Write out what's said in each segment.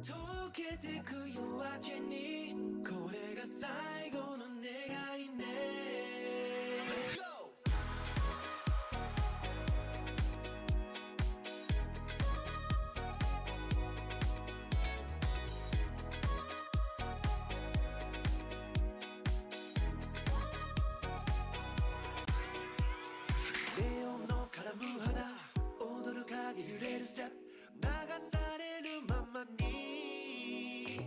溶けてく夜明けにこれが最後の願いね Let's go! ネオンの絡む花踊る影揺れるステップ流されるままに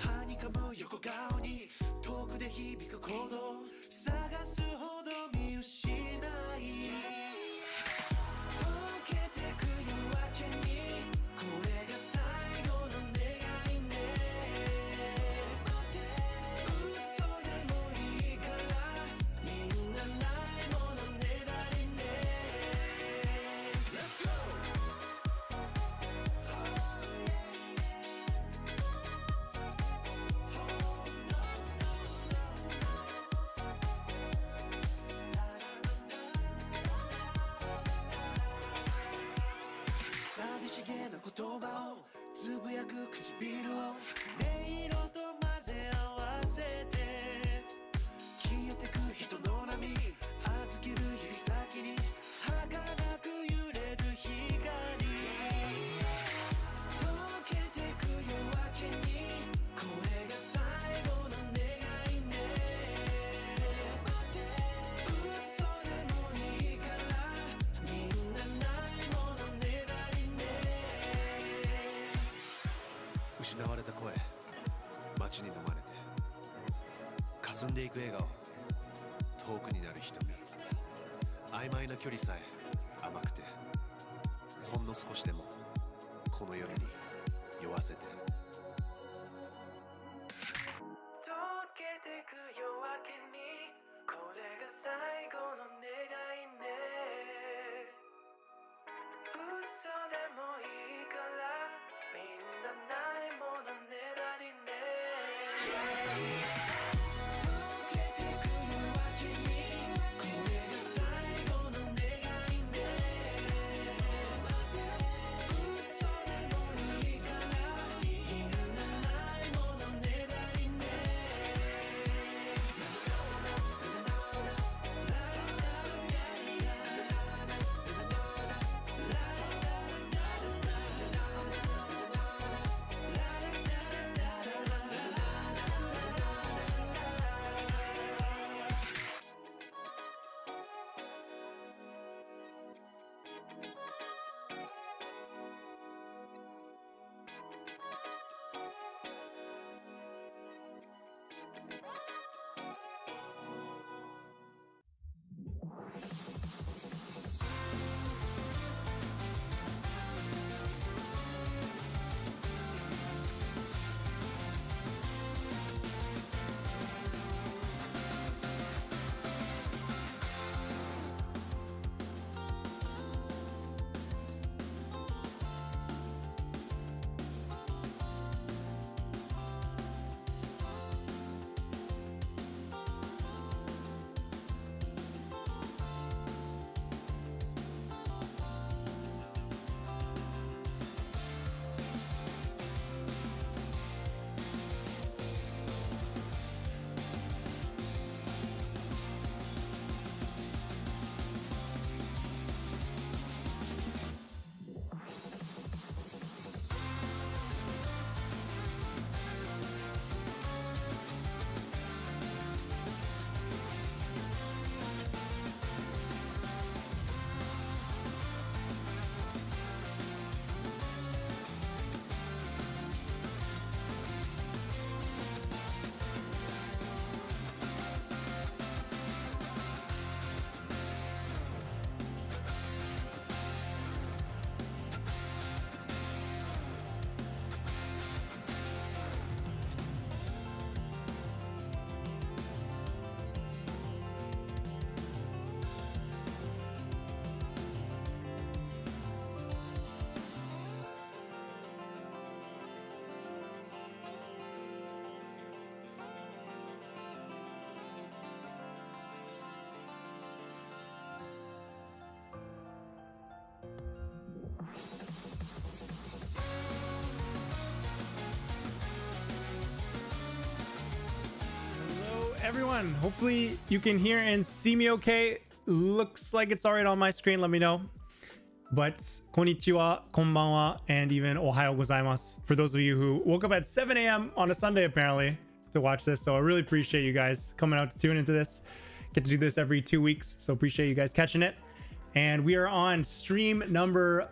はにかむ横顔に遠くで響く鼓動探すほど見失い溶けてく夜明けにこれが最後の願いね嘘でもいいからみんなないものねだりね Let's go! 寂しげな言葉をつぶやく唇を音色と混ぜ合わせて消えてく人の波預ける指先に儚く揺れる光溶けてく夜明けにこれが最後の願いね嘘でもいいからみんなないものねだりね失われた声街に飲まれて霞んでいく笑顔遠くになる瞳曖昧な距離さえ甘くてほんの少しでもこの夜に酔わせて溶けてく夜明けにこれが最後の願いね嘘でもいいからみんなないものねだりね溶けてく夜明けにこれが最後の願いね嘘でもいいからみん everyone. Hopefully you can hear and see me okay. Looks like it's all right on my screen. Let me know. But konnichiwa, konbanwa, and even ohayo gozaimasu for those of you who woke up at 7 a.m. on a Sunday apparently to watch this. So I really appreciate you guys coming out to tune into this. Get to do this every 2 weeks, so appreciate you guys catching it. And we are on stream number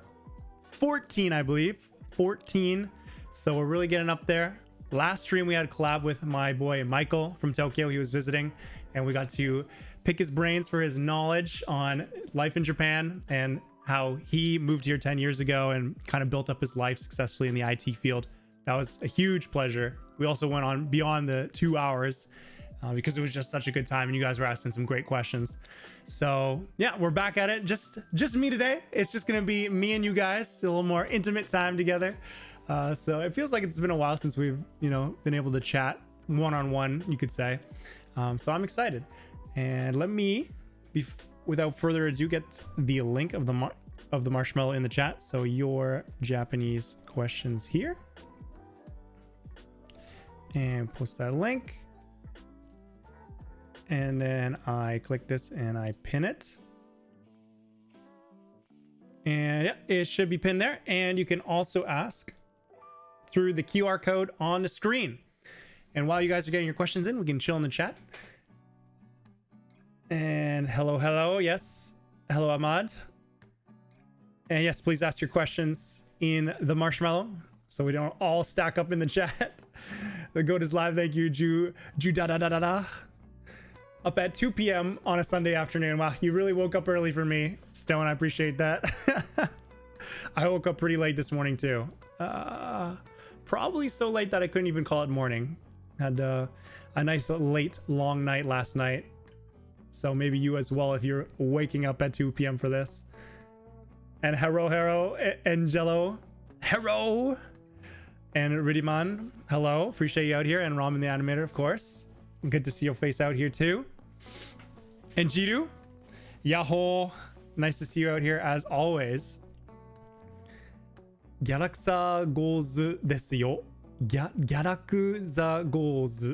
14, I believe. 14. So we're really getting up there. Last stream we had a collab with my boy Michael from Tokyo. He was visiting and we got to pick his brains for his knowledge on life in Japan and how he moved here 10 years ago and kind of built up his life successfully in the IT field. That was a huge pleasure. We also went on beyond the 2 hours because it was just such a good time and you guys were asking some great questions. So yeah, we're back at it. Just me today. It's just gonna be me and you guys, a little more intimate time together. So it feels like it's been a while since we've, been able to chat one-on-one, you could say. So I'm excited. And let me, without further ado, get the link of the marshmallow in the chat. So your Japanese questions here. And post that link. And then I click this and I pin it. And yeah, it should be pinned there. And you can also ask through the QR code on the screen. And while you guys are getting your questions in, we can chill in the chat. And hello, yes. Hello, Ahmad. And yes, please ask your questions in the marshmallow so we don't all stack up in the chat. The goat is live. Thank you, Ju da da da da da. Up at 2 p.m. on a Sunday afternoon. Wow, you really woke up early for me, Stone. I appreciate that. I woke up pretty late this morning too. Probably so late that I couldn't even call it morning. Had a nice late long night last night. So maybe you as well if you're waking up at 2 p.m. for this. And Hero, Angelo, Hero, and Ridiman, hello. Appreciate you out here. And Ramen the Animator, of course. Good to see your face out here too. And Jiru, Yahoo, nice to see you out here as always. Galaxa goals desu yo. Galaxa goals.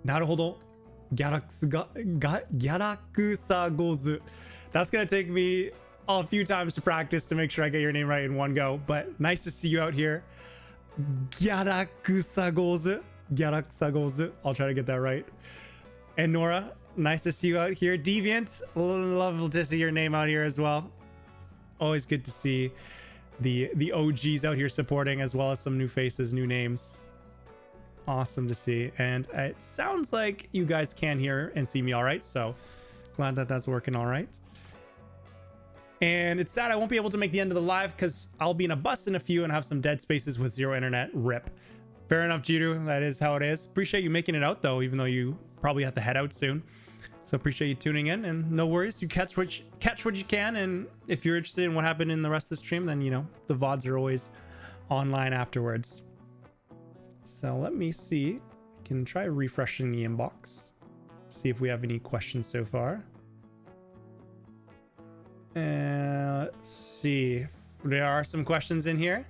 Naruhodo. Galaxa goals. That's gonna take me a few times to practice to make sure I get your name right in one go. But nice to see you out here. Galaxa goals. Galaxa goals. I'll try to get that right. And Nora, nice to see you out here. Deviant, love to see your name out here as well. Always good to see the OGs out here supporting, as well as some new faces, new names. Awesome to see. And it sounds like you guys can hear and see me all right, so glad that that's working all right. And it's sad I won't be able to make the end of the live because I'll be in a bus in a few and have some dead spaces with zero internet. Rip. Fair enough, Jiru. That is how it is. Appreciate you making it out though, even though you probably have to head out soon. So appreciate you tuning in, and no worries, you catch what you can. And if you're interested in what happened in the rest of the stream, then the VODs are always online afterwards. So let me see. I can try refreshing the inbox. See if we have any questions so far. Let's see. There are some questions in here.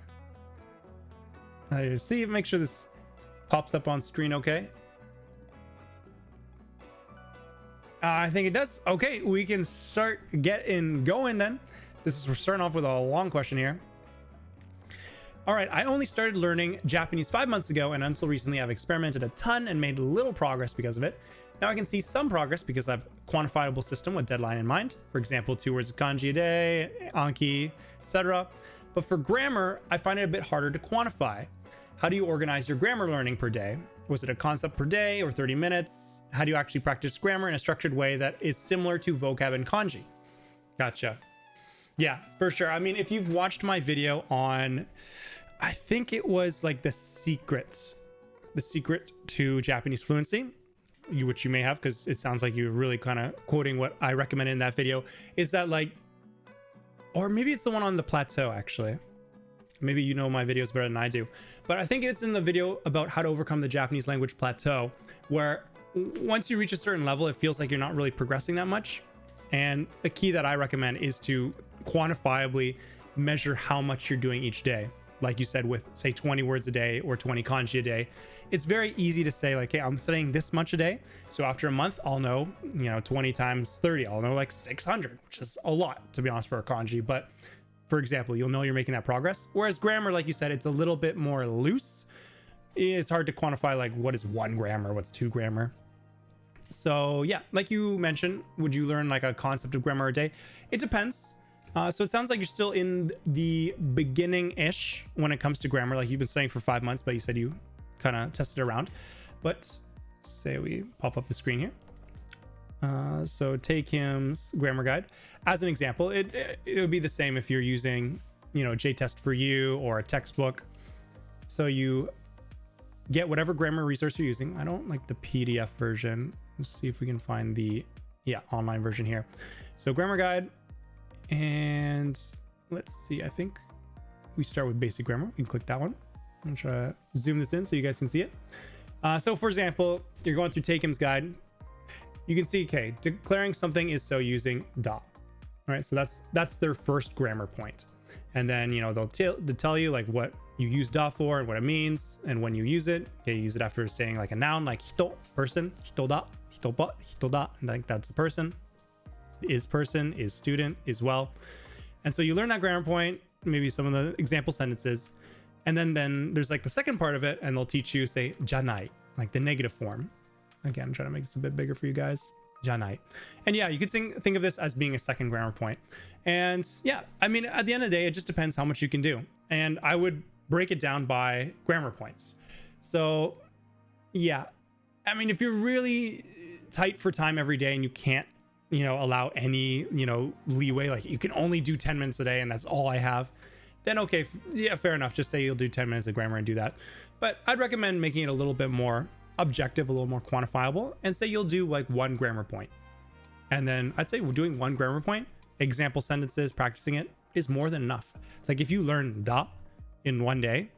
See, make sure this pops up on screen okay. I think it does. Okay, we can start getting going then. We're starting off with a long question here. All right, I only started learning Japanese 5 months ago, and until recently I've experimented a ton and made little progress because of it. Now I can see some progress because I've a quantifiable system with deadline in mind. For example, 2 words of kanji a day, Anki, etc. But for grammar, I find it a bit harder to quantify. How do you organize your grammar learning per day? Was it a concept per day or 30 minutes? How do you actually practice grammar in a structured way that is similar to vocab and kanji? Gotcha. Yeah, for sure. I mean, if you've watched my video on, I think it was like the secret to Japanese fluency, which you may have, because it sounds like you're really kind of quoting what I recommended in that video, is that like, or maybe it's the one on the plateau actually. Maybe you know my videos better than I do, but I think it's in the video about how to overcome the Japanese language plateau, where once you reach a certain level, it feels like you're not really progressing that much. And the key that I recommend is to quantifiably measure how much you're doing each day. like you said, with say 20 words a day or 20 kanji a day, it's very easy to say like, hey, I'm studying this much a day. So after a month, I'll know, 20 times 30, I'll know like 600, which is a lot, to be honest, for a kanji. But for example, you'll know you're making that progress. Whereas grammar, like you said, it's a little bit more loose. It's hard to quantify like what is 1 grammar, what's 2 grammar. So yeah, like you mentioned, would you learn like a concept of grammar a day? It depends. So it sounds like you're still in the beginning-ish when it comes to grammar. Like you've been studying for 5 months, but you said you kind of tested around. But say we pop up the screen here. So Takeyu's grammar guide as an example. It would be the same if you're using, J-Test for You or a textbook. So you get whatever grammar resource you're using. I don't like the PDF version. Let's see if we can find the online version here. So grammar guide, and let's see. I think we start with basic grammar. We can click that one. I'm try to zoom this in so you guys can see it. So for example, you're going through Takeyu's guide. You can see, okay, declaring something is so using da. All right, so that's their first grammar point. And then, they'll tell you like what you use da for and what it means and when you use it. Okay, you use it after saying like a noun, like hito, person, hitoda, hitoba, hitoda, and like that's the person. Is person, is student, is well. And so you learn that grammar point, maybe some of the example sentences. And then there's like the second part of it, and they'll teach you, say, janai, like the negative form. Again, I'm trying to make this a bit bigger for you guys. Janai. And yeah, you could think of this as being a second grammar point. And yeah, I mean, at the end of the day, it just depends how much you can do. And I would break it down by grammar points. So yeah, I mean, if you're really tight for time every day and you can't, allow any, leeway, like you can only do 10 minutes a day and that's all I have, then okay, yeah, fair enough. Just say you'll do 10 minutes of grammar and do that. But I'd recommend making it a little bit more objective, a little more quantifiable, and say you'll do like 1 grammar point. And then I'd say we're doing 1 grammar point, example sentences, practicing it is more than enough. Like if you learn da in 1 day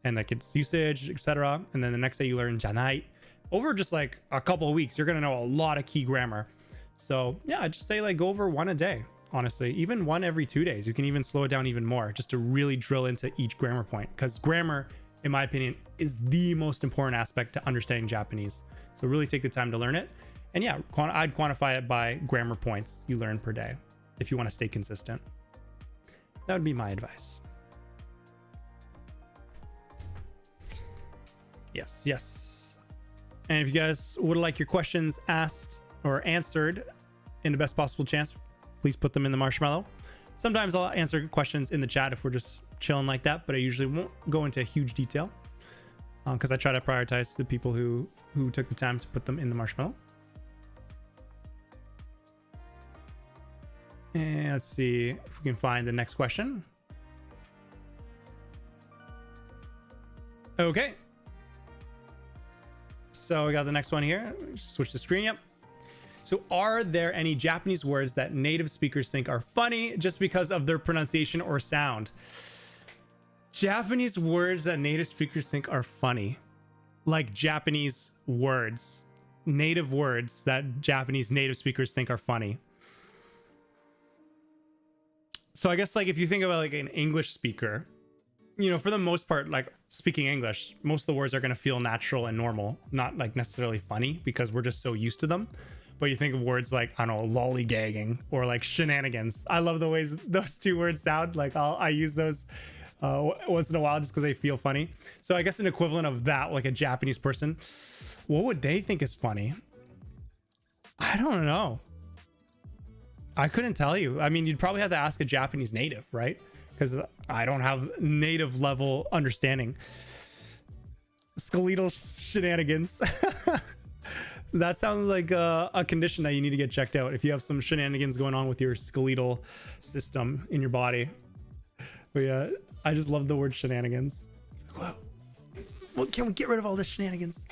and like its usage, etc., and then the next day you learn janai, over just like a couple of weeks, you're gonna know a lot of key grammar. So yeah, I'd just say like go over 1 a day. Honestly, even 1 every 2 days. You can even slow it down even more just to really drill into each grammar point, because grammar, in my opinion, is the most important aspect to understanding Japanese. So really take the time to learn it. And yeah, I'd quantify it by grammar points you learn per day if you want to stay consistent. That would be my advice. Yes. And if you guys would like your questions asked or answered in the best possible chance, please put them in the Marshmallow. Sometimes I'll answer questions in the chat if we're just chilling like that, but I usually won't go into huge detail because I try to prioritize the people who took the time to put them in the Marshmallow. And let's see if we can find the next question. Okay. So we got the next one here. Switch the screen. Yep. So are there any Japanese words that native speakers think are funny just because of their pronunciation or sound? Japanese words that native speakers think are funny. Like Japanese words. Native words that Japanese native speakers think are funny. So I guess like if you think about like an English speaker, for the most part, like speaking English, most of the words are going to feel natural and normal, not like necessarily funny because we're just so used to them. But you think of words like, I don't know, lollygagging or like shenanigans. I love the ways those 2 words sound. Like I use those once in a while just because they feel funny. So I guess an equivalent of that, like a Japanese person, what would they think is funny? I don't know. I couldn't tell you. I mean, you'd probably have to ask a Japanese native, right? Because I don't have native level understanding. Skeletal shenanigans. That sounds like a condition that you need to get checked out if you have some shenanigans going on with your skeletal system in your body. But yeah, I just love the word shenanigans. Whoa. Well, can we get rid of all the shenanigans?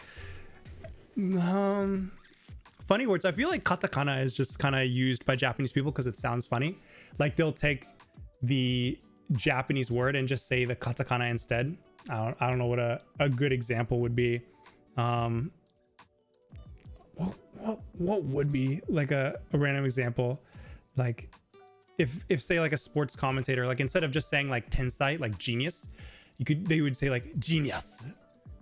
Funny words. I feel like katakana is just kind of used by Japanese people because it sounds funny. Like they'll take the Japanese word and just say the katakana instead. I don't know what a good example would be. What would be like a random example? Like if say like a sports commentator, like instead of just saying like tensai, like genius, they would say like genius.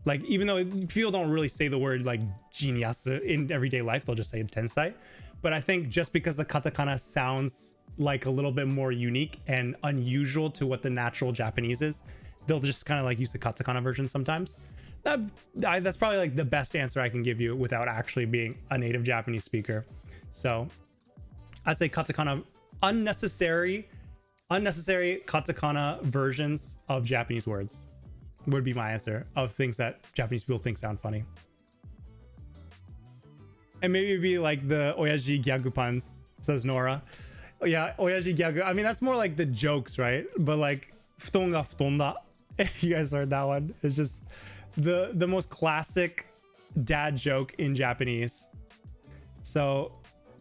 Like, even though people don't really say the word like genius in everyday life, they'll just say tensai. But I think just because the katakana sounds like a little bit more unique and unusual to what the natural Japanese is, they'll just kind of like use the katakana version sometimes. That's probably like the best answer I can give you without actually being a native Japanese speaker. So I'd say katakana, unnecessary katakana versions of Japanese words would be my answer of things that Japanese people think sound funny. And maybe it'd be like the oyaji gyagu puns, says Nora. Oh, yeah, oyaji gyagu. I mean, that's more like the jokes, right? But like futon ga futonda, if you guys heard that one, it's just the most classic dad joke in Japanese. So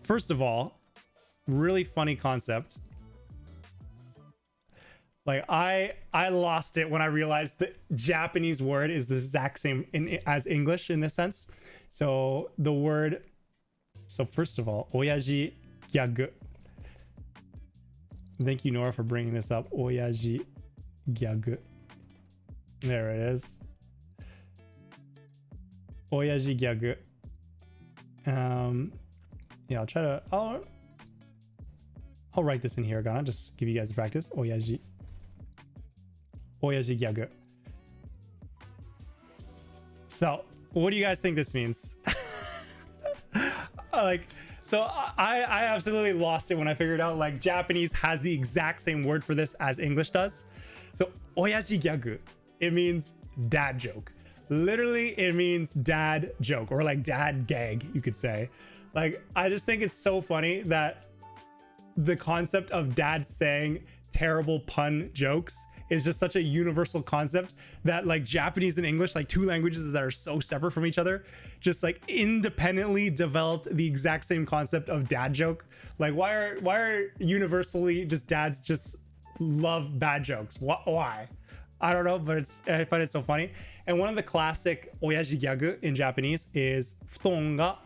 first of all, really funny concept. Like I lost it when I realized the Japanese word is the exact same as English in this sense. So the word, so first of all, oyaji gyagu. Thank you, Nora, for bringing this up. Oyaji gyagu. There it is. Oyaji gyagu. Yeah, I'll write this in hiragana, just give you guys a practice. Oyaji gyagu. So, what do you guys think this means? So I absolutely lost it when I figured out like Japanese has the exact same word for this as English does. So, oyaji gyagu, it means dad joke. Literally, it means dad joke or like dad gag, you could say. Like, I just think it's so funny that the concept of dad saying terrible pun jokes is just such a universal concept that like Japanese and English, like two languages that are so separate from each other, just like independently developed the exact same concept of dad joke. Like, why are universally just dads just love bad jokes? Why? I don't know, but I find it so funny. And one of the classic oyaji gyagu in Japanese is futon ga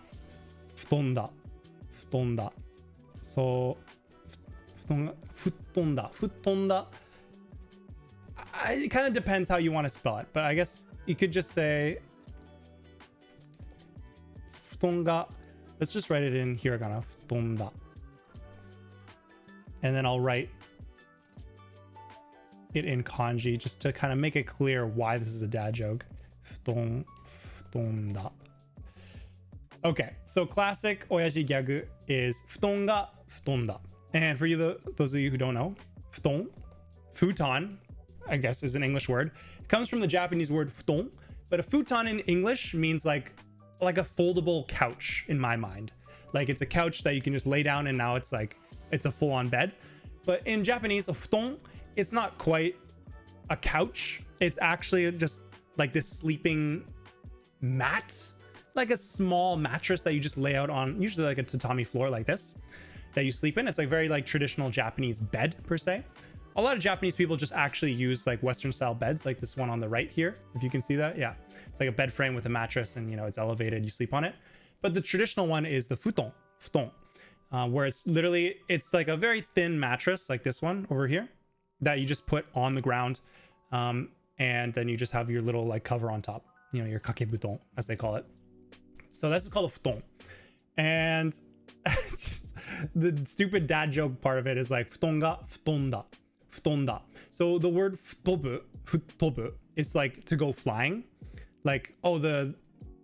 futonda. Futonda. So futonda. It kind of depends how you want to spell it, but I guess you could just say futonga. Let's just write it in hiragana, futonda. And then I'll write it in kanji just to kind of make it clear why this is a dad joke. Futonda. Okay, so classic oyaji gyagu is futon ga futonda. And for you, those of you who don't know, futon, I guess is an English word. It comes from the Japanese word futon, but a futon in English means like a foldable couch in my mind. Like it's a couch that you can just lay down and now it's like, it's a full-on bed. But in Japanese, a futon, it's not quite a couch. It's actually just like this sleeping mat, like a small mattress that you just lay out on, usually like a tatami floor like this, that you sleep in. It's like very like traditional Japanese bed per se. A lot of Japanese people just actually use like Western style beds, like this one on the right here, if you can see that. Yeah, it's like a bed frame with a mattress and, you know, it's elevated, you sleep on it. But the traditional one is the futon, where it's literally, it's like a very thin mattress like this one over here that you just put on the ground. And then you just have your little like cover on top, you know, your kakebuton as they call it. So that's called a futon. And the stupid dad joke part of it is like futon ga futonda. Futonda. So the word futobu is like to go flying. Like, oh, the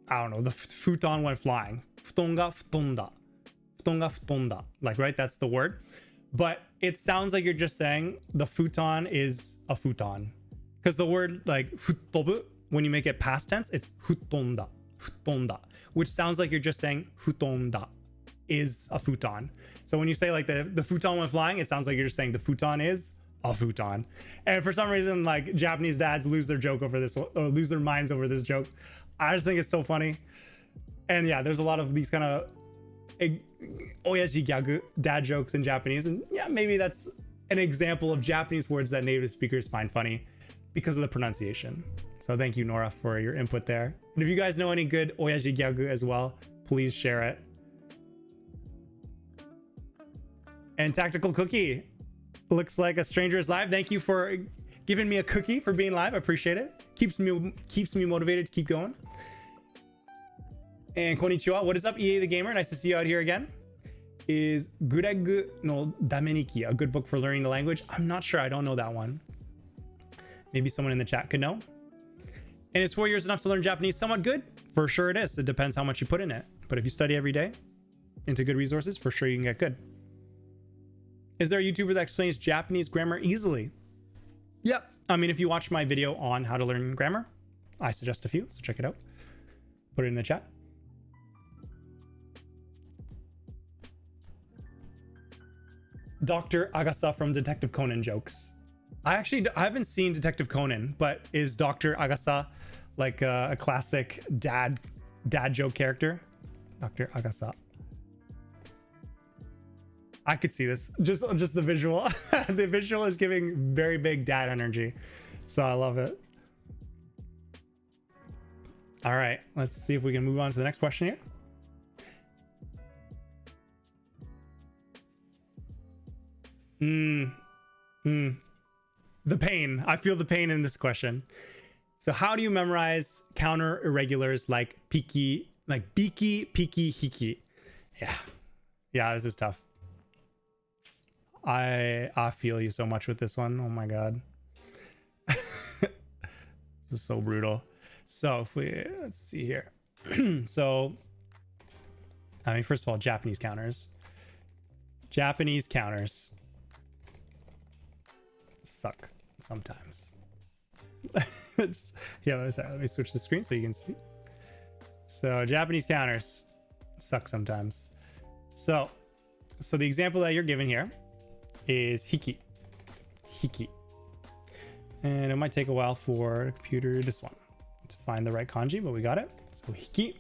futon went flying. Futon ga futonda. Futon ga futonda. Like, right? That's the word. But it sounds like you're just saying the futon is a futon. Because the word like futobu, when you make it past tense, it's futonda. Futonda. Which sounds like you're just saying futonda is a futon. So when you say like the futon went flying, it sounds like you're just saying the futon is a futon. And for some reason, like Japanese dads lose their joke over this, or lose their minds over this joke. I just think it's so funny. And yeah, there's a lot of these kind of oyaji gyagu dad jokes in Japanese. And yeah, maybe that's an example of Japanese words that native speakers find funny because of the pronunciation. So thank you, Nora, for your input there. And if you guys know any good oyaji gyagu as well, please share it. And Tactical Cookie, looks like a stranger is live. Thank you for giving me a cookie for being live. I appreciate it. Keeps me motivated to keep going. And konnichiwa. What is up, EA the Gamer? Nice to see you out here again. Is Greg no Dameniki a good book for learning the language? I'm not sure. I don't know that one. Maybe someone in the chat could know. And is 4 years enough to learn Japanese? Somewhat good. For sure it is. It depends how much you put in it. But if you study every day into good resources, for sure you can get good. Is there a YouTuber that explains Japanese grammar easily? Yep. I mean, if you watch my video on how to learn grammar, I suggest a few, so check it out. Put it in the chat. Dr. Agasa from Detective Conan jokes. I haven't seen Detective Conan, but is Dr. Agasa like a classic dad joke character? Dr. Agasa. I could see this. Just the visual. The visual is giving very big dad energy. So I love it. All right, let's see if we can move on to the next question here. The pain. I feel the pain in this question. So how do you memorize counter irregulars like piki, like biki, piki, hiki? Yeah, this is tough. I feel you so much with this one. Oh my god. This is so brutal. So if let's see here. So I mean, first of all, Japanese counters suck sometimes. Yeah, let me switch the screen so you can see. So Japanese counters suck sometimes. So the example that you're given here is hiki. And it might take a while for the computer, this one, to find the right kanji, but we got it. So hiki.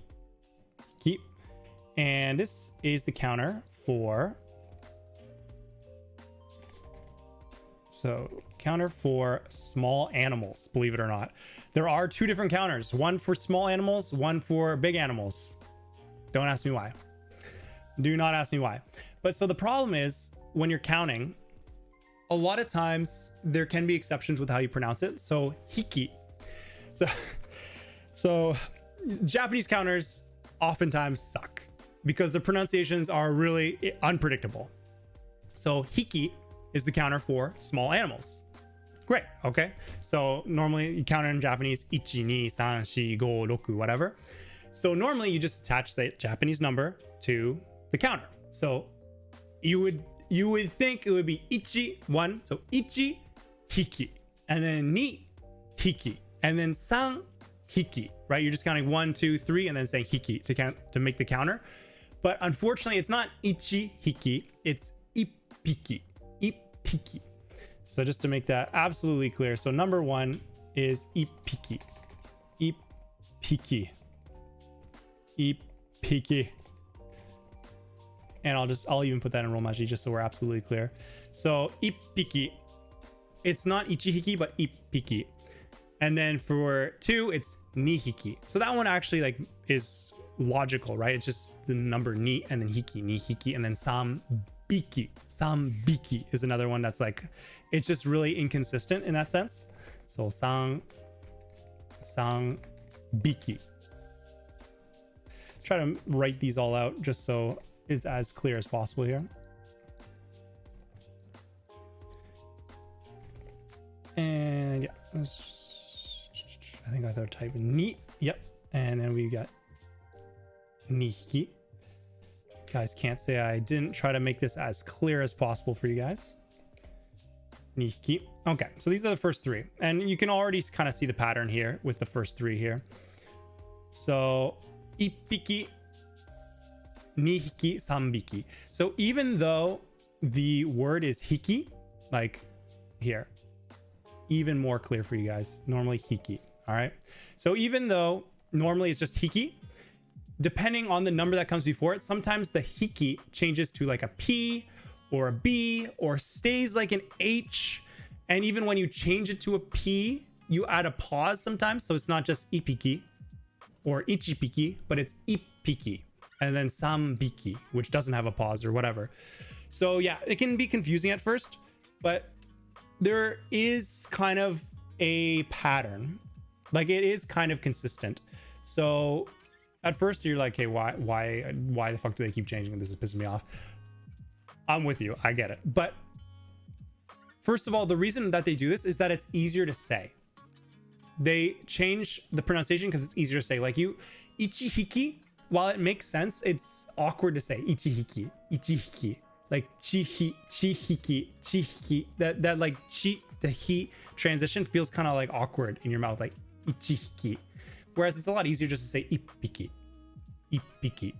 And this is the counter for, small animals, believe it or not. There are two different counters, one for small animals, one for big animals. Don't ask me why. Do not ask me why. But so the problem is when you're counting, a lot of times there can be exceptions with how you pronounce it. So hiki. So Japanese counters oftentimes suck because the pronunciations are really unpredictable. So hiki is the counter for small animals. Great. Okay. So normally you count it in Japanese 1, 2, 3, 4, 5, 6, whatever. So normally you just attach the Japanese number to the counter. So you would think it would be 1, so 1 hiki, and then 2 hiki, and then 3 hiki, right? You're just counting 1, 2, 3, and then saying hiki to make the counter. But unfortunately, it's not 1 hiki, it's ippiki. So just to make that absolutely clear, so number 1 is ippiki. And I'll even put that in Romaji just so we're absolutely clear. So ippiki, it's not 1 hiki, but ippiki. And then for 2, it's 2 hiki. So that one actually like is logical, right? It's just the number ni and then hiki, 2 hiki, and then 3 biki. 3 biki is another one that's like, it's just really inconsistent in that sense. So 3 biki. Try to write these all out just so it's as clear as possible here. And yeah, I think I thought type ni. Yep. And then we got 2 hiki. Guys can't say I didn't try to make this as clear as possible for you guys. 2 hiki. Okay, so these are the first 3. And you can already kind of see the pattern here with the first 3 here. So 1匹 2匹 3匹. So even though the word is hiki, like here, even more clear for you guys, normally hiki. All right. So even though normally it's just hiki, depending on the number that comes before it, sometimes the hiki changes to like a P or a B or stays like an H. And even when you change it to a P, you add a pause sometimes. So it's not just ippiki or ichipiki, but it's ippiki. And then 3 biki, which doesn't have a pause or whatever. So yeah, it can be confusing at first, but there is kind of a pattern. Like it is kind of consistent. So at first you're like, hey, why the fuck do they keep changing? This is pissing me off. I'm with you. I get it. But first of all, the reason that they do this is that it's easier to say. They change the pronunciation because it's easier to say. Like you, ichihiki, while it makes sense, it's awkward to say ichihiki, ichihiki. Like chihiki. That like chi to he transition feels kind of like awkward in your mouth, like ichihiki. Whereas it's a lot easier just to say ippiki.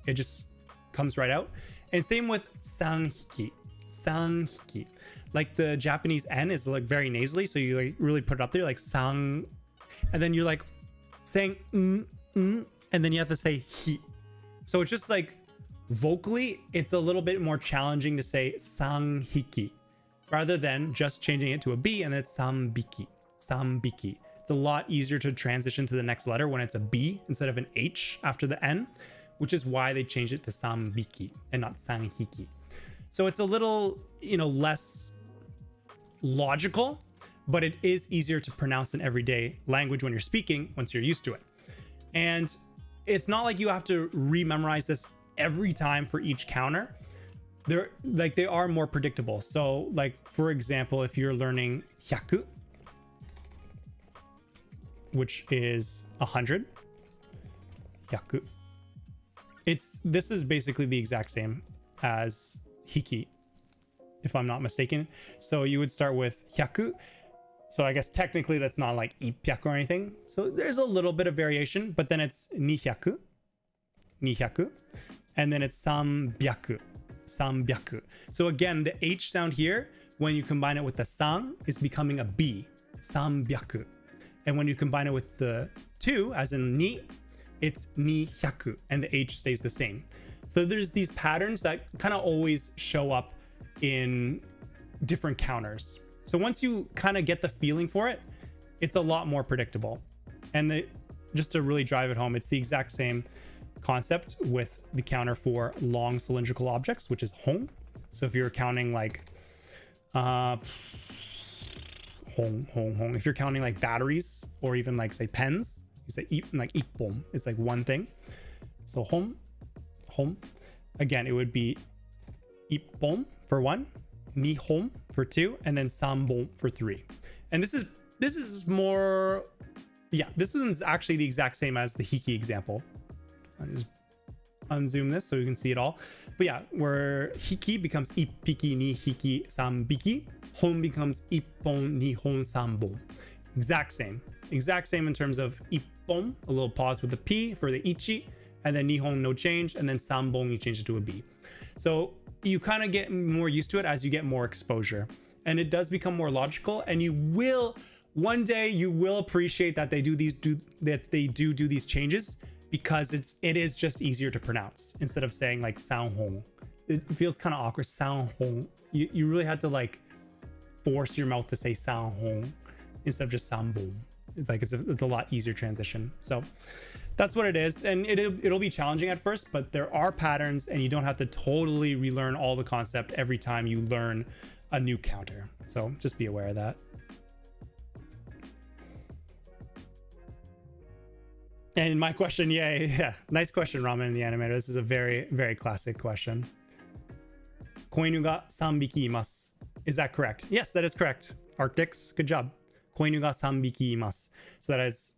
It just comes right out. And same with sanhiki. Like the Japanese N is like very nasally, so you like really put it up there like sang, and then you're like saying and then you have to say hi. So it's just like vocally, it's a little bit more challenging to say sanhiki rather than just changing it to a B and then it's sambiki. It's a lot easier to transition to the next letter when it's a B instead of an H after the N, which is why they changed it to sambiki and not sanhiki. So it's a little, less logical, but it is easier to pronounce in everyday language when you're speaking once you're used to it. And it's not like you have to rememorize this every time for each counter. They are more predictable. So like, for example, if you're learning hyaku, which is 100, hyaku, this is basically the exact same as hiki, if I'm not mistaken. So you would start with hyaku. So I guess technically that's not like ipyaku or anything. So there's a little bit of variation, but then it's nihyaku, and then it's sambyaku. So again, the H sound here, when you combine it with the sang, is becoming a B, sambyaku. And when you combine it with the 2, as in ni, it's nihyaku, and the H stays the same. So there's these patterns that kind of always show up in different counters. So once you kind of get the feeling for it, it's a lot more predictable. And just to really drive it home, it's the exact same concept with the counter for long cylindrical objects, which is hong. So if you're counting like hong, if you're counting like batteries or even like say pens, you say like ippon, it's like one thing. So hong, again, it would be ippon for 1, nihon for 2, and then sambon for 3. And this is more, this one's actually the exact same as the hiki example. I'll just unzoom this so you can see it all. But yeah, where hiki becomes ippiki ni hiki sambiki, hon becomes ippon nihon sambon. Exact same in terms of ippon, a little pause with the P for the ichi, and then nihon, no change, and then sambon, you change it to a B. So you kind of get more used to it as you get more exposure, and it does become more logical, and you will one day you will appreciate that they do these changes, because it is just easier to pronounce instead of saying like sound hong. It feels kind of awkward, sound hong. You really had to like force your mouth to say sound hong instead of just sound boom. It's like it's a lot easier transition. So that's what it is, and it'll be challenging at first, but there are patterns, and you don't have to totally relearn all the concept every time you learn a new counter. So just be aware of that. And my question, yeah, nice question, Ramen in the Animator. This is a very, very classic question. Koinu ga 3 biki imasu. Is that correct? Yes, that is correct. Arctics, good job. Koinu ga 3 biki imasu. So that is,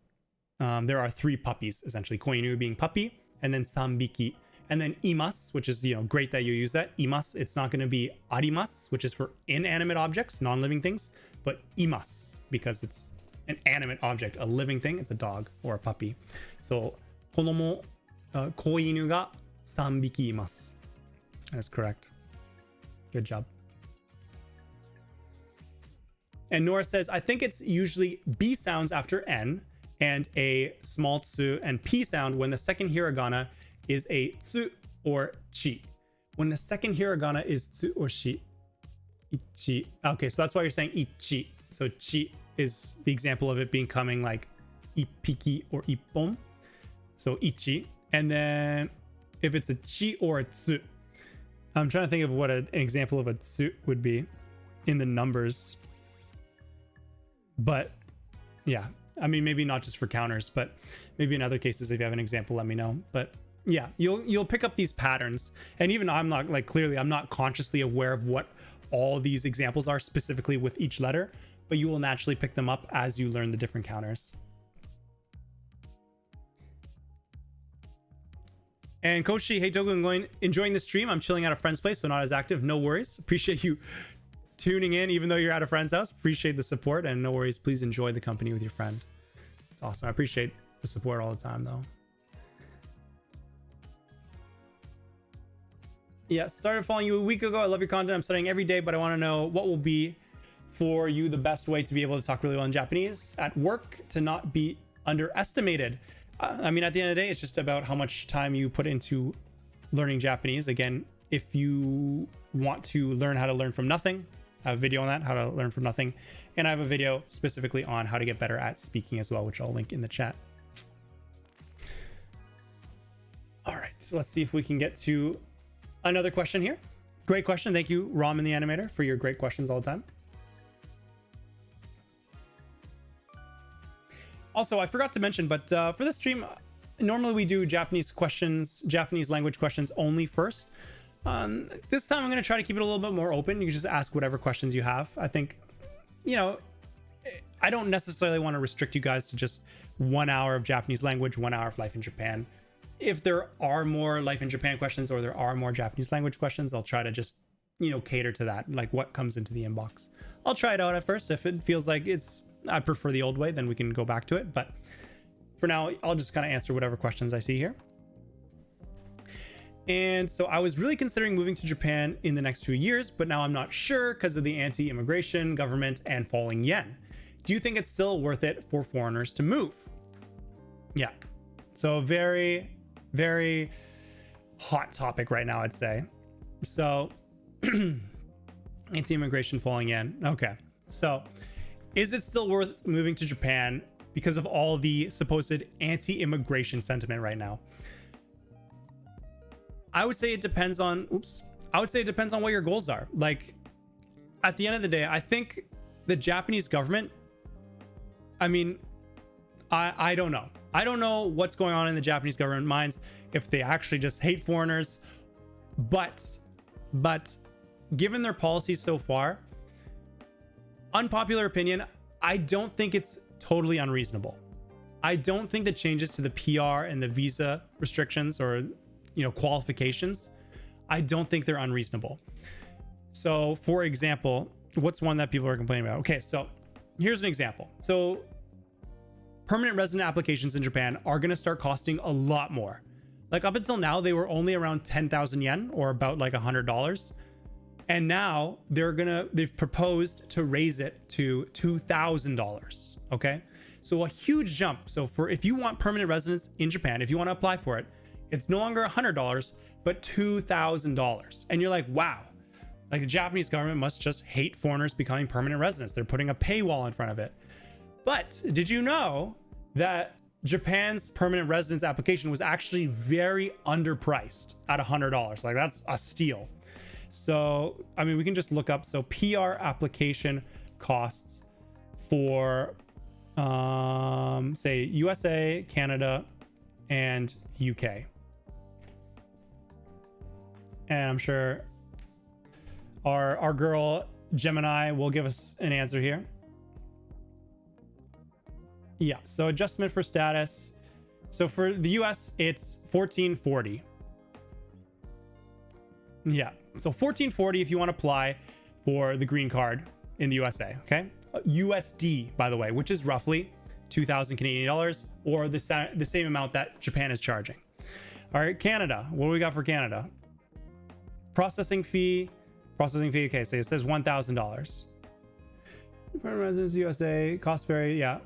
there are 3 puppies, essentially. Koinu being puppy, and then 3 biki. And then imasu, which is, great that you use that. Imasu, it's not going to be arimasu, which is for inanimate objects, non-living things, but imasu, because it's an animate object, a living thing. It's a dog or a puppy. So, konomo, koinu ga 3 biki imasu. That's correct. Good job. And Nora says, I think it's usually B sounds after N and a small tsu and P sound when the second hiragana is a tsu or chi. When the second hiragana is tsu or shi, ichi. Okay, so that's why you're saying ichi. So chi is the example of it becoming like ippiki or ippon. So ichi. And then if it's a chi or a tsu, I'm trying to think of what an example of a tsu would be in the numbers. But yeah, I mean, maybe not just for counters, but maybe in other cases, if you have an example, let me know. But yeah, you'll pick up these patterns. And even I'm not like, clearly I'm not consciously aware of what all these examples are specifically with each letter, but you will naturally pick them up as you learn the different counters. And Coach Shi, hey Tokuyuu, I'm enjoying the stream. I'm chilling at a friend's place, so not as active. No worries. Appreciate you tuning in, even though you're at a friend's house. Appreciate the support, and no worries. Please enjoy the company with your friend. It's awesome. I appreciate the support all the time, though. Yeah, started following you a week ago. I love your content. I'm studying every day, but I want to know what will be for you the best way to be able to talk really well in Japanese at work to not be underestimated. I mean, at the end of the day, it's just about how much time you put into learning Japanese. Again, if you want to learn how to learn from nothing, I have a video on that, how to learn from nothing. And I have a video specifically on how to get better at speaking as well, which I'll link in the chat. All right, so let's see if we can get to another question here. Great question. Thank you, Ramen the Animator, for your great questions all the time. Also, I forgot to mention, but for this stream, normally we do Japanese language questions only first. This time I'm going to try to keep it a little bit more open. You can just ask whatever questions you have. I think, you know, I don't necessarily want to restrict you guys to just 1 hour of Japanese language, 1 hour of life in Japan. If there are more life in Japan questions or there are more Japanese language questions, I'll try to just, you know, cater to that, like what comes into the inbox. I'll try it out at first. If it feels like I prefer the old way, then we can go back to it. But for now, I'll just kind of answer whatever questions I see here. And so I was really considering moving to Japan in the next few years, but now I'm not sure because of the anti-immigration government and falling yen. Do you think it's still worth it for foreigners to move? Yeah. So very, very hot topic right now, I'd say. So anti-immigration, falling yen. Okay. So is it still worth moving to Japan because of all the supposed anti-immigration sentiment right now? I would say it depends on, what your goals are. Like, at the end of the day, I think the Japanese government, I mean, I don't know. I don't know what's going on in the Japanese government minds, if they actually just hate foreigners. But given their policies so far, unpopular opinion, I don't think it's totally unreasonable. I don't think the changes to the PR and the visa restrictions or, you know, qualifications, I don't think they're unreasonable. So for example, what's one that people are complaining about? Okay, so here's an example. So permanent resident applications in Japan are going to start costing a lot more. Like up until now, they were only around 10,000 yen or about like $100. And now they've proposed to raise it to $2,000. Okay. So a huge jump. So if you want permanent residence in Japan, if you want to apply for it, it's no longer $100, but $2,000. And you're like, wow, like the Japanese government must just hate foreigners becoming permanent residents. They're putting a paywall in front of it. But did you know that Japan's permanent residence application was actually very underpriced at $100? Like that's a steal. So, I mean, we can just look up. So PR application costs for, say USA, Canada, and UK. And I'm sure our girl Gemini will give us an answer here. Yeah, so adjustment for status. So for the US, it's $14.40. Yeah, so $14.40 if you want to apply for the green card in the USA, okay? USD, by the way, which is roughly 2,000 Canadian dollars, or the same amount that Japan is charging. All right, Canada, what do we got for Canada? Processing fee, okay, so it says $1,000. Residence USA, cost vary, yeah.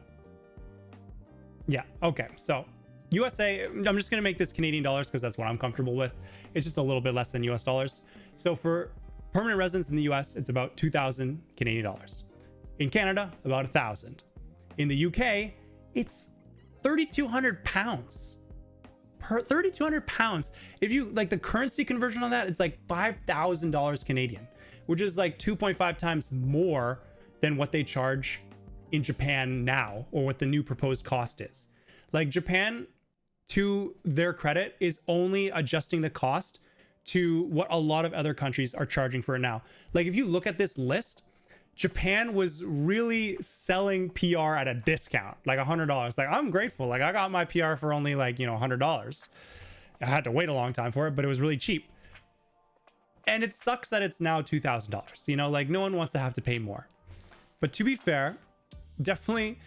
Yeah, okay, so USA, I'm just gonna make this Canadian dollars because that's what I'm comfortable with. It's just a little bit less than US dollars. So for permanent residence in the US, it's about 2,000 Canadian dollars. In Canada, about 1,000. In the UK, it's 3,200 pounds. 3,200 pounds. If you like the currency conversion on that, it's like $5,000 Canadian, which is like 2.5 times more than what they charge in Japan now, or what the new proposed cost is. Like Japan, to their credit, is only adjusting the cost to what a lot of other countries are charging for it now. Like if you look at this list, Japan was really selling PR at a discount, like $100. Like I'm grateful. Like I got my PR for only like, $100. I had to wait a long time for it, but it was really cheap. And it sucks that it's now $2,000. Like no one wants to have to pay more. But to be fair, definitely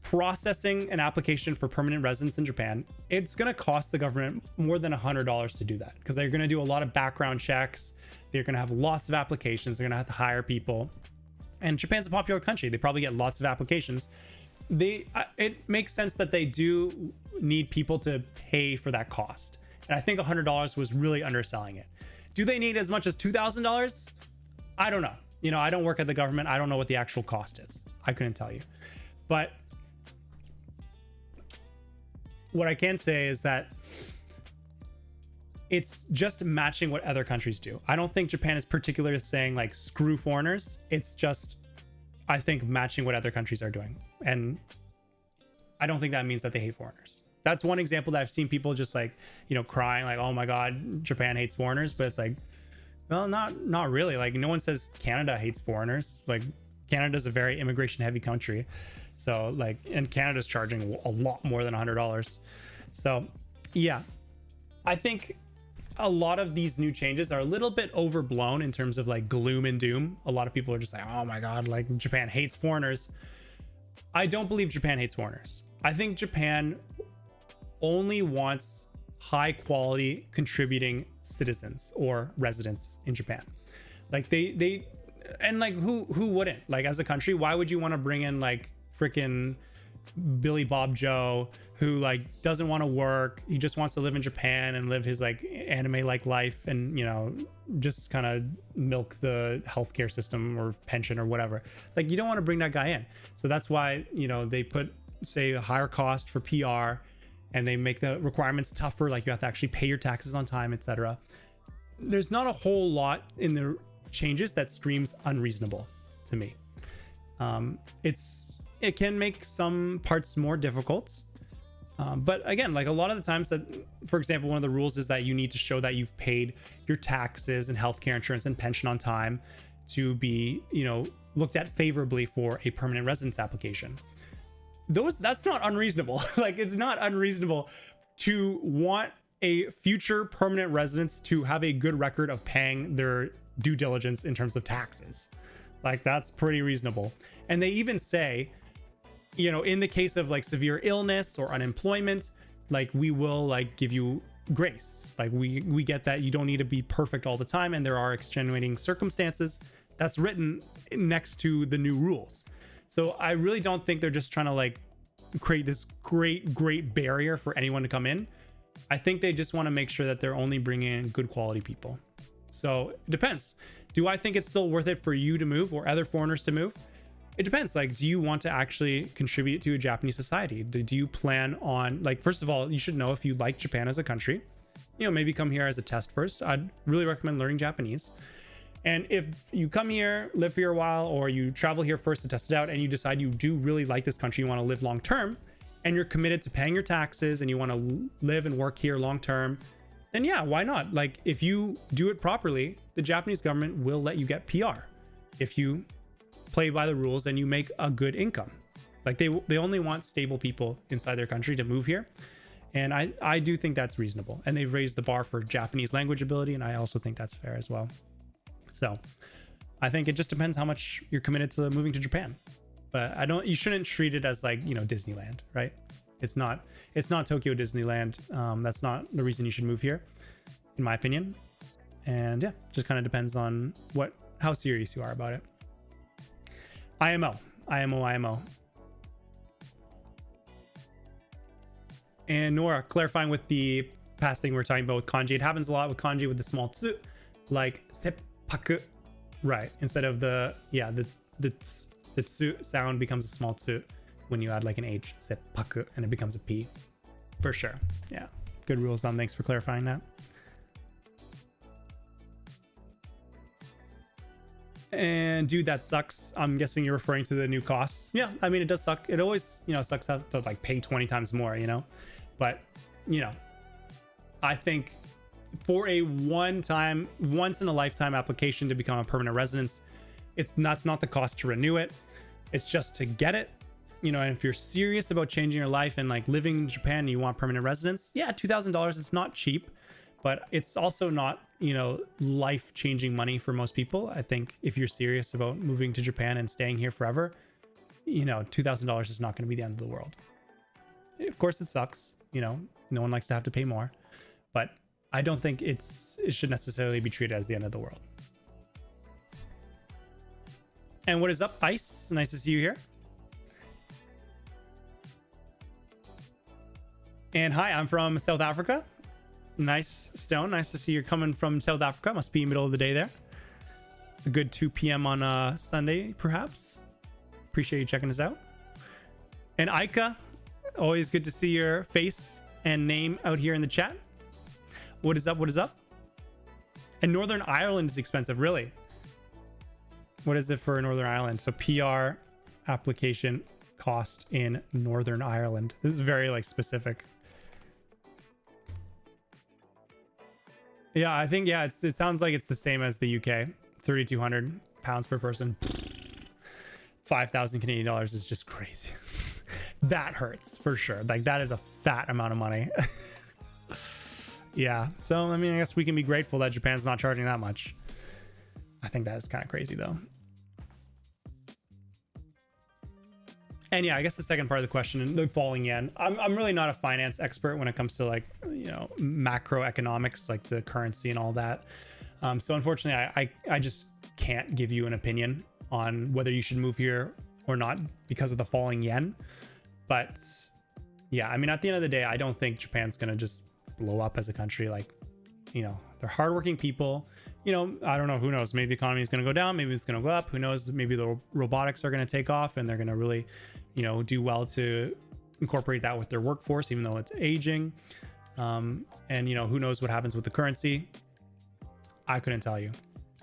processing an application for permanent residence in Japan, it's going to cost the government more than $100 to do that, because they're going to do a lot of background checks. They're going to have lots of applications. They're going to have to hire people. And Japan's a popular country. They probably get lots of applications. It makes sense that they do need people to pay for that cost. And I think $100 was really underselling it. Do they need as much as $2,000? I don't know. I don't work at the government. I don't know what the actual cost is. I couldn't tell you. But what I can say is that it's just matching what other countries do. I don't think Japan is particularly saying like screw foreigners. It's just, I think, matching what other countries are doing. And I don't think that means that they hate foreigners. That's one example that I've seen people just like, crying like, oh my God, Japan hates foreigners. But it's like, well, not really. Like no one says Canada hates foreigners. Like Canada's a very immigration heavy country. So like, and Canada's charging a lot more than $100. So yeah, I think a lot of these new changes are a little bit overblown in terms of like gloom and doom. A lot of people are just like, oh my God, like Japan hates foreigners. I don't believe Japan hates foreigners. I think Japan only wants high quality contributing citizens or residents in Japan. Like they and like who wouldn't? Like as a country, why would you want to bring in like freaking Billy Bob Joe who like doesn't want to work? He just wants to live in Japan and live his like anime like life and just kind of milk the healthcare system or pension or whatever. Like you don't want to bring that guy in. So that's why they put, say, a higher cost for PR, and they make the requirements tougher, like you have to actually pay your taxes on time, etc. There's not a whole lot in the changes that screams unreasonable to me. It can make some parts more difficult. But again, like a lot of the times that, for example, one of the rules is that you need to show that you've paid your taxes and healthcare insurance and pension on time to be, looked at favorably for a permanent residence application. That's not unreasonable. Like it's not unreasonable to want a future permanent residence to have a good record of paying their due diligence in terms of taxes. Like that's pretty reasonable. And they even say, in the case of like severe illness or unemployment, like we will like give you grace. Like we get that you don't need to be perfect all the time, and there are extenuating circumstances. That's written next to the new rules. So I really don't think they're just trying to like create this great barrier for anyone to come in. I think they just want to make sure that they're only bringing in good quality people. So it depends. Do I think it's still worth it for you to move or other foreigners to move? It depends. Like, do you want to actually contribute to a Japanese society? Do you plan on, like, first of all, you should know if you like Japan as a country, maybe come here as a test first. I'd really recommend learning Japanese. And if you come here, live here a while, or you travel here first to test it out, and you decide you do really like this country, you want to live long term, and you're committed to paying your taxes, and you want to live and work here long term, then yeah, why not? Like, if you do it properly, the Japanese government will let you get PR if you play by the rules and you make a good income. Like they only want stable people inside their country to move here. And I do think that's reasonable. And they've raised the bar for Japanese language ability, and I also think that's fair as well. So I think it just depends how much you're committed to moving to Japan. But you shouldn't treat it as like, Disneyland, right? It's not Tokyo Disneyland. That's not the reason you should move here, in my opinion. And yeah, just kind of depends on how serious you are about it. IMO. And Nora, clarifying with the past thing we were talking about with kanji, it happens a lot with kanji with the small tsu, like seppaku, right? Instead of the tsu sound becomes a small tsu when you add like an H, seppaku, and it becomes a P, for sure. Yeah, good rules, Dom. Thanks for clarifying that. And dude, that sucks. I'm guessing you're referring to the new costs. Yeah, I mean, it does suck. It always, sucks to have to like pay 20 times more, but I think for a once in a lifetime application to become a permanent residence, that's not the cost to renew it. It's just to get it, and if you're serious about changing your life and like living in Japan and you want permanent residence, yeah, $2,000, it's not cheap, but it's also not, life-changing money for most people. I think if you're serious about moving to Japan and staying here forever, $2,000 is not going to be the end of the world. Of course it sucks, no one likes to have to pay more, but I don't think it should necessarily be treated as the end of the world. And what is up, Ice? Nice to see you here. And hi, I'm from South Africa. Nice, Stone. Nice to see you're coming from South Africa. Must be middle of the day there. A good 2 p.m. on a Sunday, perhaps. Appreciate you checking us out. And Aika, always good to see your face and name out here in the chat. What is up? What is up? And Northern Ireland is expensive, really. What is it for Northern Ireland? So PR application cost in Northern Ireland. This is very like specific. Yeah, I think, yeah, it sounds like it's the same as the UK. 3,200 pounds per person. 5,000 Canadian dollars is just crazy. That hurts for sure. Like that is a fat amount of money. Yeah. So, I mean, I guess we can be grateful that Japan's not charging that much. I think that is kind of crazy though. And yeah, I guess the second part of the question, the falling yen. I'm really not a finance expert when it comes to like, macroeconomics, like the currency and all that. So unfortunately, I just can't give you an opinion on whether you should move here or not because of the falling yen. But yeah, I mean, at the end of the day, I don't think Japan's going to just blow up as a country. Like, they're hardworking people. I don't know, who knows? Maybe the economy is going to go down. Maybe it's going to go up. Who knows? Maybe the robotics are going to take off and they're going to really, do well to incorporate that with their workforce, even though it's aging. And, who knows what happens with the currency? I couldn't tell you.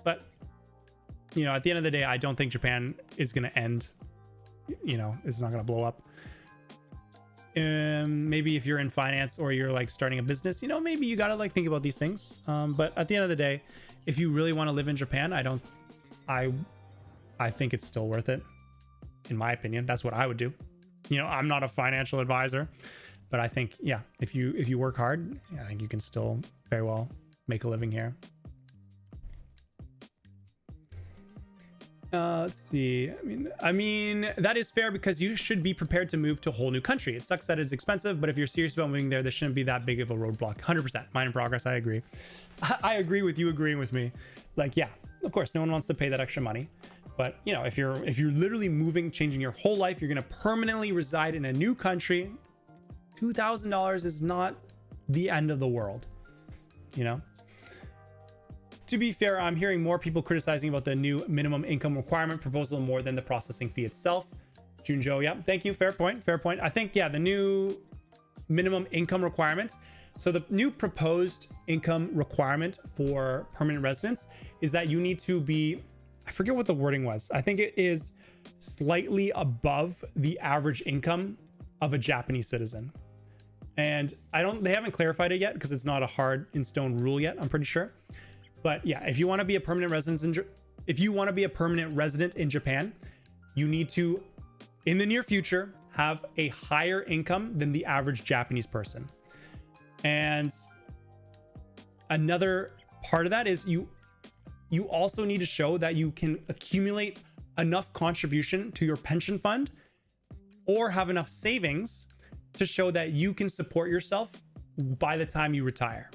But, at the end of the day, I don't think Japan is going to end, it's not going to blow up. Maybe if you're in finance or you're like starting a business, maybe you got to like think about these things. But at the end of the day, if you really want to live in Japan, I think it's still worth it. In my opinion, that's what I would do. I'm not a financial advisor, but I think, yeah, if you work hard, I think you can still very well make a living here. Let's see. I mean, that is fair because you should be prepared to move to a whole new country. It sucks that it's expensive, but if you're serious about moving there, shouldn't be that big of a roadblock. 100%. Mine in progress. I agree. I agree with you agreeing with me. Like, yeah, of course, no one wants to pay that extra money. But, if you're literally moving, changing your whole life, you're going to permanently reside in a new country, $2,000 is not the end of the world, To be fair, I'm hearing more people criticizing about the new minimum income requirement proposal more than the processing fee itself. Junjo, yeah, thank you. Fair point. Fair point. I think, yeah, the new minimum income requirement. So the new proposed income requirement for permanent residents is that you need to be, I forget what the wording was. I think it is slightly above the average income of a Japanese citizen. And they haven't clarified it yet because it's not a hard in stone rule yet, I'm pretty sure. But yeah, if you want to be a permanent resident in Japan, you need to, in the near future, have a higher income than the average Japanese person. And another part of that is you also need to show that you can accumulate enough contribution to your pension fund or have enough savings to show that you can support yourself by the time you retire.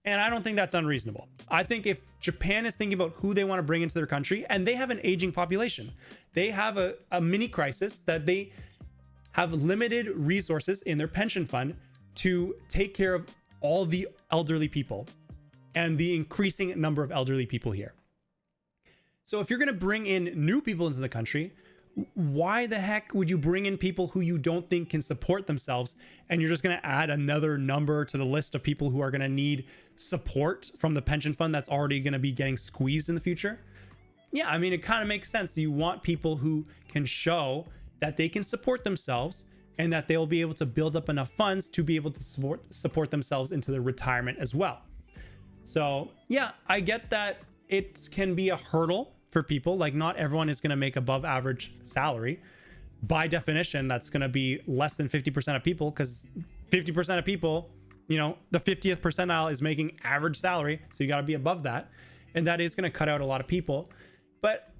And I don't think that's unreasonable. I think if Japan is thinking about who they want to bring into their country, and they have an aging population, they have a mini crisis that they have limited resources in their pension fund to take care of all the elderly people and the increasing number of elderly people here. So if you're going to bring in new people into the country, why the heck would you bring in people who you don't think can support themselves, and you're just going to add another number to the list of people who are going to need support from the pension fund that's already going to be getting squeezed in the future? yeah, I mean, it kind of makes sense. You want people who can show that they can support themselves and that they'll be able to build up enough funds to be able to support themselves into their retirement as well. So yeah, I get that it can be a hurdle for people. Like, not everyone is going to make above average salary. By definition, that's going to be less than 50% of people, because 50% of people, you know, the 50th percentile is making average salary. So you got to be above that. And that is going to cut out a lot of people. But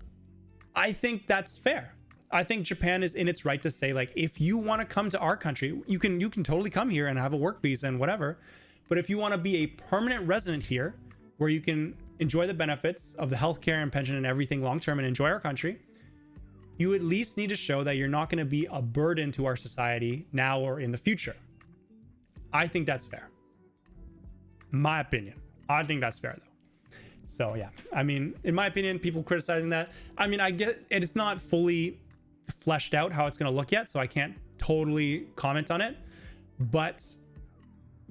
I think that's fair. I think Japan is in its right to say, like, if you want to come to our country, you can totally come here and have a work visa and whatever. But if you want to be a permanent resident here, where you can enjoy the benefits of the healthcare and pension and everything long term and enjoy our country, you at least need to show that you're not going to be a burden to our society now or in the future. I think that's fair. My opinion. I think that's fair, though. So yeah, I mean, in my opinion, people criticizing that, I mean, I get it, it's not fully fleshed out how it's going to look yet, so I can't totally comment on it. But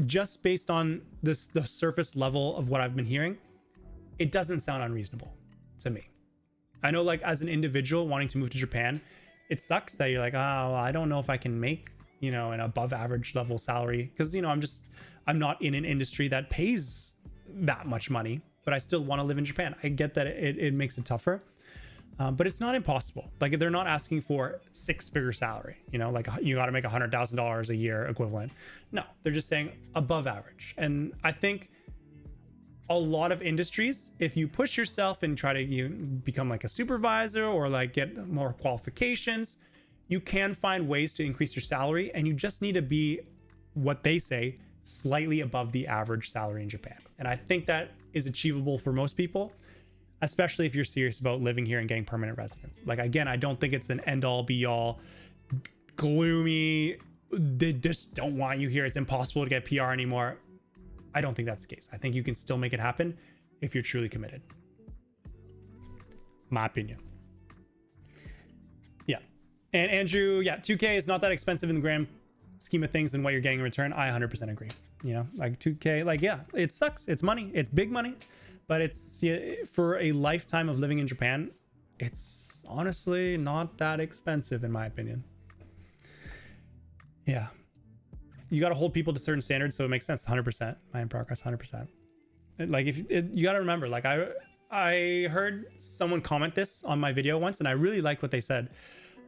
just based on the surface level of what I've been hearing, it doesn't sound unreasonable to me. I know, like, as an individual wanting to move to Japan, it sucks that you're like, oh, I don't know if I can make, you know, an above average level salary, because, you know, I'm not in an industry that pays that much money, but I still want to live in Japan. I get that it makes it tougher, but it's not impossible. Like, they're not asking for 6-figure salary, you know, like you got to make $100,000 a year equivalent. No, they're just saying above average. And I think a lot of industries, if you push yourself and try to become like a supervisor or like get more qualifications, you can find ways to increase your salary, and you just need to be, what they say, slightly above the average salary in Japan. And I think that is achievable for most people, especially if you're serious about living here and getting permanent residence. Like, again, I don't think it's an end all be all gloomy, they just don't want you here, it's impossible to get PR anymore. I don't think that's the case. I think you can still make it happen if you're truly committed. My opinion. Yeah. And Andrew, yeah, 2K is not that expensive in the grand scheme of things than what you're getting in return. I 100% agree. You know, like 2K, like, yeah, it sucks. It's money. It's big money, but it's, yeah, for a lifetime of living in Japan, it's honestly not that expensive in my opinion. Yeah. You got to hold people to certain standards, so it makes sense. 100%. My in progress, 100%. Like, if you got to remember, like, I heard someone comment this on my video once, and I really liked what they said.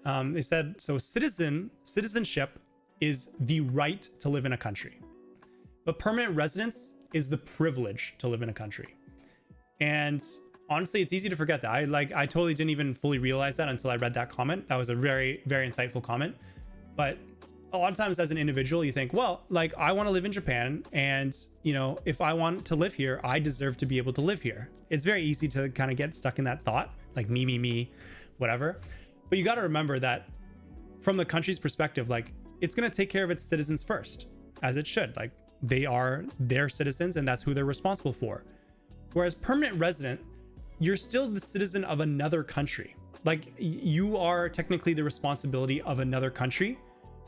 They said, so citizenship is the right to live in a country, but permanent residence is the privilege to live in a country. And honestly, it's easy to forget that. I totally didn't even fully realize that until I read that comment. That was a very, very insightful comment. But a lot of times as an individual, you think, well, like, I want to live in Japan, and, you know, if I want to live here, I deserve to be able to live here. It's very easy to kind of get stuck in that thought, like me, whatever. But you got to remember that from the country's perspective, like, it's going to take care of its citizens first, as it should. Like, they are their citizens, and that's who they're responsible for. Whereas permanent resident, you're still the citizen of another country. Like, you are technically the responsibility of another country.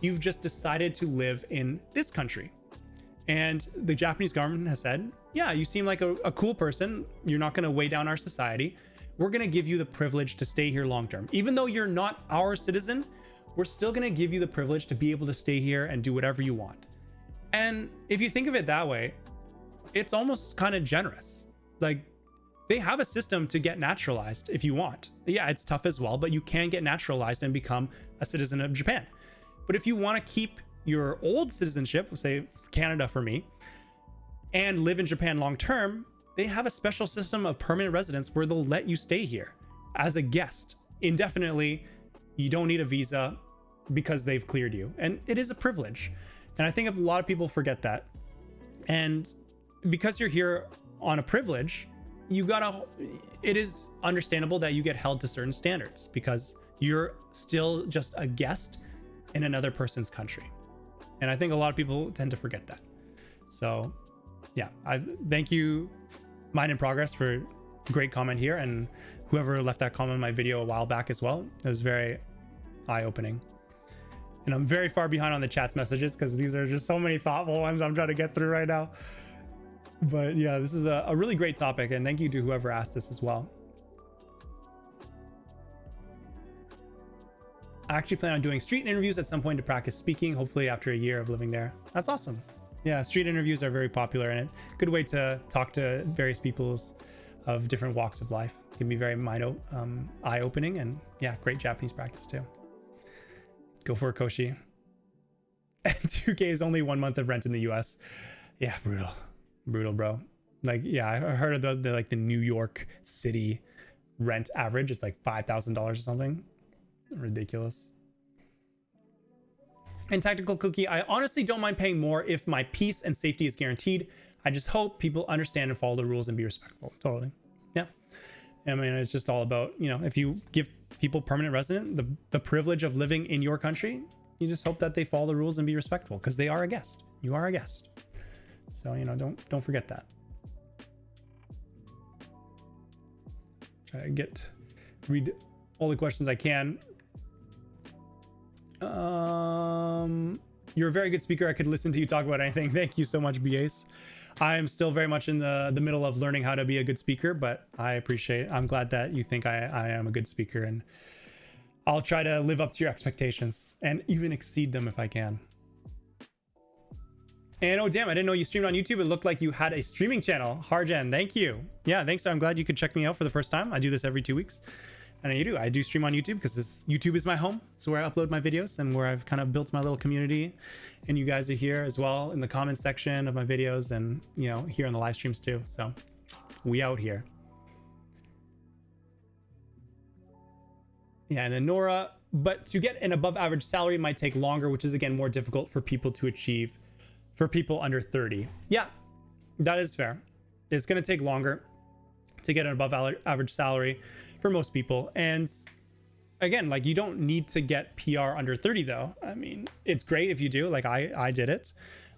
You've just decided to live in this country. And the Japanese government has said, yeah, you seem like a cool person. You're not going to weigh down our society. We're going to give you the privilege to stay here long term. Even though you're not our citizen, we're still going to give you the privilege to be able to stay here and do whatever you want. And if you think of it that way, it's almost kind of generous. Like, they have a system to get naturalized if you want. Yeah, it's tough as well, but you can get naturalized and become a citizen of Japan. But if you want to keep your old citizenship, say Canada for me, and live in Japan long term, they have a special system of permanent residence where they'll let you stay here as a guest indefinitely. You don't need a visa because they've cleared you, and it is a privilege. And I think a lot of people forget that. And because you're here on a privilege, it is understandable that you get held to certain standards because you're still just a guest in another person's country. And I think a lot of people tend to forget that. So yeah, I thank you, Mind in Progress, for a great comment here, and whoever left that comment in my video a while back as well. It was very eye-opening. And I'm very far behind on the chat's messages because these are just so many thoughtful ones I'm trying to get through right now. But yeah, this is a really great topic, and thank you to whoever asked this as well. I actually plan on doing street interviews at some point to practice speaking, hopefully after a year of living there. That's awesome. Yeah, street interviews are very popular and a good way to talk to various peoples of different walks of life. It can be very eye-opening, and yeah, great Japanese practice too. Go for it, Koshi. And 2K is only 1 month of rent in the US. Yeah, brutal, bro. Like, yeah, I heard of the New York City rent average. It's like $5,000 or something. Ridiculous. And Tactical Cookie, I honestly don't mind paying more if my peace and safety is guaranteed. I just hope people understand and follow the rules and be respectful. Totally. Yeah. I mean, it's just all about, you know, if you give people permanent resident the privilege of living in your country, you just hope that they follow the rules and be respectful, because they are a guest. You are a guest. So, you know, don't forget that. Try to read all the questions I can. You're a very good speaker. I could listen to you talk about anything. Thank you so much, BAs. I am still very much in the middle of learning how to be a good speaker, but I appreciate it. I'm glad that you think I am a good speaker, and I'll try to live up to your expectations and even exceed them if I can. And oh damn, I didn't know you streamed on YouTube. It looked like you had a streaming channel. Harjan, thank you. Yeah, thanks. I'm glad you could check me out for the first time. I do this every 2 weeks. And I do stream on YouTube because YouTube is my home. It's where I upload my videos and where I've kind of built my little community. And you guys are here as well in the comment section of my videos, and, you know, here on the live streams too. So we out here. Yeah, and then Nora, but to get an above average salary might take longer, which is again more difficult for people to achieve for people under 30. Yeah, that is fair. It's going to take longer to get an above average salary for most people. And again, like, you don't need to get PR under 30 though. I mean, it's great if you do, like I did it.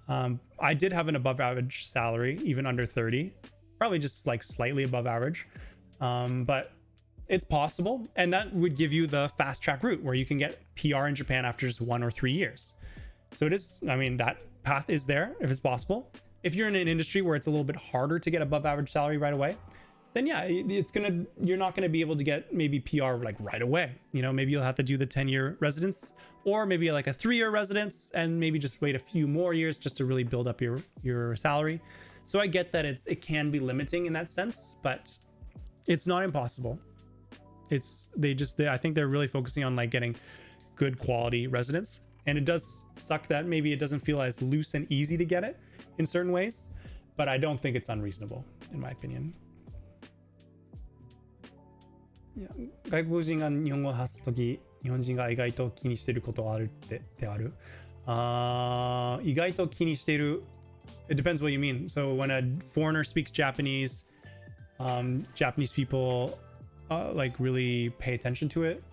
I did have an above average salary, even under 30, probably just like slightly above average. But it's possible. And that would give you the fast track route where you can get PR in Japan after just 1 or 3 years. So it is, I mean, that path is there if it's possible. If you're in an industry where it's a little bit harder to get above average salary right away, then yeah, you're not gonna be able to get maybe PR like right away. You know, maybe you'll have to do the 10-year residence, or maybe like a 3-year residence, and maybe just wait a few more years just to really build up your salary. So I get that it can be limiting in that sense, but it's not impossible. I think they're really focusing on like getting good quality residents. And it does suck that maybe it doesn't feel as loose and easy to get it in certain ways, but I don't think it's unreasonable, in my opinion. Yeah. 外国人が日本語を話すとき、日本人が意外と気にしていることはあるってある。意外と気にしている。It depends what you mean. So when a foreigner speaks Japanese, Japanese people like really pay attention to it.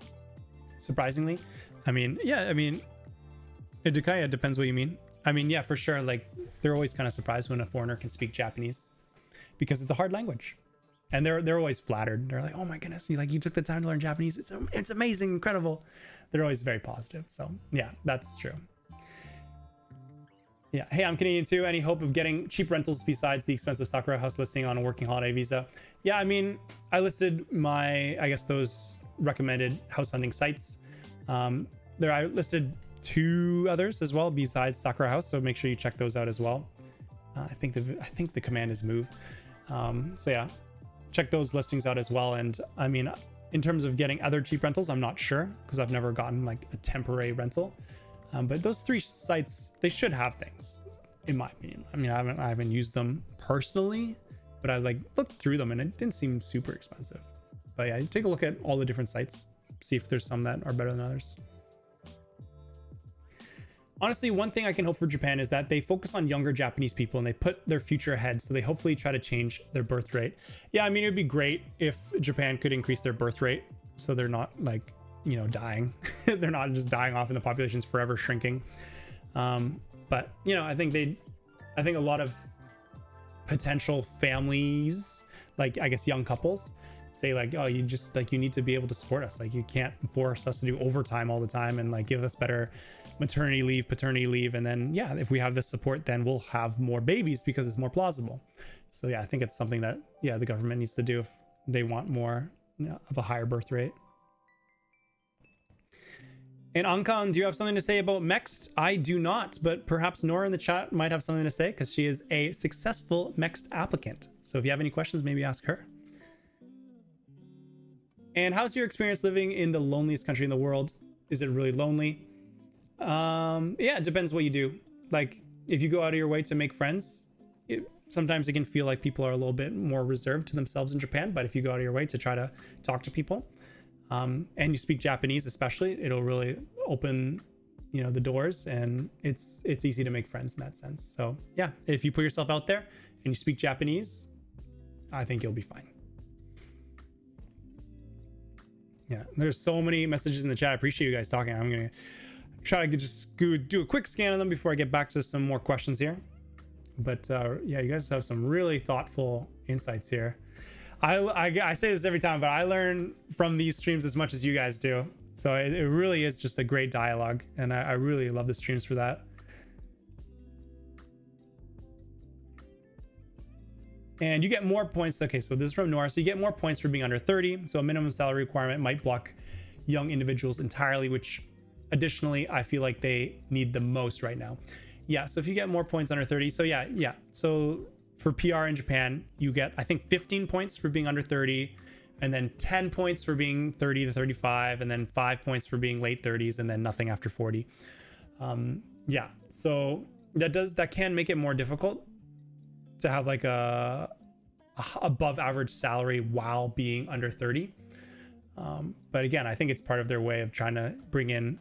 Surprisingly, I mean, yeah, I mean. It depends what you mean. I mean, yeah, for sure. Like, they're always kind of surprised when a foreigner can speak Japanese, because it's a hard language, and they're always flattered. They're like, "Oh my goodness, you took the time to learn Japanese. It's amazing, incredible." They're always very positive. So yeah, that's true. Yeah. Hey, I'm Canadian too. Any hope of getting cheap rentals besides the expensive Sakura House listing on a working holiday visa? Yeah, I mean, I listed I guess those recommended house hunting sites. I listed 2 others as well besides Sakura House, so make sure you check those out as well. I think the command is move. So yeah, check those listings out as well. And I mean, in terms of getting other cheap rentals, I'm not sure, because I've never gotten like a temporary rental. But those 3 sites, they should have things, in my opinion. I mean, I haven't used them personally, but I like looked through them and it didn't seem super expensive. But yeah, take a look at all the different sites, see if there's some that are better than others. Honestly, one thing I can hope for Japan is that they focus on younger Japanese people and they put their future ahead. So they hopefully try to change their birth rate. Yeah, I mean, it would be great if Japan could increase their birth rate so they're not like, you know, dying. They're not just dying off and the population's forever shrinking. But, you know, I think a lot of potential families, like I guess young couples, say like, oh, you need to be able to support us. Like, you can't force us to do overtime all the time, and like give us better maternity leave, paternity leave, and then yeah, if we have this support, then we'll have more babies because it's more plausible. So yeah, I think it's something that the government needs to do if they want more of a higher birth rate. And Ankan, do you have something to say about Mext? I do not, but perhaps Nora in the chat might have something to say because she is a successful Mext applicant. So if you have any questions, maybe ask her. And how's your experience living in the loneliest country in the world? Is it really lonely? Yeah, it depends what you do. Like, if you go out of your way to make friends, sometimes it can feel like people are a little bit more reserved to themselves in Japan. But if you go out of your way to try to talk to people, and you speak Japanese especially, it'll really open, the doors, and it's easy to make friends in that sense. So yeah, if you put yourself out there and you speak Japanese, I think you'll be fine. Yeah, there's so many messages in the chat. I appreciate you guys talking. I'm gonna try to just do a quick scan of them before I get back to some more questions here. But yeah, you guys have some really thoughtful insights here. I say this every time, but I learn from these streams as much as you guys do. So it really is just a great dialogue, and I really love the streams for that. And you get more points. Okay, so this is from Nora. So you get more points for being under 30. So a minimum salary requirement might block young individuals entirely, which additionally, I feel like they need the most right now. Yeah, so if you get more points under 30, so yeah. So for PR in Japan, you get, I think, 15 points for being under 30, and then 10 points for being 30 to 35, and then 5 points for being late 30s, and then nothing after 40. Yeah, so that can make it more difficult to have like a above average salary while being under 30. But again, I think it's part of their way of trying to bring in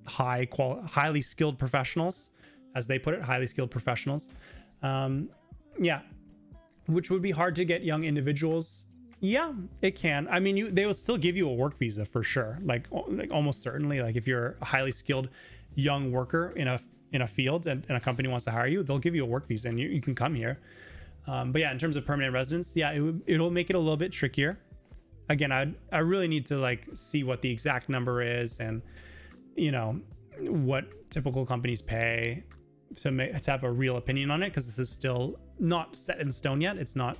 highly skilled professionals, as they put it, highly skilled professionals. Yeah, which would be hard to get young individuals. Yeah, it can. I mean, they will still give you a work visa for sure. Like almost certainly, like if you're a highly skilled young worker in a field and a company wants to hire you, they'll give you a work visa and you can come here. But yeah, in terms of permanent residence, yeah, it'll make it a little bit trickier. Again, I really need to like see what the exact number is, and what typical companies pay to have a real opinion on it, because this is still not set in stone yet. It's not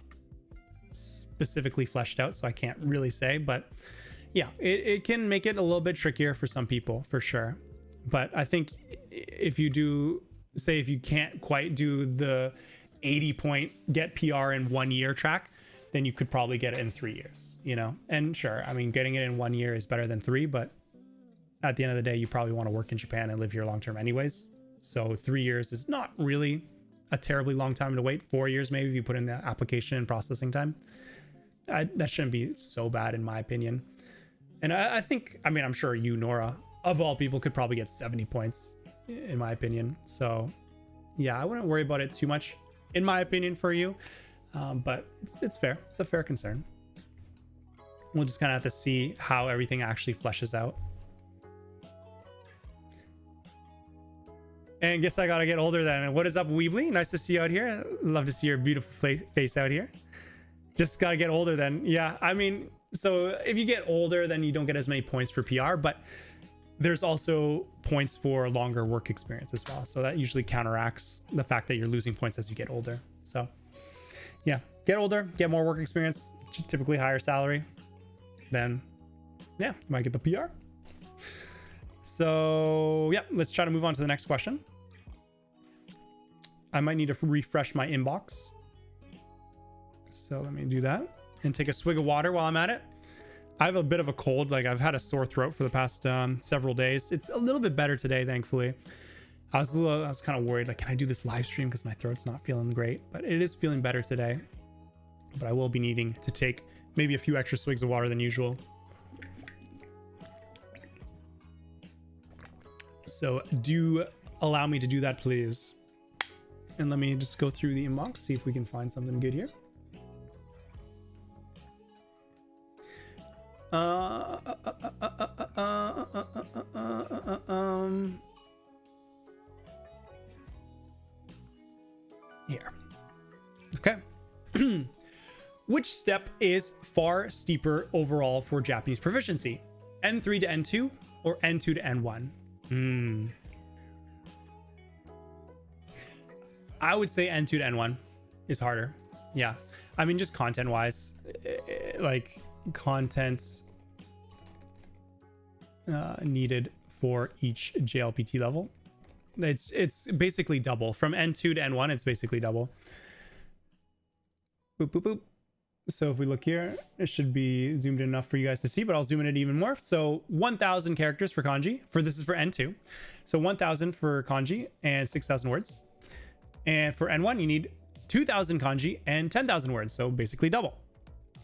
specifically fleshed out, so I can't really say. But yeah, it can make it a little bit trickier for some people for sure. But I think if you can't quite do the 80-point get PR in 1 year track, then you could probably get it in 3 years, and sure, I mean, getting it in 1 year is better than 3, but at the end of the day, you probably want to work in Japan and live here long term anyways. So 3 years is not really a terribly long time to wait. 4 years maybe if you put in the application and processing time. That shouldn't be so bad in my opinion. And I think, I mean, I'm sure you, Nora, of all people, could probably get 70 points in my opinion. So yeah, I wouldn't worry about it too much in my opinion for you. But it's fair. It's a fair concern. We'll just kind of have to see how everything actually fleshes out. And guess I gotta get older then. What is up, Weebly? Nice to see you out here. Love to see your beautiful face out here. Just gotta get older then. Yeah, I mean, so if you get older, then you don't get as many points for PR, but there's also points for longer work experience as well. So that usually counteracts the fact that you're losing points as you get older. So yeah, get older, get more work experience, typically higher salary. Then yeah, you might get the PR. So yeah, let's try to move on to the next question. I might need to refresh my inbox. So let me do that and take a swig of water while I'm at it. I have a bit of a cold. Like I've had a sore throat for the past several days. It's a little bit better today, thankfully. I was kind of worried, like, can I do this live stream because my throat's not feeling great? But it is feeling better today. But I will be needing to take maybe a few extra swigs of water than usual. So do allow me to do that, please. And let me just go through the inbox, see if we can find something good here. Here. Okay. Which step is far steeper overall for Japanese proficiency? N3 to N2 or N2 to N1? I would say N2 to N1 is harder. Yeah. I mean, just content wise, like content needed for each JLPT level. It's basically double. From N2 to N1, it's basically double. Boop, boop, boop. So if we look here, it should be zoomed in enough for you guys to see, but I'll zoom in it even more. So 1,000 characters for kanji. This is for N2. So 1,000 for kanji and 6,000 words. And for N1, you need 2,000 kanji and 10,000 words. So basically double.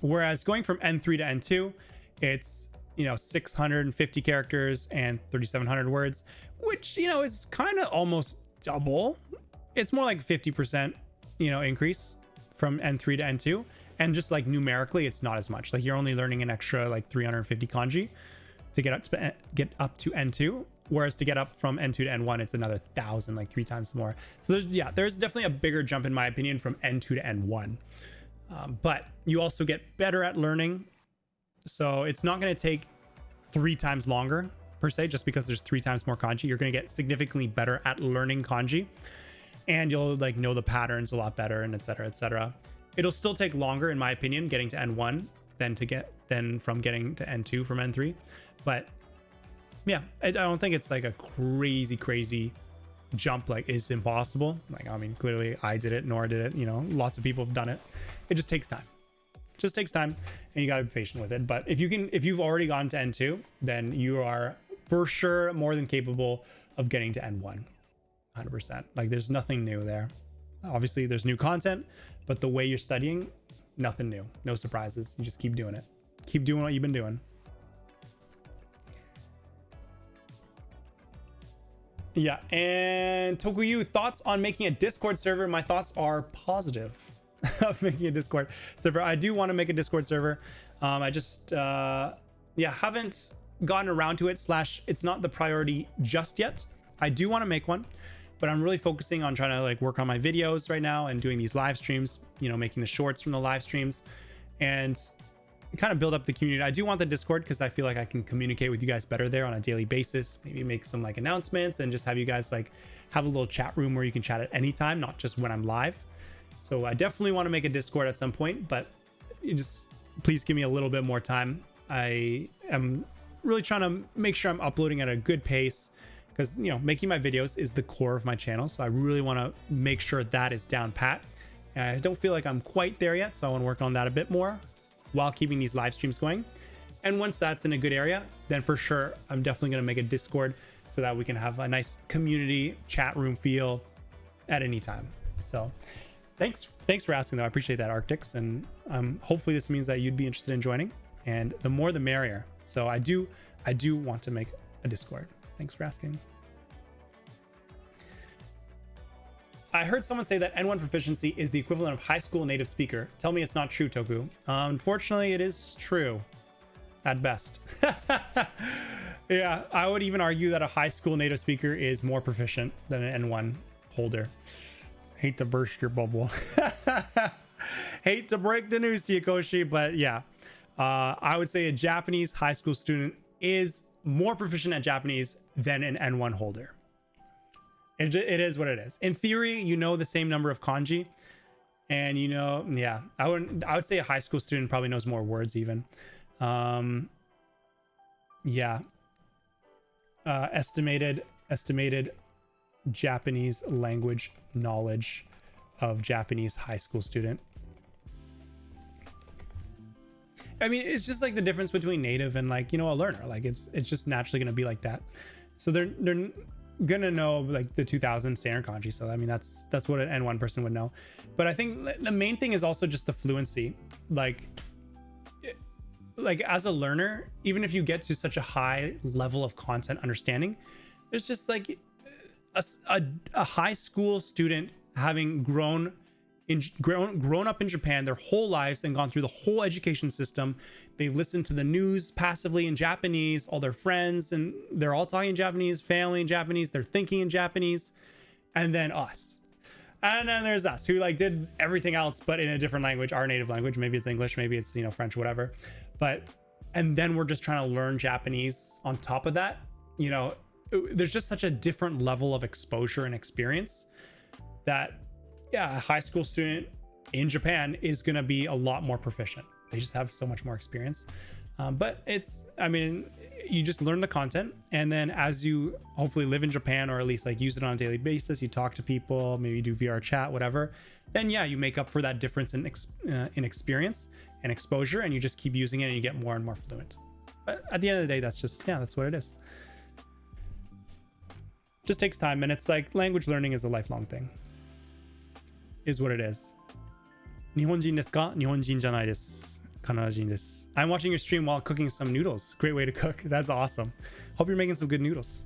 Whereas going from N3 to N2, it's, 650 characters and 3,700 words, which, is kind of almost double. It's more like 50%, increase from N3 to N2. And just like numerically, it's not as much. Like you're only learning an extra like 350 kanji to get up to N2. Whereas to get up from N2 to N1, it's another 1,000, like 3 times more. So there's definitely a bigger jump in my opinion from N2 to N1. But you also get better at learning. So it's not going to take 3 times longer per se, just because there's 3 times more kanji. You're going to get significantly better at learning kanji, and you'll like know the patterns a lot better, and etc. etc. It'll still take longer, in my opinion, getting to N1 than from getting to N2 from N3. But yeah, I don't think it's like a crazy jump. Like it's impossible. Like, I mean, clearly I did it, Nora did it. Lots of people have done it. It just takes time. Just takes time, and you gotta be patient with it. But if you've already gone to N2, then you are for sure more than capable of getting to N1, 100%. Like there's nothing new there. Obviously there's new content, but the way you're studying, nothing new, no surprises. You just keep doing it. Keep doing what you've been doing. Yeah, and Tokuyuu, thoughts on making a Discord server? My thoughts are positive of making a Discord server. I do want to make a Discord server. I just haven't gotten around to it, / it's not the priority just yet. I do want to make one, but I'm really focusing on trying to like work on my videos right now and doing these live streams, making the shorts from the live streams and kind of build up the community. I do want the Discord because I feel like I can communicate with you guys better there on a daily basis, maybe make some like announcements and just have you guys like have a little chat room where you can chat at any time, not just when I'm live. So I definitely want to make a Discord at some point, but you just please give me a little bit more time. I am really trying to make sure I'm uploading at a good pace because, making my videos is the core of my channel. So I really want to make sure that is down pat. And I don't feel like I'm quite there yet. So I want to work on that a bit more while keeping these live streams going. And once that's in a good area, then for sure, I'm definitely going to make a Discord so that we can have a nice community chat room feel at any time. So thanks for asking though. I appreciate that, Arctics. And hopefully this means that you'd be interested in joining, and the more the merrier. So I do want to make a Discord. Thanks for asking. I heard someone say that N1 proficiency is the equivalent of high school native speaker. Tell me it's not true, Toku. Unfortunately, it is true at best. Yeah, I would even argue that a high school native speaker is more proficient than an N1 holder. Hate to burst your bubble. Hate to break the news to you, Koshi, but yeah, I would say a Japanese high school student is more proficient at Japanese than an N1 holder. It is what it is. In theory, the same number of kanji, and yeah, I would say a high school student probably knows more words even. Yeah. Estimated Japanese language knowledge of Japanese high school student. I mean, it's just like the difference between native and like, a learner. Like it's just naturally going to be like that. So they're gonna know like the 2000 standard kanji. So I mean, that's what an N1 person would know. But I think the main thing is also just the fluency. Like as a learner, even if you get to such a high level of content understanding, there's just like a high school student having grown up in Japan their whole lives and gone through the whole education system. They listen to the news passively in Japanese, all their friends, and they're all talking Japanese, family in Japanese, they're thinking in Japanese, and then us. And then there's us who like did everything else but in a different language, our native language. Maybe it's English, maybe it's French, whatever. And then we're just trying to learn Japanese on top of that. There's just such a different level of exposure and experience that a high school student in Japan is going to be a lot more proficient. They just have so much more experience. But it's, I mean, you just learn the content, and then as you hopefully live in Japan, or at least like use it on a daily basis, you talk to people, maybe you do VR chat, whatever, then yeah, you make up for that difference in experience and exposure, and you just keep using it and you get more and more fluent. But at the end of the day, that's just, yeah, that's what it is. Just takes time, and it's like language learning is a lifelong thing, is what it is. 日本人ですか?日本人じゃないです。カナダ人です。I'm watching your stream while cooking some noodles. Great way to cook. That's awesome. Hope you're making some good noodles.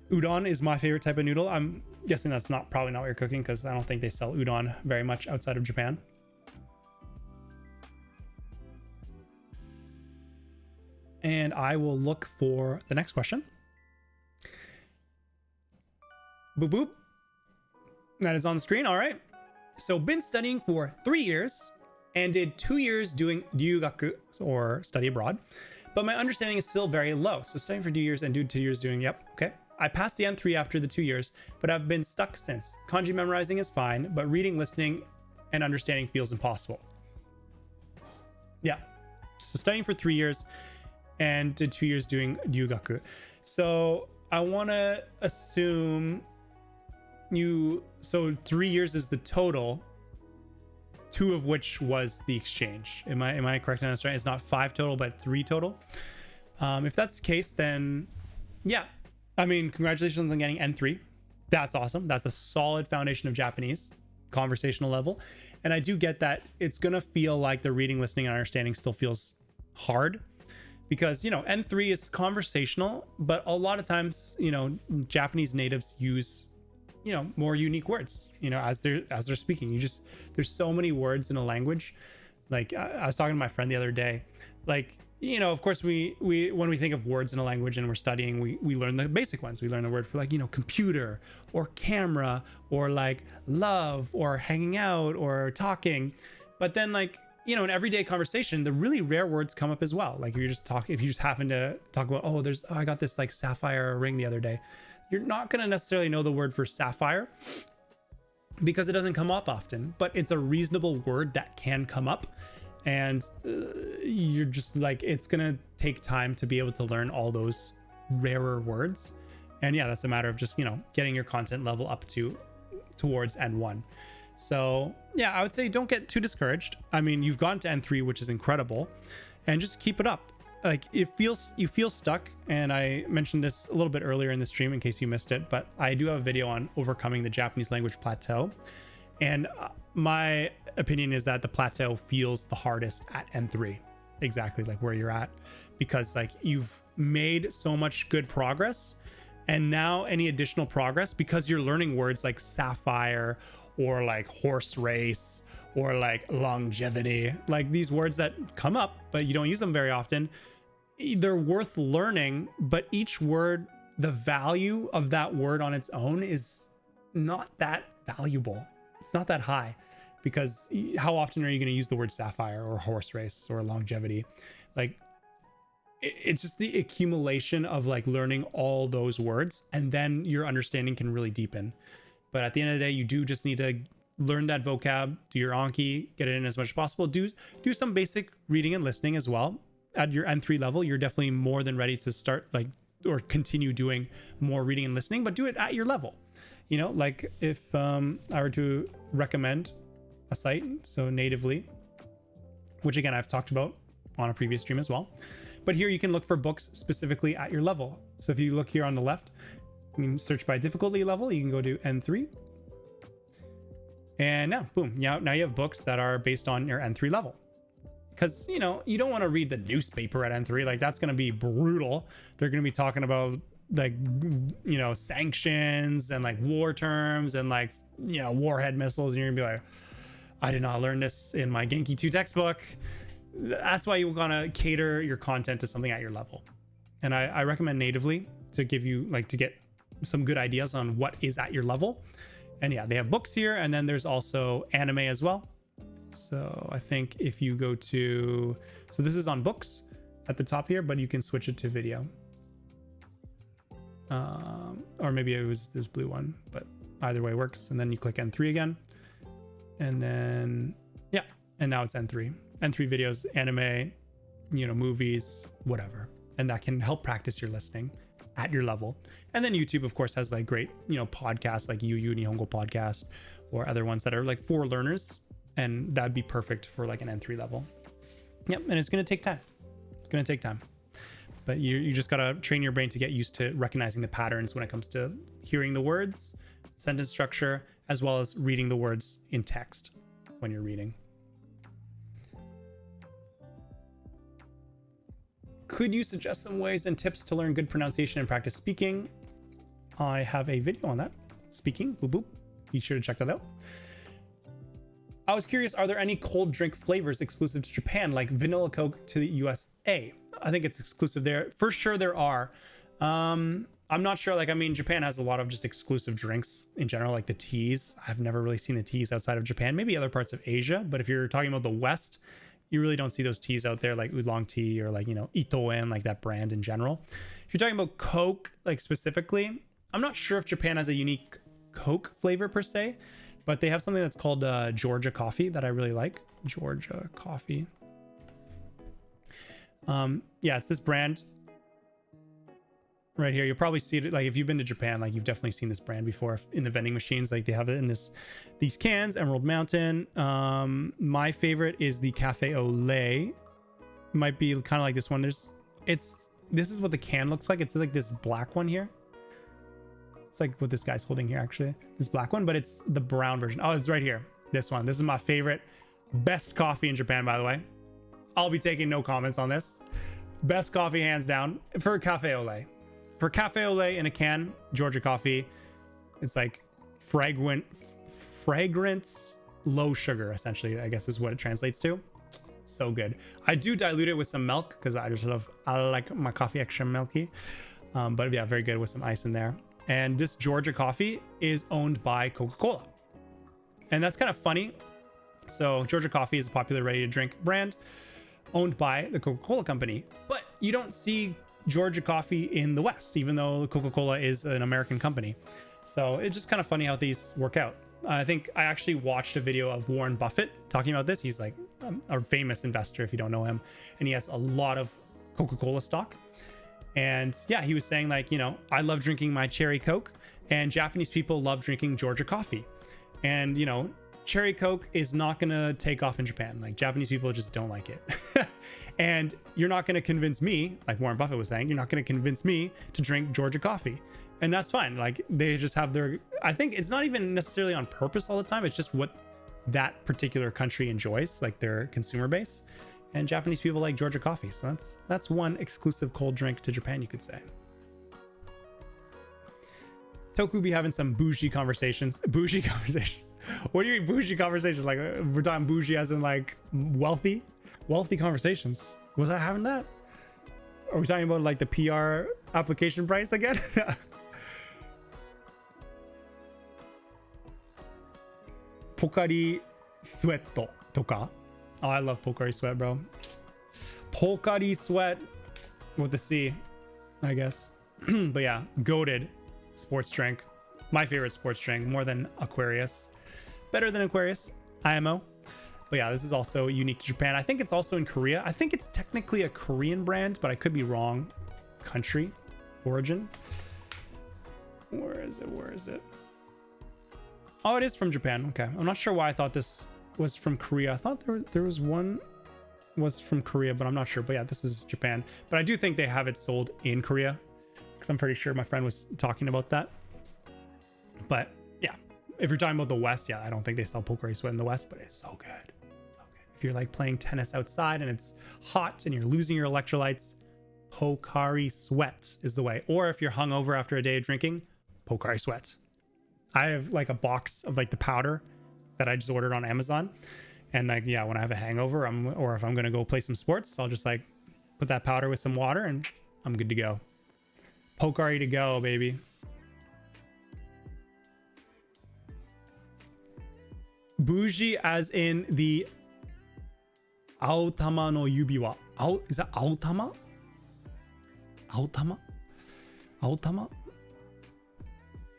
Udon is my favorite type of noodle. I'm guessing that's probably not what you're cooking, because I don't think they sell udon very much outside of Japan. And I will look for the next question. Boop boop. That is on the screen. All right. So been studying for 3 years and did 2 years doing ryugaku, or study abroad, but my understanding is still very low. So studying for 2 years and do 2 years doing, yep, okay. I passed the N3 after the 2 years, but I've been stuck since. Kanji memorizing is fine, but reading, listening, and understanding feels impossible. Yeah. So studying for 3 years and did 2 years doing ryugaku. So I want to assume so 3 years is the total, 2 of which was the exchange. Am I correct in understanding? It's not 5 total, but 3 total. If that's the case, then yeah, I mean, congratulations on getting N3. That's awesome. That's a solid foundation of Japanese, conversational level. And I do get that it's gonna feel like the reading, listening, and understanding still feels hard, because, you know, N3 is conversational, but a lot of times, you know, Japanese natives use, you know, more unique words, you know, as they're speaking. There's so many words in a language. Like I was talking to my friend the other day, like, you know, of course we when we think of words in a language and we're studying, we learn the basic ones. We learn the word for, like, you know, computer or camera or like love or hanging out or talking. But then, like, you know, in everyday conversation, the really rare words come up as well. Like if you just happen to talk about, oh, I got this like sapphire ring the other day. You're not going to necessarily know the word for sapphire because it doesn't come up often, but it's a reasonable word that can come up. And you're just like, it's going to take time to be able to learn all those rarer words. And yeah, that's a matter of just, you know, getting your content level up towards N1. So yeah, I would say don't get too discouraged. I mean, you've gone to N3, which is incredible, and just keep it up. Like you feel stuck, and I mentioned this a little bit earlier in the stream in case you missed it, but I do have a video on overcoming the Japanese language plateau, and my opinion is that the plateau feels the hardest at N3, exactly like where you're at, because like you've made so much good progress, and now any additional progress, because you're learning words like sapphire or like horse race or like longevity, like these words that come up but you don't use them very often, they're worth learning. But each word, the value of that word on its own is not that valuable. It's not that high, because how often are you going to use the word sapphire or horse race or longevity? Like it's just the accumulation of like learning all those words, and then your understanding can really deepen. But at the end of the day, you do just need to learn that vocab, do your Anki, get it in as much as possible. Do some basic reading and listening as well. At your N3 level, you're definitely more than ready to start like, or continue doing more reading and listening, but do it at your level. You know, like if I were to recommend a site, so Natively, which again, I've talked about on a previous stream as well, but here you can look for books specifically at your level. So if you look here on the left, you can search by difficulty level. You can go to N3. And now, boom, now you have books that are based on your N3 level. Because, you know, you don't want to read the newspaper at N3. Like, that's going to be brutal. They're going to be talking about, like, you know, sanctions and, like, war terms and, like, you know, warhead missiles. And you're going to be like, I did not learn this in my Genki 2 textbook. That's why you want to cater your content to something at your level. And I recommend Natively to give you, like, to get some good ideas on what is at your level. And yeah, they have books here, and then there's also anime as well. So I think if you go to, so this is on books at the top here, but you can switch it to video. Or maybe it was this blue one, but either way works. And then you click N3 again, and then, yeah, and now it's N3. N3 videos, anime, movies, whatever. And that can help practice your listening at your level. And then YouTube, of course, has like great, podcasts like Yu Nihongo podcast or other ones that are like for learners. And that'd be perfect for like an N3 level. Yep. And it's going to take time. It's going to take time. But you just got to train your brain to get used to recognizing the patterns when it comes to hearing the words, sentence structure, as well as reading the words in text when you're reading. Could you suggest some ways and tips to learn good pronunciation and practice speaking? I have a video on that. Speaking, boop, boop. Be sure to check that out. I was curious, are there any cold drink flavors exclusive to Japan, like vanilla Coke to the USA? I think it's exclusive there. For sure there are. I'm not sure. Japan has a lot of just exclusive drinks in general, like the teas. I've never really seen the teas outside of Japan, maybe other parts of Asia. But if you're talking about the West, you really don't see those teas out there, like oolong tea or like, Itoen, like that brand in general. If you're talking about Coke, like specifically, I'm not sure if Japan has a unique Coke flavor per se, but they have something that's called Georgia coffee that I really like. Georgia coffee. Yeah, it's this brand right here. You'll probably see it, like if you've been to Japan, like you've definitely seen this brand before in the vending machines. Like they have it in these cans. Emerald Mountain. My favorite is the Cafe au lait. Might be kind of like this one. This is what the can looks like. It's like this black one here. It's like what this guy's holding here, actually. This black one, but it's the brown version. Oh, it's right here. This one. This is my favorite. Best coffee in Japan, by the way. I'll be taking no comments on this. Best coffee, hands down, for Cafe au lait. For Cafe au lait in a can, Georgia coffee, it's like fragrant, low sugar, essentially, I guess is what it translates to. So good. I do dilute it with some milk because I like my coffee extra milky. But yeah, very good with some ice in there. And this Georgia coffee is owned by Coca-Cola. And that's kind of funny. So Georgia coffee is a popular ready-to-drink brand owned by the Coca-Cola company. But you don't see Georgia coffee in the West, even though Coca-Cola is an American company. So it's just kind of funny how these work out. I think I actually watched a video of Warren Buffett talking about this. He's like a famous investor if you don't know him. And he has a lot of Coca-Cola stock. And yeah, he was saying like, I love drinking my cherry Coke and Japanese people love drinking Georgia coffee. And, cherry Coke is not going to take off in Japan. Like Japanese people just don't like it. And you're not going to convince me, like Warren Buffett was saying, you're not going to convince me to drink Georgia coffee. And that's fine. Like they just have I think it's not even necessarily on purpose all the time. It's just what that particular country enjoys, like their consumer base. And Japanese people like Georgia coffee. So that's one exclusive cold drink to Japan, you could say. Toku be having some bougie conversations. Bougie conversations. What do you mean bougie conversations? Like we're talking bougie as in like wealthy conversations. Was I having that? Are we talking about like the PR application price again? Pocari Sweat とか? Oh, I love Pocari Sweat, bro. Pocari Sweat with a C, I guess. But yeah, goated sports drink. My favorite sports drink, more than Aquarius. Better than Aquarius, IMO. But yeah, this is also unique to Japan. I think it's also in Korea. I think it's technically a Korean brand, but I could be wrong. Country, origin. Where is it? Oh, it is from Japan. Okay. I'm not sure why I thought this was from Korea. I thought there was one was from Korea, but I'm not sure. But yeah, this is Japan. But I do think they have it sold in Korea because I'm pretty sure my friend was talking about that. But yeah, if you're talking about the West, yeah, I don't think they sell Pocari Sweat in the West, but it's so good. So good. If you're like playing tennis outside and it's hot and you're losing your electrolytes, Pocari Sweat is the way. Or if you're hungover after a day of drinking, Pocari Sweat. I have like a box of like the powder that I just ordered on Amazon. And like, yeah, when I have a hangover, or if I'm going to go play some sports, I'll just like put that powder with some water and I'm good to go. Pocari to go, baby. Bougie as in the Aotama no yubiwa. Is that Aotama? Aotama?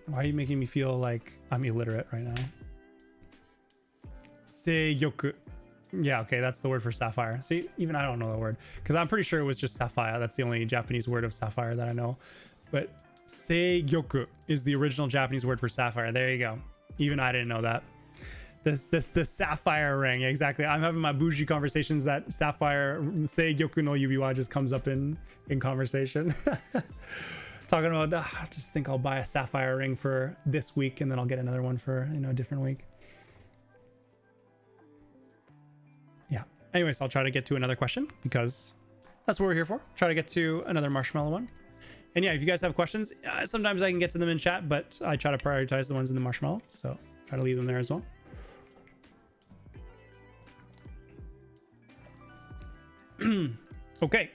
Why are you making me feel like I'm illiterate right now? Seigyoku. Yeah, okay, that's the word for sapphire. See, even I don't know the word because I'm pretty sure it was just sapphire. That's the only Japanese word of sapphire that I know. But seigyoku is the original Japanese word for sapphire. There you go. Even I didn't know that. The sapphire ring, exactly. I'm having my bougie conversations that sapphire seigyoku no yubiwa just comes up in conversation. Talking about, I just think I'll buy a sapphire ring for this week and then I'll get another one for, you know, a different week. Yeah. Anyways, I'll try to get to another question because that's what we're here for. Try to get to another marshmallow one. And yeah, if you guys have questions, sometimes I can get to them in chat, but I try to prioritize the ones in the marshmallow. So try to leave them there as well. Okay.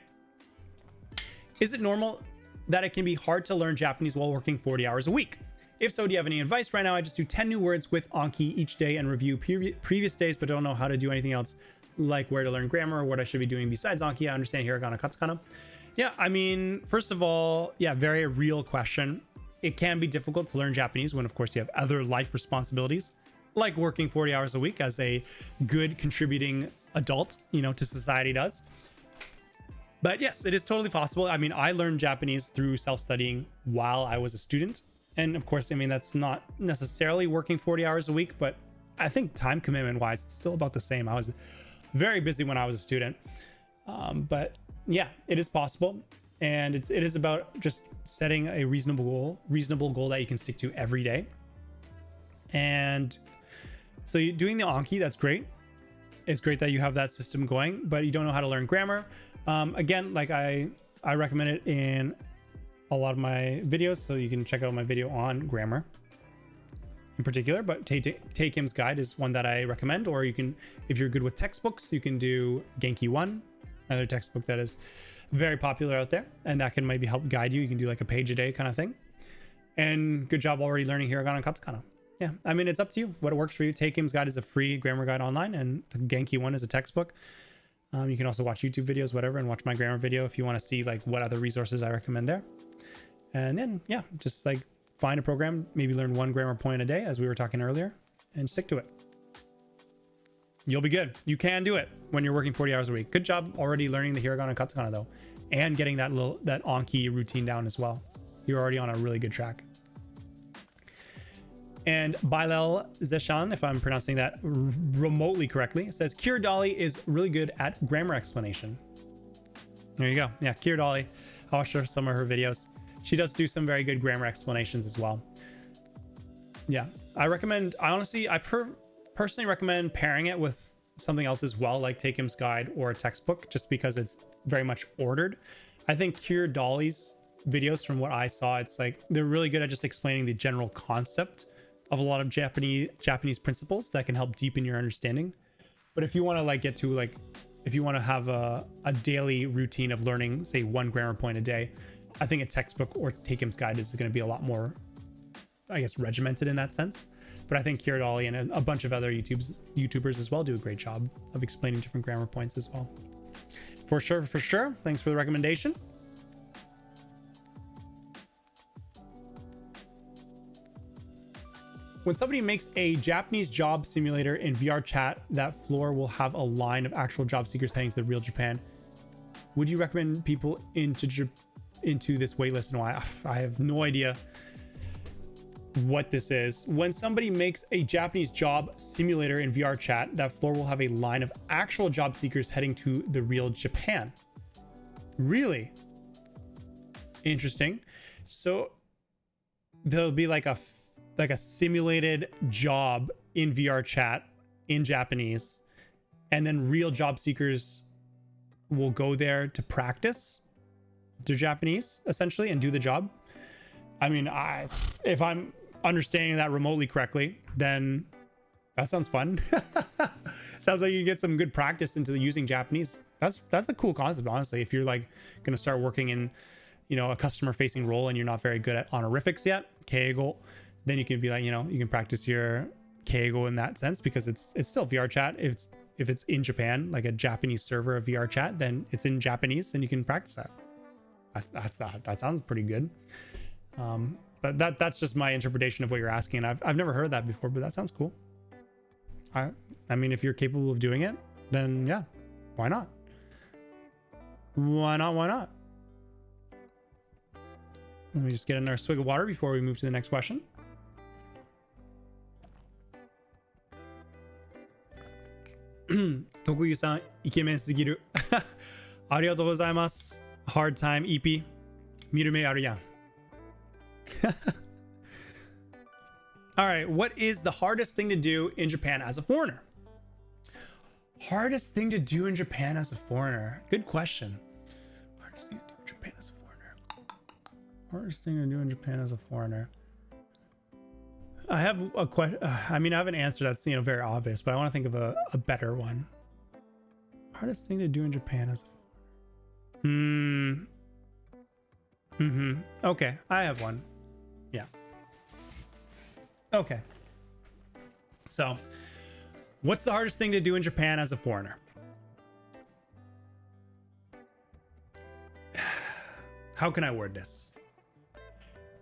Is it normal that it can be hard to learn Japanese while working 40 hours a week? If so, do you have any advice? Right now, I just do 10 new words with Anki each day and review previous days, but don't know how to do anything else, like where to learn grammar or what I should be doing besides Anki. I understand hiragana, katakana. Yeah, I mean, first of all, yeah, very real question. It can be difficult to learn Japanese when, of course, you have other life responsibilities, like working 40 hours a week as a good contributing adult, you know, to society does. But yes, it is totally possible. I mean, I learned Japanese through self-studying while I was a student. And of course, I mean, that's not necessarily working 40 hours a week, but I think time commitment wise, it's still about the same. I was very busy when I was a student. But yeah, it is possible. And it is about just setting a reasonable goal that you can stick to every day. And so you're doing the Anki, that's great. It's great that you have that system going, but you don't know how to learn grammar. Again, like I recommend it in a lot of my videos, so you can check out my video on grammar in particular, but Take Him's Guide is one that I recommend. Or you can, if you're good with textbooks, you can do Genki 1, another textbook that is very popular out there, and that can maybe help guide you. You can do like a page a day kind of thing. And good job already learning hiragana and katakana. Yeah, I mean, it's up to you what works for you. Take Him's Guide is a free grammar guide online, and the Genki 1 is a textbook. You can also watch YouTube videos, whatever, and watch my grammar video if you want to see like what other resources I recommend there. And then, yeah, just like find a program, maybe learn one grammar point a day, as we were talking earlier, and stick to it. You'll be good. You can do it when you're working 40 hours a week. Good job already learning the hiragana and katakana though, and getting that Anki routine down as well. You're already on a really good track. And Bailel Zeshan, if I'm pronouncing that remotely correctly, says Kier Dolly is really good at grammar explanation. There you go. Yeah, Kier Dolly. I watched some of her videos. She does do some very good grammar explanations as well. Yeah, I personally recommend pairing it with something else as well, like Take Him's Guide or a textbook, just because it's very much ordered. I think Kier Dolly's videos, from what I saw, it's like they're really good at just explaining the general concept of a lot of Japanese principles that can help deepen your understanding. But if you want to like get to like, if you want to have a daily routine of learning, say, one grammar point a day, I think a textbook or Take Him's Guide is going to be a lot more, I guess, regimented in that sense. But I think Kier Dolly and a bunch of other YouTubers as well do a great job of explaining different grammar points as well. For sure, for sure. Thanks for the recommendation. When somebody makes a Japanese job simulator in VR chat, that floor will have a line of actual job seekers heading to the real Japan. Would you recommend people into this waitlist and why? I have no idea what this is. When somebody makes a Japanese job simulator in VR chat, that floor will have a line of actual job seekers heading to the real Japan. Really interesting. So there'll be like a simulated job in VR chat in Japanese, and then real job seekers will go there to practice their Japanese essentially and do the job. I mean, if I'm understanding that remotely correctly, then that sounds fun. Sounds like you get some good practice into using Japanese. That's a cool concept, honestly. If you're like going to start working in, you know, a customer facing role and you're not very good at honorifics yet, keigo, then you can be like, you know, you can practice your keigo in that sense, because it's still VR chat. If it's in Japan, like a Japanese server of VR chat, then it's in Japanese and you can practice that. That sounds pretty good. But that's just my interpretation of what you're asking. I've never heard that before, but that sounds cool. I mean, if you're capable of doing it, then yeah, why not? Why not? Why not? Let me just get another swig of water before we move to the next question. Tokuyuu-san, イケメンすぎる。ありがとうございます。Hard time, EP. 見る目あるやん。All right, what is the hardest thing to do in Japan as a foreigner? Hardest thing to do in Japan as a foreigner. Good question. Hardest thing to do in Japan as a foreigner. Hardest thing to do in Japan as a foreigner. I have a question. I mean, I have an answer that's, you know, very obvious, but I want to think of a better one. Hardest thing to do in Japan as a foreigner. Okay, I have one. Yeah. Okay. So, what's the hardest thing to do in Japan as a foreigner? How can I word this?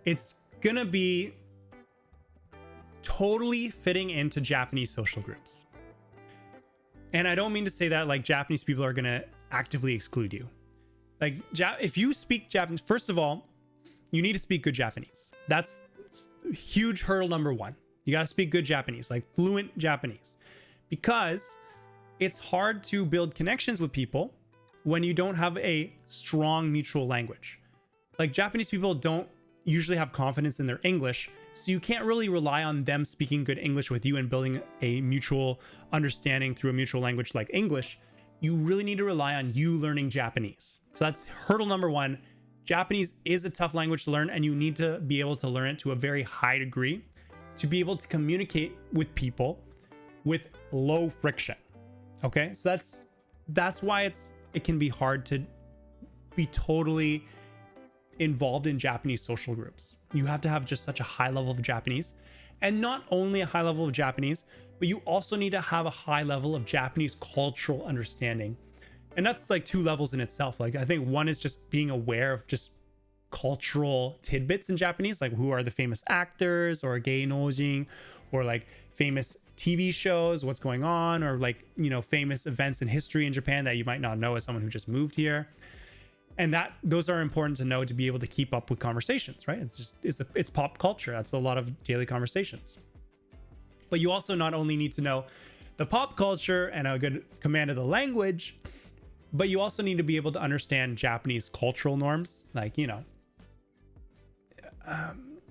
It's gonna be totally fitting into Japanese social groups. And I don't mean to say that like Japanese people are gonna actively exclude you. Like, if you speak Japanese, first of all, you need to speak good Japanese. That's huge hurdle number one. You got to speak good Japanese, like fluent Japanese, because it's hard to build connections with people when you don't have a strong mutual language. Like, Japanese people don't usually have confidence in their English, so you can't really rely on them speaking good English with you and building a mutual understanding through a mutual language like English. You really need to rely on you learning Japanese. So that's hurdle number one. Japanese is a tough language to learn, and you need to be able to learn it to a very high degree to be able to communicate with people with low friction. Okay, so that's why it can be hard to be totally involved in Japanese social groups. You have to have just such a high level of Japanese, and not only a high level of Japanese, but you also need to have a high level of Japanese cultural understanding. And that's like two levels in itself. Like, I think one is just being aware of just cultural tidbits in Japanese, like who are the famous actors or geinoujin, or like famous TV shows, what's going on, or like, you know, famous events in history in Japan that you might not know as someone who just moved here. And those are important to know to be able to keep up with conversations, right? It's pop culture. That's a lot of daily conversations. But you also not only need to know the pop culture and a good command of the language, but you also need to be able to understand Japanese cultural norms, like, you know,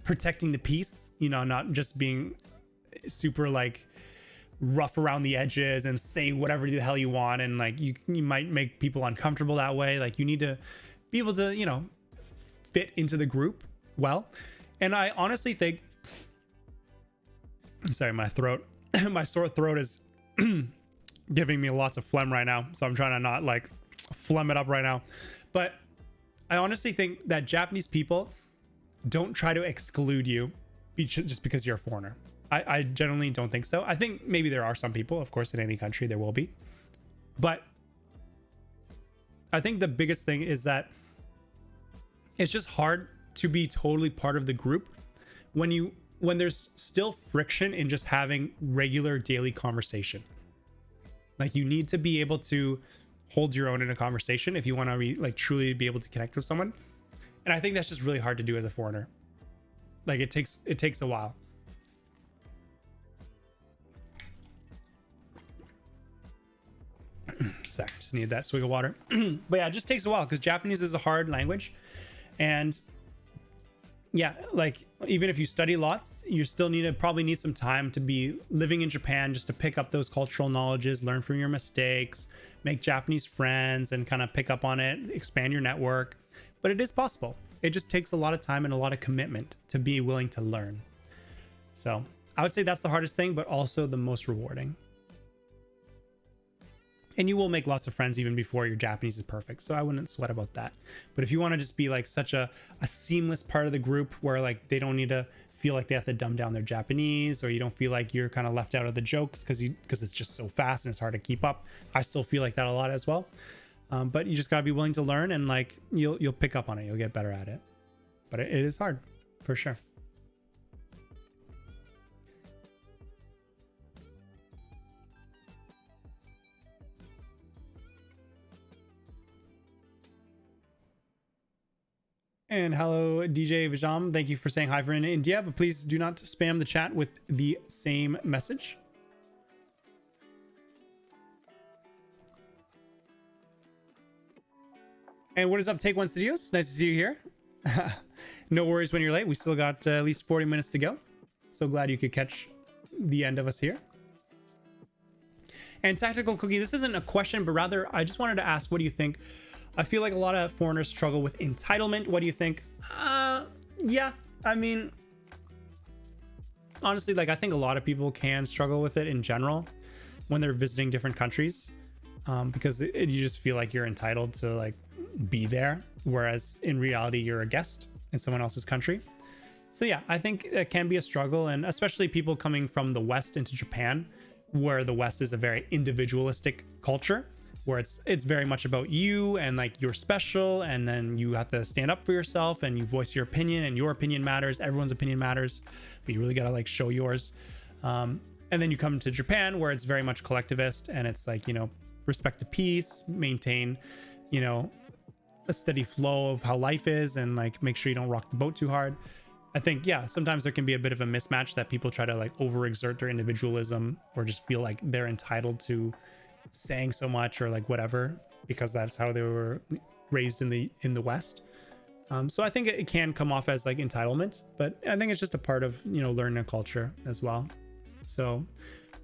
protecting the peace, you know, not just being super like rough around the edges and say whatever the hell you want, and like you might make people uncomfortable that way. Like, you need to be able to, you know, fit into the group well. And I honestly think, sorry, my sore throat is giving me lots of phlegm right now, so I'm trying to not like phlegm it up right now. But I honestly think that Japanese people don't try to exclude you just because you're a foreigner. I generally don't think so. I think maybe there are some people, of course, in any country there will be, but I think the biggest thing is that it's just hard to be totally part of the group when there's still friction in just having regular daily conversation. Like, you need to be able to hold your own in a conversation if you want to truly be able to connect with someone. And I think that's just really hard to do as a foreigner. Like, it takes a while. Sorry, just needed that swig of water. But yeah, it just takes a while because Japanese is a hard language. And yeah, like, even if you study lots, you still probably need some time to be living in Japan just to pick up those cultural knowledges, learn from your mistakes, make Japanese friends, and kind of pick up on it, expand your network. But it is possible. It just takes a lot of time and a lot of commitment to be willing to learn. So I would say that's the hardest thing, but also the most rewarding. And you will make lots of friends even before your Japanese is perfect, so I wouldn't sweat about that. But if you want to just be like such a seamless part of the group where like they don't need to feel like they have to dumb down their Japanese, or you don't feel like you're kind of left out of the jokes because it's just so fast and it's hard to keep up. I still feel like that a lot as well. But you just gotta be willing to learn, and like you'll pick up on it. You'll get better at it. But it is hard, for sure. And hello, DJ Vijam. Thank you for saying hi from India, but please do not spam the chat with the same message. And what is up, Take One Studios? Nice to see you here. No worries when you're late. We still got at least 40 minutes to go. So glad you could catch the end of us here. And Tactical Cookie, this isn't a question, but rather I just wanted to ask, what do you think? I feel like a lot of foreigners struggle with entitlement. What do you think? Yeah, I mean, honestly, like I think a lot of people can struggle with it in general when they're visiting different countries, because you just feel like you're entitled to like be there, whereas in reality you're a guest in someone else's country. So yeah, I think it can be a struggle, and especially people coming from the West into Japan, where the West is a very individualistic culture, where it's very much about you and like you're special, and then you have to stand up for yourself and you voice your opinion, and your opinion matters, everyone's opinion matters, but you really gotta like show yours. And then you come to Japan, where it's very much collectivist, and it's like, you know, respect the peace, maintain, you know, a steady flow of how life is, and like make sure you don't rock the boat too hard. I think, yeah, sometimes there can be a bit of a mismatch that people try to like overexert their individualism, or just feel like they're entitled to saying so much or like whatever, because that's how they were raised in the West. So I think it can come off as like entitlement, but I think it's just a part of, you know, learning a culture as well. So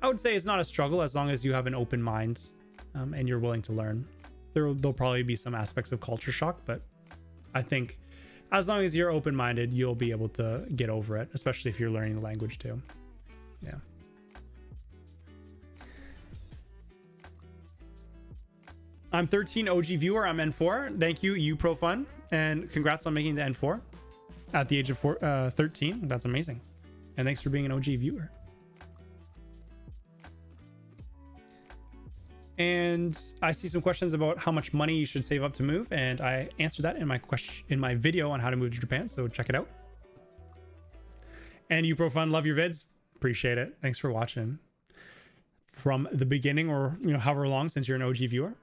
I would say it's not a struggle as long as you have an open mind, and you're willing to learn. There'll probably be some aspects of culture shock, but I think as long as you're open-minded, you'll be able to get over it, especially if you're learning the language too. Yeah. I'm 13 OG viewer. I'm N4. Thank you, UProFun, and congrats on making the N4 at the age of 13. That's amazing. And thanks for being an OG viewer. And I see some questions about how much money you should save up to move, and I answered that in my video on how to move to Japan, so check it out. And UProFun, love your vids. Appreciate it. Thanks for watching from the beginning, or you know, however long since you're an OG viewer.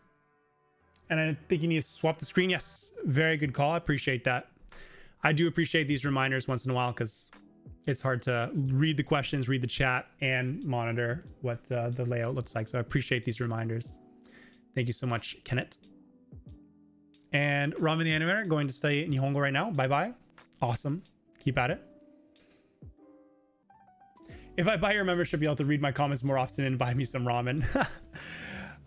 And I think you need to swap the screen. Yes, very good call. I appreciate that. I do appreciate these reminders once in a while, because it's hard to read the questions, read the chat, and monitor what the layout looks like. So I appreciate these reminders. Thank you so much, Kenneth. And Ramen the Animator, going to study Nihongo right now. Bye-bye. Awesome. Keep at it. If I buy your membership, you'll have to read my comments more often and buy me some ramen.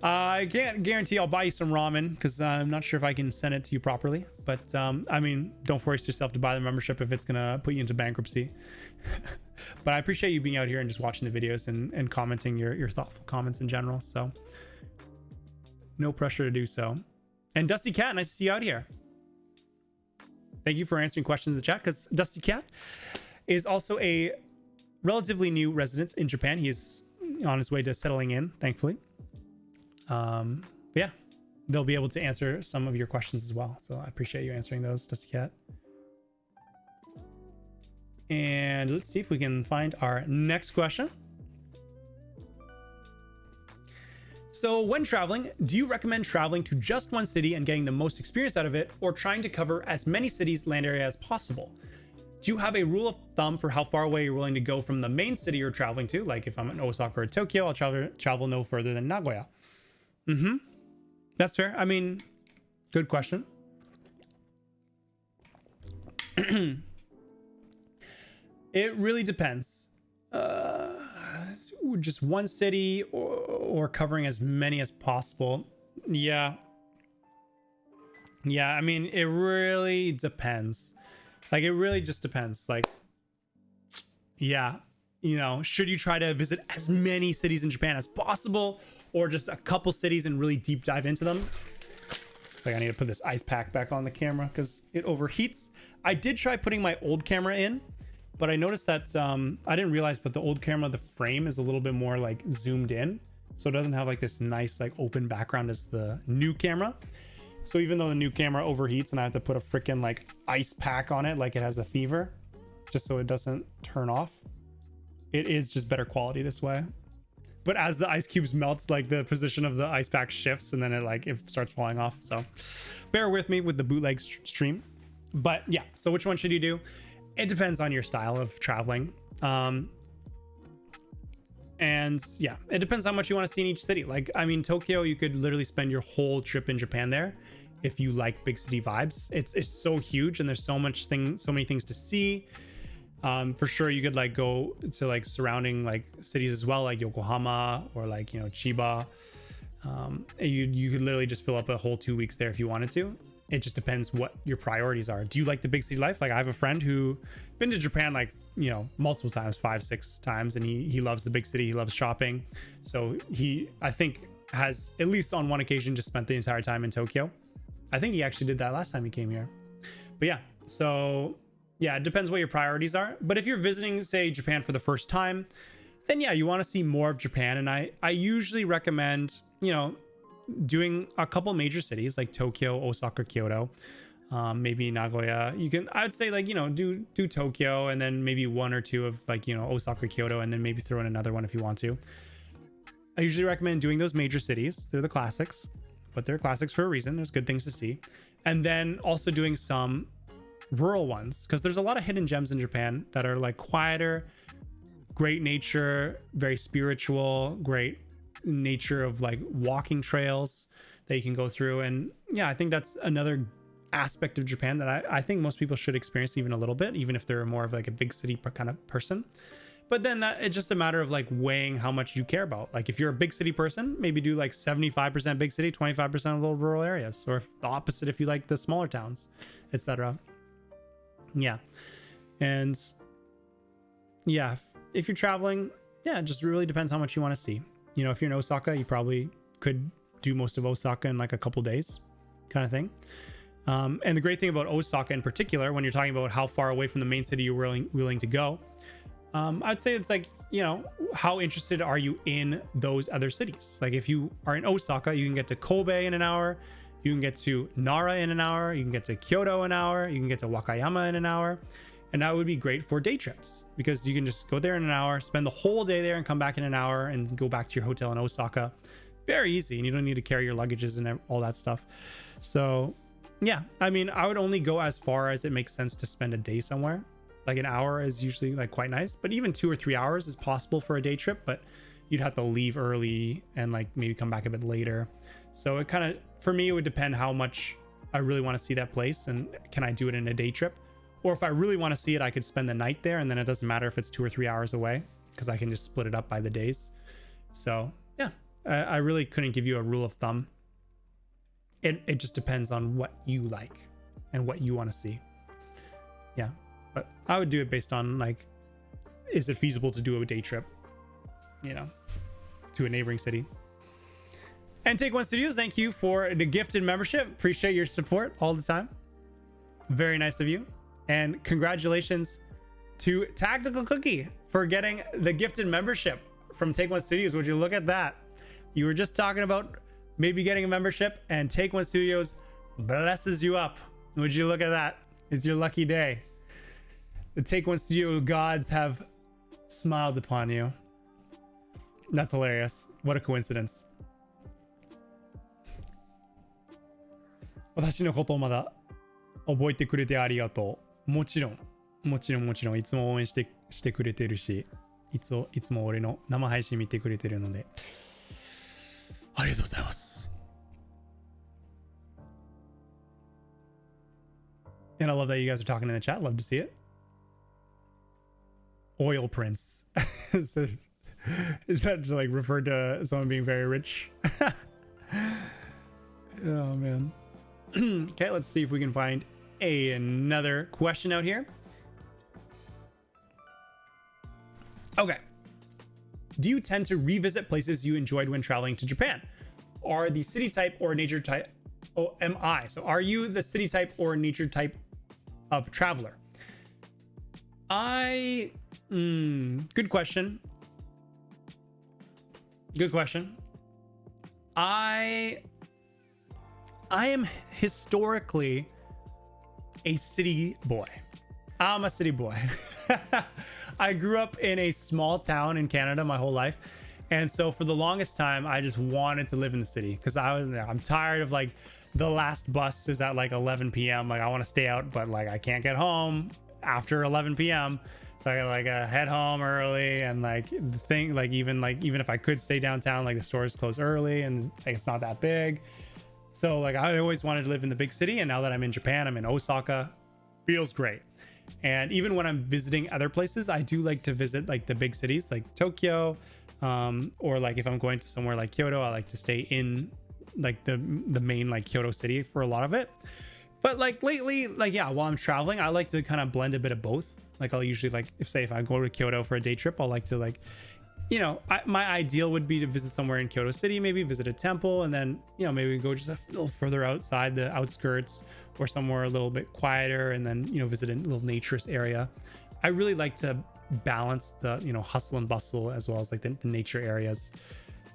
I can't guarantee I'll buy you some ramen, because I'm not sure if I can send it to you properly. But I mean, don't force yourself to buy the membership if it's gonna put you into bankruptcy. But I appreciate you being out here and just watching the videos and commenting your thoughtful comments in general. So no pressure to do so. And Dusty Cat, nice to see you out here. Thank you for answering questions in the chat, because Dusty Cat is also a relatively new resident in Japan. He is on his way to settling in, thankfully. Yeah, they'll be able to answer some of your questions as well. So I appreciate you answering those, Dusty Cat. And let's see if we can find our next question. So when traveling, do you recommend traveling to just one city and getting the most experience out of it, or trying to cover as many cities, land area as possible? Do you have a rule of thumb for how far away you're willing to go from the main city you're traveling to? Like if I'm in Osaka or Tokyo, I'll travel no further than Nagoya. That's fair. I mean, good question. It really depends. Just one city or covering as many as possible. Yeah. I mean, it really depends. Like, it really just depends. Like, yeah, you know, should you try to visit as many cities in Japan as possible, or just a couple cities and really deep dive into them? It's like I need to put this ice pack back on the camera because it overheats. I did try putting my old camera in, but I noticed that I didn't realize, but the old camera, the frame is a little bit more like zoomed in, so it doesn't have like this nice like open background as the new camera. So even though the new camera overheats and I have to put a freaking like ice pack on it like it has a fever, just so it doesn't turn off, it is just better quality this way. But as the ice cubes melts, like the position of the ice pack shifts, and then it starts falling off. So bear with me with the bootleg stream. But yeah, so which one should you do? It depends on your style of traveling. And yeah, it depends how much you want to see in each city. Like, I mean, Tokyo, you could literally spend your whole trip in Japan there if you like big city vibes. It's so huge and there's so many things to see. For sure, you could like go to like surrounding like cities as well, like Yokohama or like, you know, Chiba. You could literally just fill up a whole 2 weeks there if you wanted to. It just depends what your priorities are. Do you like the big city life? Like, I have a friend who been to Japan like, you know, multiple times, 5-6 times, and he loves the big city. He loves shopping. So he, I think, has at least on one occasion just spent the entire time in Tokyo. I think he actually did that last time he came here. But yeah, so yeah, it depends what your priorities are. But if you're visiting, say, Japan for the first time, then yeah, you want to see more of Japan. And I usually recommend, you know, doing a couple major cities like Tokyo, Osaka, Kyoto, maybe Nagoya. I'd say like, you know, do Tokyo and then maybe 1 or 2 of like, you know, Osaka, Kyoto, and then maybe throw in another one if you want to. I usually recommend doing those major cities. They're the classics, but they're classics for a reason. There's good things to see. And then also doing some rural ones, because there's a lot of hidden gems in Japan that are like quieter, great nature, very spiritual, great nature of like walking trails that you can go through. And yeah, I think that's another aspect of Japan that I think most people should experience even a little bit, even if they're more of like a big city kind of person. But then it's just a matter of like weighing how much you care about. Like if you're a big city person, maybe do like 75% big city, 25% of little rural areas, or the opposite if you like the smaller towns, etc. Yeah. And yeah, if you're traveling, yeah, it just really depends how much you want to see. You know, if you're in Osaka, you probably could do most of Osaka in like a couple days kind of thing. And the great thing about Osaka in particular, when you're talking about how far away from the main city you're willing to go, I'd say it's like, you know, how interested are you in those other cities? Like if you are in Osaka, you can get to Kobe in an hour, you can get to Nara in an hour, you can get to Kyoto in an hour, you can get to Wakayama in an hour. And that would be great for day trips because you can just go there in an hour, spend the whole day there and come back in an hour and go back to your hotel in Osaka. Very easy. And you don't need to carry your luggages and all that stuff. So yeah, I mean, I would only go as far as it makes sense to spend a day somewhere. Like an hour is usually like quite nice, but even 2 or 3 hours is possible for a day trip, but you'd have to leave early and like maybe come back a bit later. So it kind of, for me, it would depend how much I really want to see that place and can I do it in a day trip? Or if I really want to see it, I could spend the night there and then it doesn't matter if it's 2 or 3 hours away because I can just split it up by the days. So yeah, I really couldn't give you a rule of thumb. It just depends on what you like and what you want to see. Yeah, but I would do it based on like, is it feasible to do a day trip, you know, to a neighboring city? And Take One Studios, thank you for the gifted membership. Appreciate your support all the time. Very nice of you. And congratulations to Tactical Cookie for getting the gifted membership from Take One Studios. Would you look at that? You were just talking about maybe getting a membership and Take One Studios blesses you up. Would you look at that? It's your lucky day. The Take One Studio gods have smiled upon you. That's hilarious. What a coincidence. 私のことをまだ覚えてくれてありがとう。もちろんいつも応援してくれてるし、いつも俺の生配信見てくれてるのでありがとうございます。And I love that you guys are talking in the chat. Love to see it. Oil Prince. Is that like referred to someone being very rich? Oh man. Okay, let's see if we can find another question out here. Okay. Do you tend to revisit places you enjoyed when traveling to Japan? Are the city type or nature type? Oh, am I? So are you the city type or nature type of traveler? Good question. Good question. I am historically a city boy. I'm a city boy. I grew up in a small town in Canada my whole life. And so for the longest time, I just wanted to live in the city because I'm tired of like the last bus is at like 11 p.m. Like I want to stay out, but like I can't get home after 11 p.m. So I gotta like head home early, and like the thing, like even if I could stay downtown, like the stores close early and like it's not that big. So like I always wanted to live in the big city, and now that I'm in Japan, I'm in Osaka. Feels great. And even when I'm visiting other places, I do like to visit like the big cities like Tokyo, or like if I'm going to somewhere like Kyoto, I like to stay in like the main like Kyoto city for a lot of it. But like lately, like yeah, while I'm traveling, I like to kind of blend a bit of both. Like I'll usually like if I go to Kyoto for a day trip, I'll like to like, you know, my ideal would be to visit somewhere in Kyoto City, maybe visit a temple, and then, you know, maybe go just a little further outside the outskirts or somewhere a little bit quieter, and then, you know, visit a little naturist area. I really like to balance the, you know, hustle and bustle as well as like the nature areas.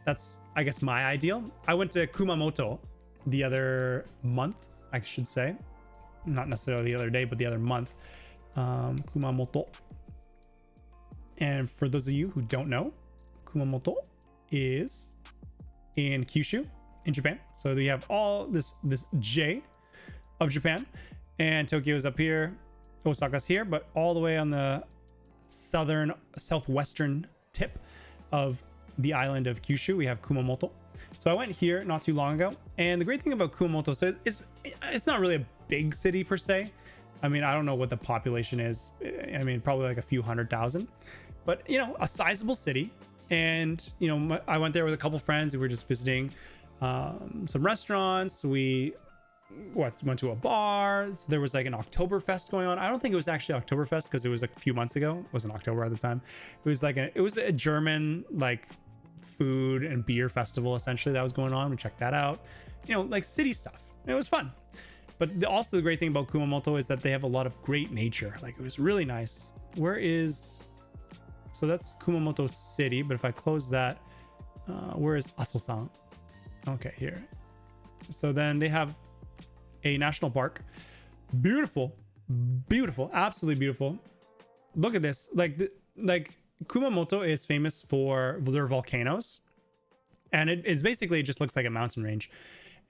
That's, I guess, my ideal. I went to Kumamoto the other month, I should say. Not necessarily the other day, but the other month. Kumamoto. And for those of you who don't know, Kumamoto is in Kyushu in Japan. So we have all this J of Japan, and Tokyo is up here, Osaka's here, but all the way on the southwestern tip of the island of Kyushu, we have Kumamoto. So I went here not too long ago, and the great thing about Kumamoto, so it's not really a big city per se. I mean, I don't know what the population is. I mean, probably like a few 100,000, but you know, a sizable city. And you know, I went there with a couple friends. We were just visiting some restaurants. We went to a bar. So there was like an Oktoberfest going on. I don't think it was actually Oktoberfest because it was a few months ago. It wasn't October at the time. It was like it was a German like food and beer festival essentially that was going on. We checked that out. You know, like city stuff. It was fun. But also the great thing about Kumamoto is that they have a lot of great nature. Like it was really nice. So that's Kumamoto City. But if I close that, where is Aso-san? Okay, here. So then they have a national park. Beautiful, beautiful, absolutely beautiful. Look at this. Like Kumamoto is famous for their volcanoes. And it basically just looks like a mountain range.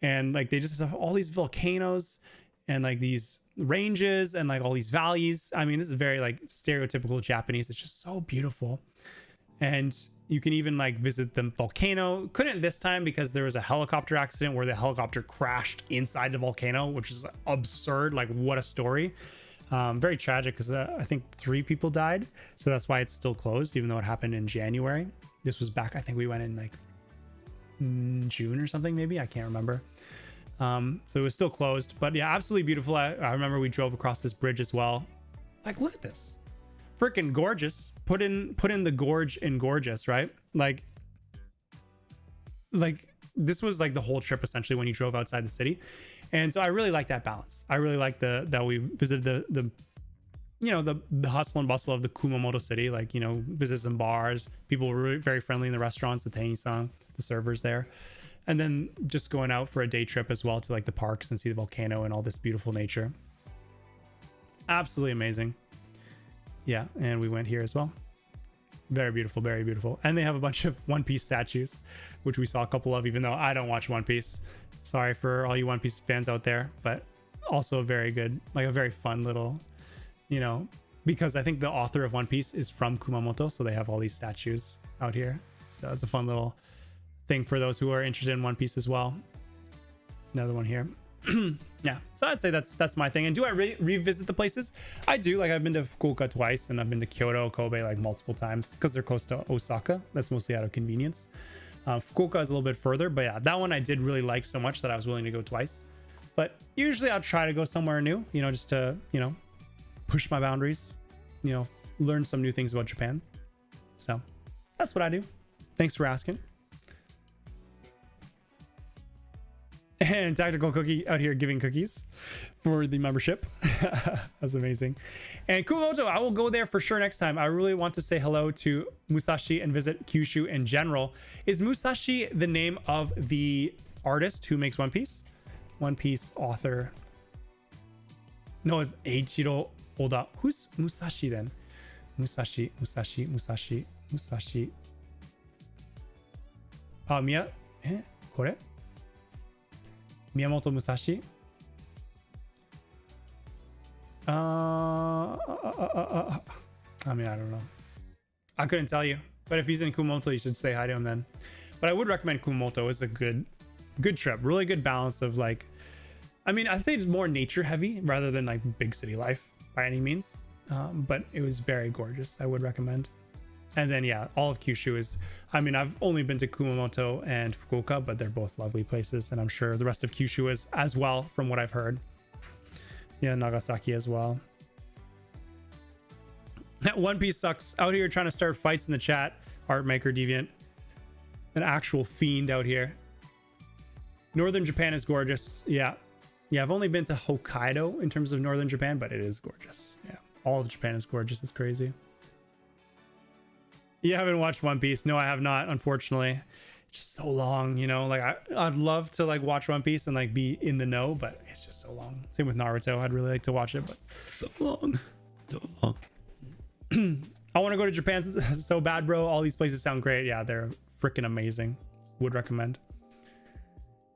And like they just have all these volcanoes and like these ranges and like all these valleys. I mean, this is very like stereotypical Japanese. It's just so beautiful. And you can even like visit the volcano. Couldn't this time because there was a helicopter accident where the helicopter crashed inside the volcano, which is absurd. Like what a story. Very tragic because I think 3 people died. So that's why it's still closed, even though it happened in January. This was back, I think we went in like June or something, maybe I can't remember. So it was still closed, but yeah, absolutely beautiful. I remember we drove across this bridge as well. Like look at this, freaking gorgeous. Put in the gorge in gorgeous, right? Like this was like the whole trip essentially when you drove outside the city. And so I really like that balance. I really like that we visited the you know, the hustle and bustle of the Kumamoto city. Like, you know, visit some bars. People were really very friendly in the restaurants, the tengi-san, the servers there. And then just going out for a day trip as well to like the parks and see the volcano and all this beautiful nature. Absolutely amazing. Yeah, and we went here as well. Very beautiful, very beautiful. And they have a bunch of One Piece statues, which we saw a couple of, even though I don't watch One Piece. Sorry for all you One Piece fans out there, but also very good, like a very fun little, you know, because I think the author of One Piece is from Kumamoto, so they have all these statues out here. So it's a fun little thing for those who are interested in One Piece as well. Another one here. Yeah, so I'd say that's my thing. And do I revisit the places? I do. Like I've been to Fukuoka twice, and I've been to Kyoto, Kobe like multiple times because they're close to Osaka. That's mostly out of convenience. Fukuoka is a little bit further, but yeah, that one I did really like so much that I was willing to go twice. But usually I'll try to go somewhere new, you know, just to, you know, push my boundaries, you know, learn some new things about Japan. So that's what I do. Thanks for asking. And Tactical Cookie out here giving cookies for the membership. That's amazing. And Kumamoto, I will go there for sure next time. I really want to say hello to Musashi and visit Kyushu in general. Is Musashi the name of the artist who makes One Piece? One Piece author. No, it's Eiichiro Oda. Who's Musashi then? Musashi. Kore? Miyamoto Musashi. I mean, I don't know. I couldn't tell you. But if he's in Kumamoto, you should say hi to him then. But I would recommend Kumamoto. It's a good trip. Really good balance of like, I mean, I think it's more nature heavy rather than like big city life by any means. But it was very gorgeous. I would recommend. And then, yeah, all of Kyushu is, I mean, I've only been to Kumamoto and Fukuoka, but they're both lovely places. And I'm sure the rest of Kyushu is as well, from what I've heard. Yeah, Nagasaki as well. One Piece sucks. Out here trying to start fights in the chat. Artmaker Deviant. An actual fiend out here. Northern Japan is gorgeous. Yeah. Yeah, I've only been to Hokkaido in terms of northern Japan, but it is gorgeous. Yeah. All of Japan is gorgeous. It's crazy. You haven't watched One Piece? No, I have not, unfortunately. It's just so long, you know? Like, I'd love to, like, watch One Piece and, like, be in the know, but it's just so long. Same with Naruto. I'd really like to watch it, but so long. So long. I want to go to Japan so bad, bro. All these places sound great. Yeah, they're freaking amazing. Would recommend.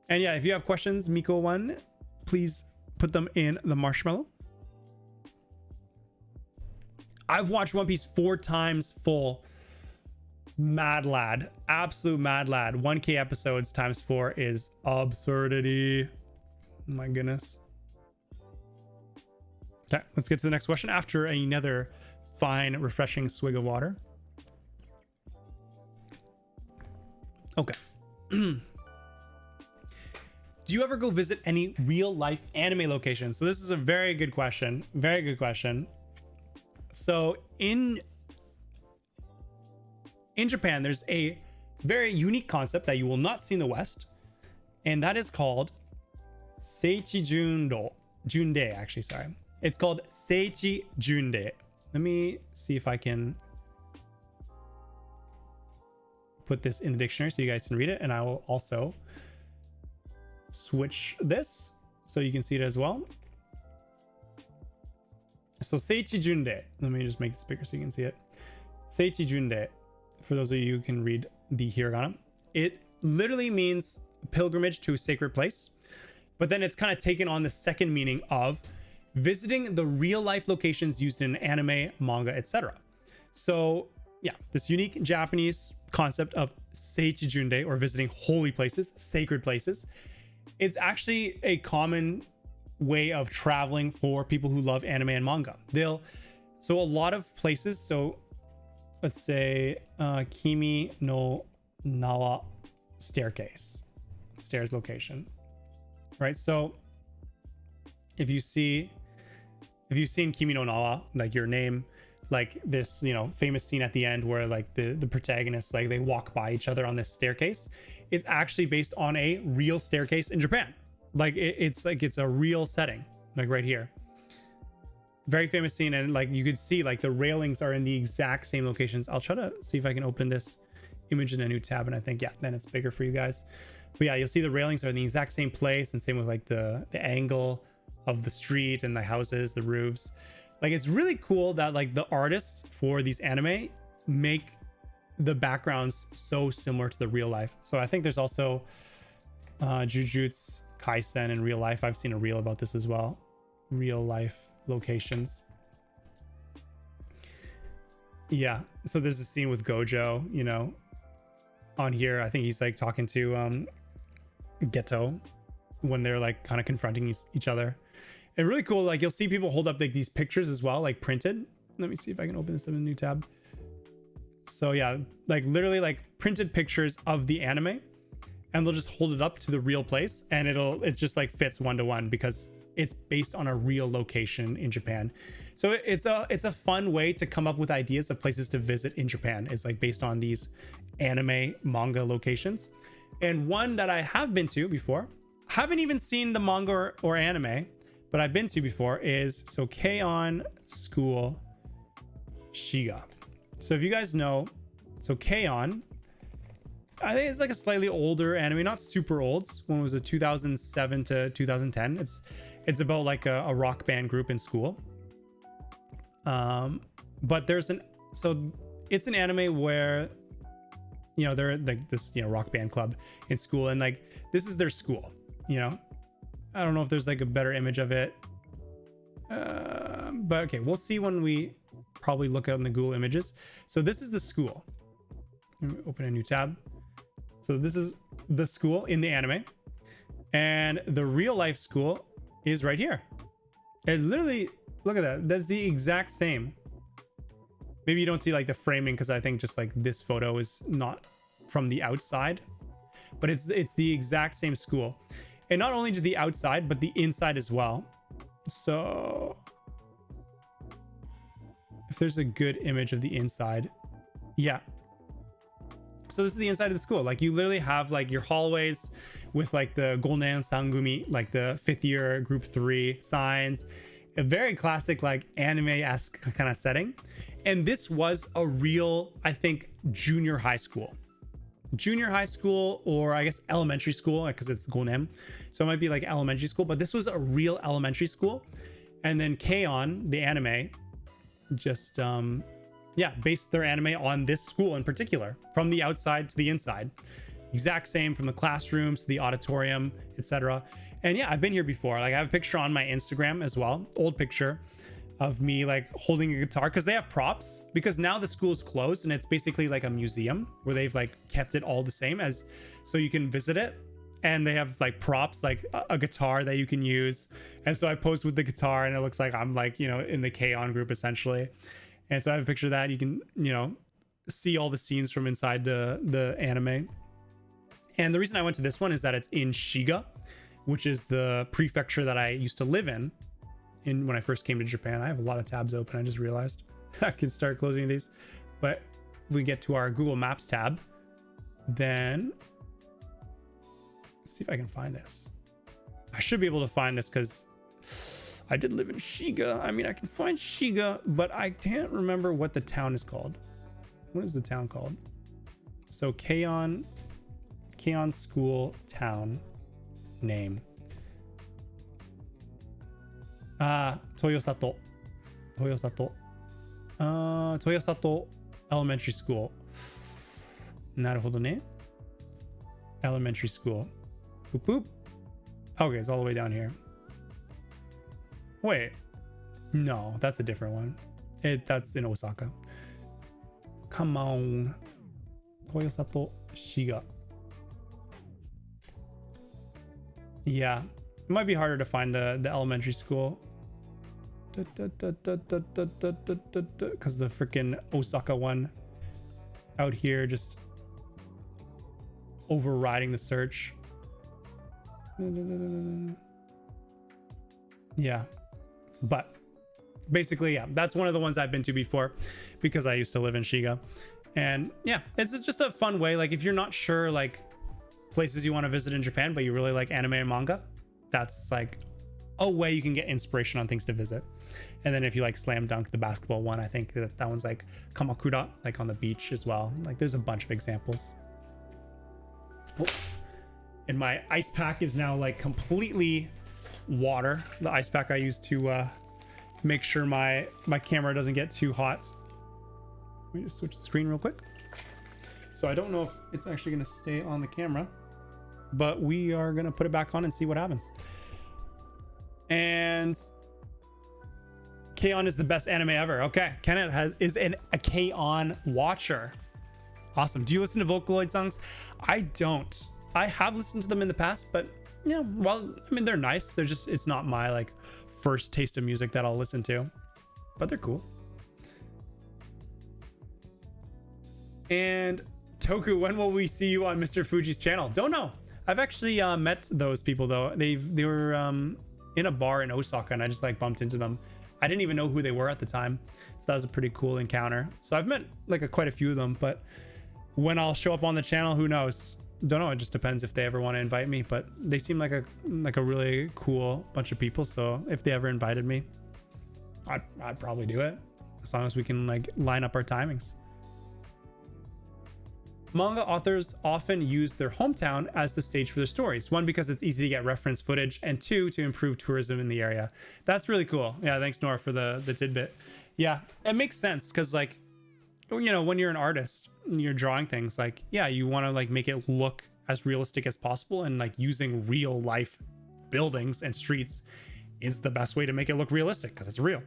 And yeah, if you have questions, Miko1, please put them in the marshmallow. I've watched One Piece 4 times full. Mad lad. Absolute mad lad. 1K episodes times 4 is absurdity. My goodness. Okay, let's get to the next question after another fine, refreshing swig of water. Okay. Do you ever go visit any real life anime locations? So this is a very good question. Very good question. So in Japan, there's a very unique concept that you will not see in the West, and that is called Seichi Junde, actually, sorry. It's called Seichi Junde. Let me see if I can put this in the dictionary so you guys can read it, and I will also switch this so you can see it as well. So Seichi Junde. Let me just make this bigger so you can see it. Seichi Junde. For those of you who can read the hiragana, it literally means pilgrimage to a sacred place, but then it's kind of taken on the second meaning of visiting the real life locations used in anime, manga, etc. So yeah, this unique Japanese concept of Seichi Junde, or visiting holy places, sacred places, it's actually a common way of traveling for people who love anime and manga. So a lot of places, so let's say Kimi no Nawa stairs location, right? So if you've seen Kimi no Nawa, like your name, like this, you know, famous scene at the end where like the protagonists, like they walk by each other on this staircase, it's actually based on a real staircase in Japan. Like it's a real setting, like right here. Very famous scene, and like you could see like the railings are in the exact same locations. I'll try to see if I can open this image in a new tab, and I think, yeah, then it's bigger for you guys. But yeah, you'll see the railings are in the exact same place, and same with like the angle of the street and the houses, the roofs. Like it's really cool that like the artists for these anime make the backgrounds so similar to the real life. So I think there's also Jujutsu Kaisen in real life. I've seen a reel about this as well. Real life locations. Yeah, so there's a scene with Gojo, you know, on here. I think he's like talking to Geto when they're like kind of confronting each other. And really cool, like you'll see people hold up like these pictures as well, like printed. Let me see if I can open this in a new tab. So yeah, like literally like printed pictures of the anime, and they'll just hold it up to the real place, and it's just like fits 1-to-1 because it's based on a real location in Japan. So it's a fun way to come up with ideas of places to visit in Japan. It's like based on these anime manga locations. And one that I have been to before, haven't even seen the manga or anime, but I've been to before is so K-On! School Shiga. So if you guys know, so K-On!, I think it's like a slightly older anime, not super old. One was a 2007 to 2010. It's about like a rock band group in school. But it's an anime where, you know, they're like this, you know, rock band club in school, and like this is their school, you know, I don't know if there's like a better image of it. But okay, we'll see when we probably look out in the Google images. So this is the school. Let me open a new tab. So this is the school in the anime. And the real life school is right here. And literally, look at that. That's the exact same. Maybe you don't see like the framing because I think just like this photo is not from the outside. But it's the exact same school. And not only just the outside, but the inside as well. So if there's a good image of the inside, yeah. So this is the inside of the school. Like you literally have like your hallways with like the Golden Sangumi, like the 5th year group 3 signs, a very classic like anime-esque kind of setting. And this was a real, I think, junior high school, or I guess elementary school, because it's Gonem. So it might be like elementary school, but this was a real elementary school. And then K-On, the anime, just based their anime on this school in particular, from the outside to the inside. Exact same from the classrooms to the auditorium, etc. And yeah, I've been here before. Like I have a picture on my Instagram as well, old picture of me like holding a guitar, because they have props, because now the school's closed and it's basically like a museum where they've like kept it all the same as, so you can visit it. And they have like props, like a guitar that you can use. And so I posed with the guitar and it looks like I'm like, you know, in the K-On group essentially. And so I have a picture of that. You can, you know, see all the scenes from inside the anime. And the reason I went to this one is that it's in Shiga, which is the prefecture that I used to live in when I first came to Japan. I have a lot of tabs open. I just realized I can start closing these. But if we get to our Google Maps tab, then let's see if I can find this. I should be able to find this because I did live in Shiga. I mean, I can find Shiga, but I can't remember what the town is called. What is the town called? So K-On school town name. Toyosato. Toyosato Elementary School. なるほどね. Elementary school. Boop boop. Okay, it's all the way down here. Wait. No, that's a different one. That's in Osaka. Come on. Toyosato Shiga. Yeah. It might be harder to find the elementary school. Because the freaking Osaka one out here just overriding the search. Yeah. But basically, yeah, that's one of the ones I've been to before because I used to live in Shiga. And yeah, it's just a fun way. Like if you're not sure like places you want to visit in Japan, but you really like anime and manga, that's like a way you can get inspiration on things to visit. And then if you like Slam Dunk, the basketball one, I think that one's like Kamakura, like on the beach as well. Like there's a bunch of examples. Oh. And my ice pack is now like completely water. The ice pack I use to make sure my camera doesn't get too hot. Let me just switch the screen real quick. So I don't know if it's actually going to stay on the camera, but we are going to put it back on and see what happens. And K-On is the best anime ever. Okay, Kenneth is a K-On watcher. Awesome. Do you listen to Vocaloid songs? I don't. I have listened to them in the past, but yeah, well, I mean, they're nice. They're just, it's not my like first taste of music that I'll listen to, but they're cool. And Toku, when will we see you on Mr. Fuji's channel? Don't know. I've actually met those people though. They were in a bar in Osaka and I just like bumped into them. I didn't even know who they were at the time. So that was a pretty cool encounter. So I've met like quite a few of them, but when I'll show up on the channel, who knows? Don't know. It just depends if they ever want to invite me, but they seem like a really cool bunch of people. So if they ever invited me, I'd probably do it as long as we can like line up our timings. Manga authors often use their hometown as the stage for their stories. One, because it's easy to get reference footage, and two, to improve tourism in the area. That's really cool. Yeah, thanks Nora for the tidbit. Yeah, it makes sense because like, you know, when you're an artist, you're drawing things like, yeah, you want to like make it look as realistic as possible and like using real life buildings and streets is the best way to make it look realistic because it's real.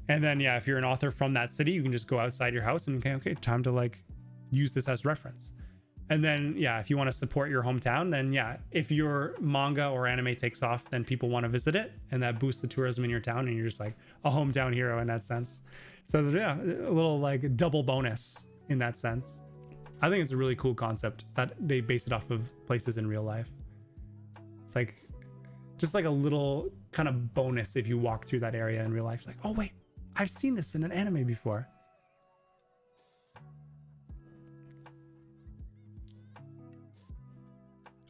And then, yeah, if you're an author from that city, you can just go outside your house and okay, time to like use this as reference. And then, yeah, if you want to support your hometown, then yeah, if your manga or anime takes off, then people want to visit it and that boosts the tourism in your town and you're just like a hometown hero in that sense. So yeah, a little like double bonus in that sense. I think it's a really cool concept that they base it off of places in real life. It's like just like a little kind of bonus if you walk through that area in real life. Like, oh wait, I've seen this in an anime before.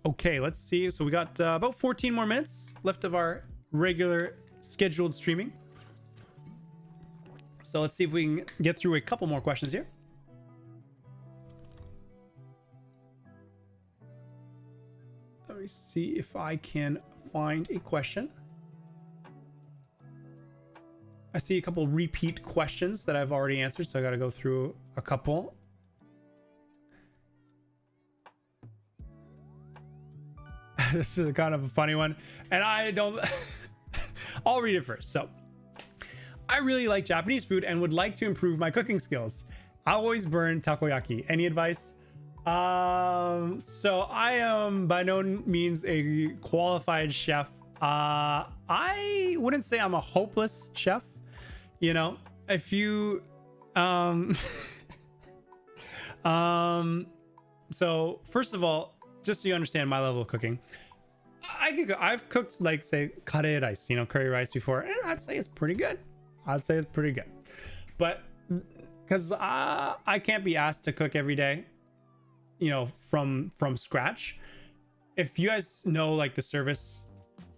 Okay, let's see. So we got about 14 more minutes left of our regular scheduled streaming. So let's see if we can get through a couple more questions here. Let me see if I can find a question. I see a couple repeat questions that I've already answered, so I got to go through a couple. This is kind of a funny one, and I don't. I'll read it first. So, I really like Japanese food and would like to improve my cooking skills. I always burn takoyaki. Any advice? So I am by no means a qualified chef. I wouldn't say I'm a hopeless chef. You know, if you, so first of all, just so you understand my level of cooking, I've cooked like say curry rice, you know, curry rice before, and I'd say it's pretty good. But because I can't be asked to cook every day, you know, from scratch. If you guys know like the service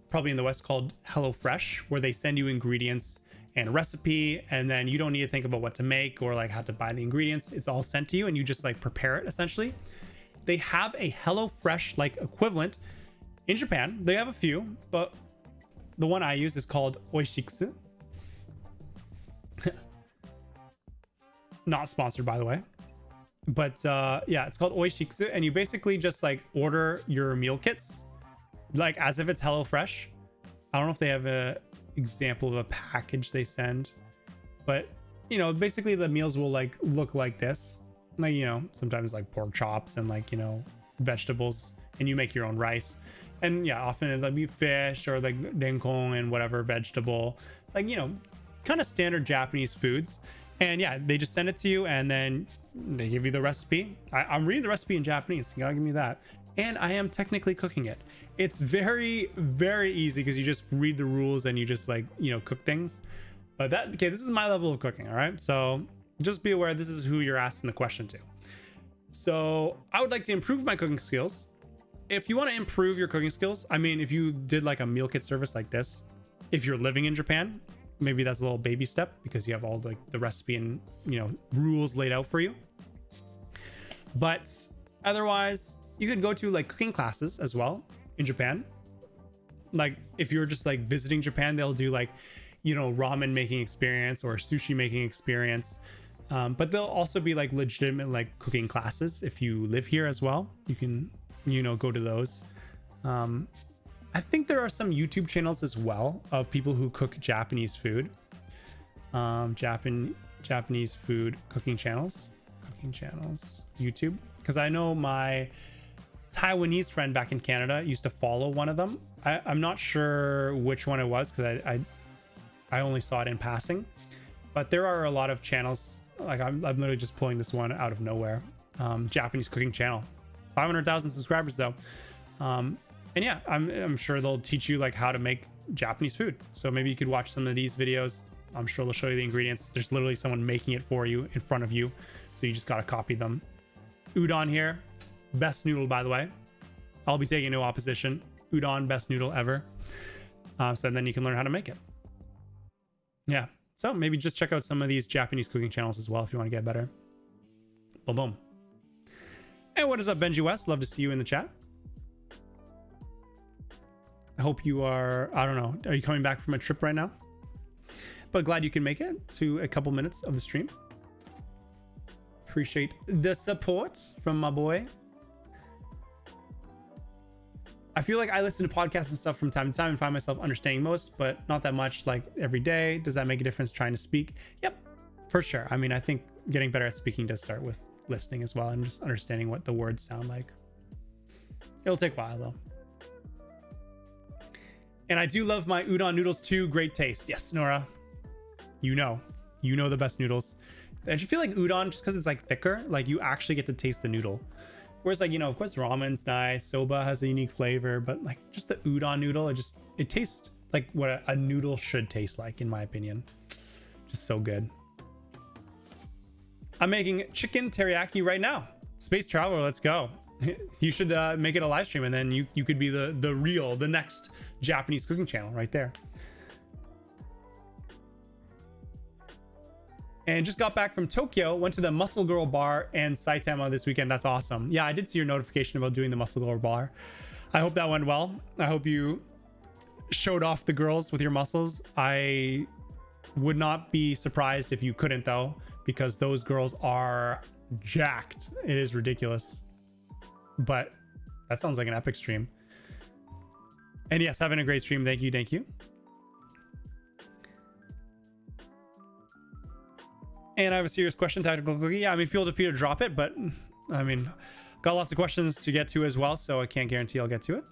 probably in the West called HelloFresh, where they send you ingredients and a recipe, and then you don't need to think about what to make or like how to buy the ingredients. It's all sent to you and you just like prepare it essentially. They have a HelloFresh like equivalent in Japan. They have a few, but the one I use is called Oishiksu. Not sponsored, by the way. But yeah, it's called Oishiksu, and you basically just like order your meal kits like as if it's HelloFresh. I don't know if they have a example of a package they send, but you know, basically the meals will like look like this. Like, you know, sometimes like pork chops and like, you know, vegetables, and you make your own rice. And yeah, often it'll be fish or like renkon and whatever vegetable, like, you know, kind of standard Japanese foods. And yeah, they just send it to you and then they give you the recipe. I'm reading the recipe in Japanese. You gotta give me that. And I am technically cooking it. It's very, very easy because you just read the rules and you just like, you know, cook things. But that, okay, this is my level of cooking. All right. So just be aware this is who you're asking the question to. So I would like to improve my cooking skills. If you want to improve your cooking skills, I mean, if you did like a meal kit service like this, if you're living in Japan, maybe that's a little baby step because you have all like the recipe and, you know, rules laid out for you. But otherwise, you could go to like cooking classes as well in Japan. Like if you're just like visiting Japan, they'll do like, you know, ramen making experience or sushi making experience. But there'll also be like legitimate like cooking classes. If you live here as well, you can, you know, go to those. I think there are some YouTube channels as well of people who cook Japanese food. Japanese food cooking channels, YouTube. Because I know my Taiwanese friend back in Canada used to follow one of them. I'm not sure which one it was because I only saw it in passing. But there are a lot of channels. Like I'm literally just pulling this one out of nowhere. Japanese cooking channel. 500,000 subscribers though. And yeah, I'm sure they'll teach you like how to make Japanese food. So maybe you could watch some of these videos. I'm sure they'll show you the ingredients. There's literally someone making it for you in front of you. So you just got to copy them. Udon here. Best noodle, by the way. I'll be taking no opposition. Udon, best noodle ever. So then you can learn how to make it. Yeah. So maybe just check out some of these Japanese cooking channels as well if you want to get better. Boom, boom. And what is up, Benji West? Love to see you in the chat. I hope you are, I don't know, are you coming back from a trip right now? But glad you can make it to a couple minutes of the stream. Appreciate the support from my boy. I feel like I listen to podcasts and stuff from time to time and find myself understanding most, but not that much like every day. Does that make a difference trying to speak? Yep, for sure. I mean, I think getting better at speaking does start with listening as well and just understanding what the words sound like. It'll take a while though. And I do love my udon noodles too. Great taste. Yes, Nora. You know the best noodles. I just feel like udon, just because it's like thicker, like you actually get to taste the noodle. Whereas like, you know, of course ramen's nice, soba has a unique flavor, but like just the udon noodle, it tastes like what a noodle should taste like, in my opinion. Just so good. I'm making chicken teriyaki right now. Space Traveler, let's go. You should make it a live stream, and then you could be the next Japanese cooking channel right there. And just got back from Tokyo, went to the Muscle Girl Bar and Saitama this weekend. That's awesome. Yeah, I did see your notification about doing the Muscle Girl Bar. I hope that went well. I hope you showed off the girls with your muscles. I would not be surprised if you couldn't though, because those girls are jacked. It is ridiculous. But that sounds like an epic stream. And yes, having a great stream. Thank you. Thank you. And I have a serious question, Tactical Cookie. Yeah, I mean, feel free to drop it, but I mean, got lots of questions to get to as well, so I can't guarantee I'll get to it.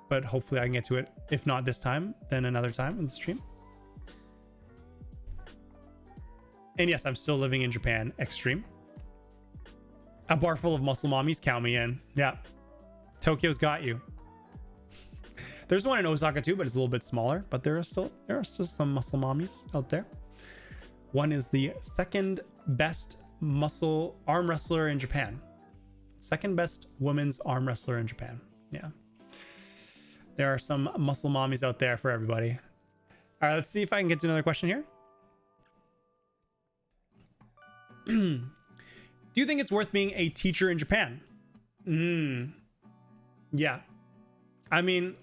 But hopefully I can get to it. If not this time, then another time in the stream. And yes, I'm still living in Japan. Extreme. A bar full of muscle mommies, count me in. Yeah. Tokyo's got you. There's one in Osaka too, but it's a little bit smaller. But there are still some muscle mommies out there. One is the second best muscle arm wrestler in Japan. Second best women's arm wrestler in Japan. Yeah. There are some muscle mommies out there for everybody. All right, let's see if I can get to another question here. Do you think it's worth being a teacher in Japan? Yeah. I mean,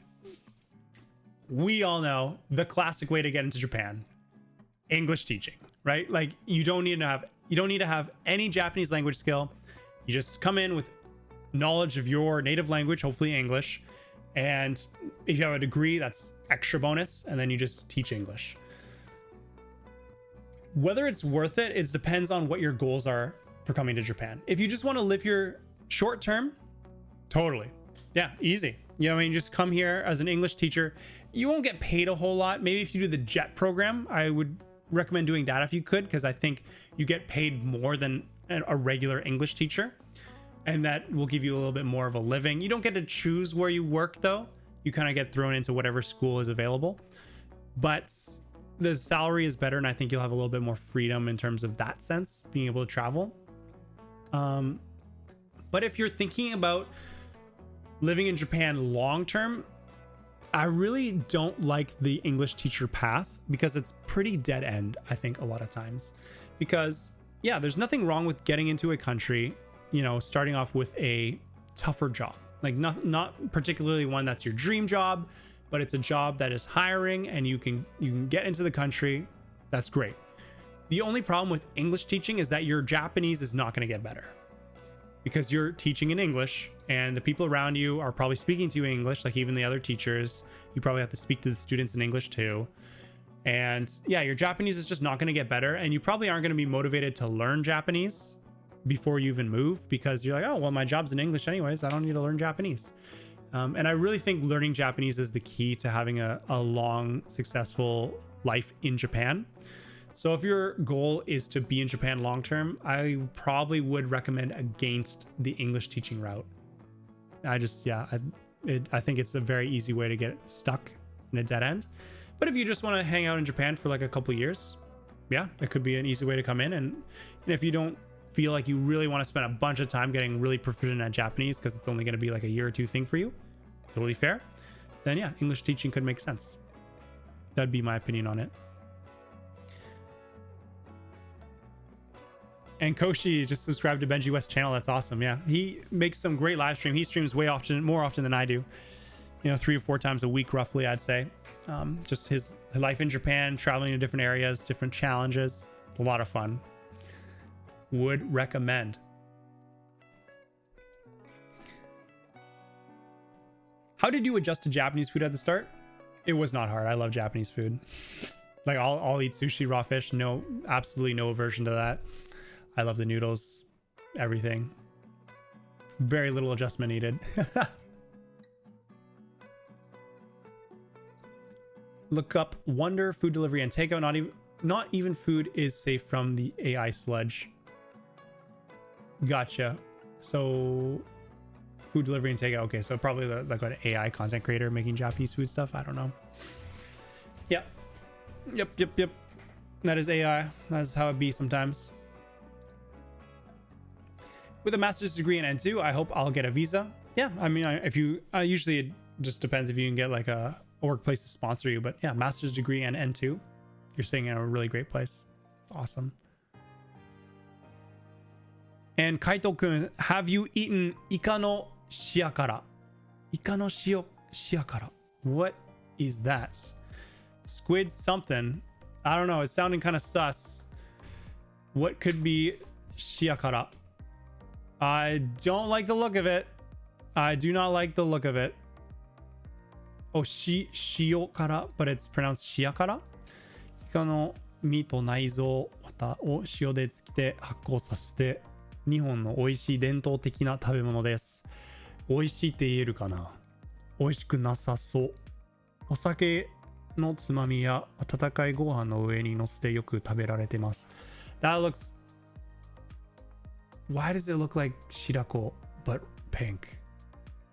we all know the classic way to get into Japan. English teaching, right? Like you don't need to have any Japanese language skill. You just come in with knowledge of your native language, hopefully English. And if you have a degree, that's extra bonus. And then you just teach English. Whether it's worth it, it depends on what your goals are for coming to Japan. If you just want to live here short term, totally. Yeah, easy. You know, I mean, just come here as an English teacher. You won't get paid a whole lot. Maybe if you do the JET program, I would recommend doing that if you could, because I think you get paid more than a regular English teacher. And that will give you a little bit more of a living. You don't get to choose where you work though. You kind of get thrown into whatever school is available. But the salary is better, and I think you'll have a little bit more freedom in terms of that sense, being able to travel. But if you're thinking about living in Japan long term, I really don't like the English teacher path because it's pretty dead end, I think, a lot of times. Because yeah, there's nothing wrong with getting into a country, you know, starting off with a tougher job, like not particularly one that's your dream job, but it's a job that is hiring and you can get into the country. That's great. The only problem with English teaching is that your Japanese is not going to get better because you're teaching in English and the people around you are probably speaking to you in English, like even the other teachers. You probably have to speak to the students in English too. And yeah, your Japanese is just not going to get better, and you probably aren't going to be motivated to learn Japanese before you even move because you're like, oh, well, my job's in English anyways. I don't need to learn Japanese. And I really think learning Japanese is the key to having a long, successful life in Japan. So if your goal is to be in Japan long term, I probably would recommend against the English teaching route. I think it's a very easy way to get stuck in a dead end. But if you just want to hang out in Japan for like a couple years, yeah, it could be an easy way to come in. And if you don't feel like you really want to spend a bunch of time getting really proficient at Japanese because it's only going to be like a year or two thing for you, totally fair, then yeah, English teaching could make sense. That'd be my opinion on it. And Koshi just subscribed to Benji West's channel. That's awesome. Yeah, he makes some great live stream. He streams more often than I do. You know, 3 or 4 times a week, roughly, I'd say. Just his life in Japan, traveling to different areas, different challenges. It's a lot of fun. Would recommend. How did you adjust to Japanese food at the start? It was not hard. I love Japanese food. Like I'll eat sushi, raw fish. No, absolutely no aversion to that. I love the noodles, everything. Very little adjustment needed. Look up Wonder food delivery and takeout. Not even food is safe from the AI sludge. Gotcha. So food delivery and takeout. Okay, so probably like an AI content creator making Japanese food stuff. I don't know. Yep. Yep. That is AI. That's how it be sometimes. With a master's degree in N2, I hope I'll get a visa. Yeah, I mean, if you usually it just depends if you can get like a workplace to sponsor you, but yeah, master's degree and N2, you're staying in a really great place. It's awesome. And Kaito-kun, have you eaten ika no shiakara? Ika no shiakara. What is that? Squid something. I don't know. It's sounding kind of sus. What could be shiakara? I don't like the look of it. I do not like the look of it. Oh, shiokara, but it's pronounced shiakara. Ika no mi to naizou wata o shio de tsukite hakkou sasete. 日本の美味しい伝統的な食べ物です。美味しいって言えるかな？美味しくなさそう。お酒のつまみや温かいご飯の上に乗せてよく食べられてます。That looks... Why does it look like shirako but pink?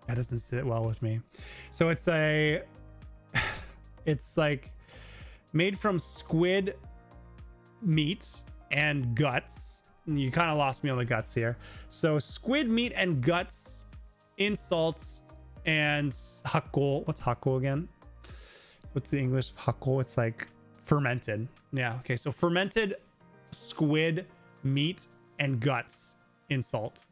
That doesn't sit well with me. So it's like made from squid meat and guts. You kind of lost me on the guts here. So squid meat and guts in salt and hakkou. What's hakkou again? What's the English of hakkou? It's like fermented. Yeah. Okay. So fermented squid meat and guts in salt.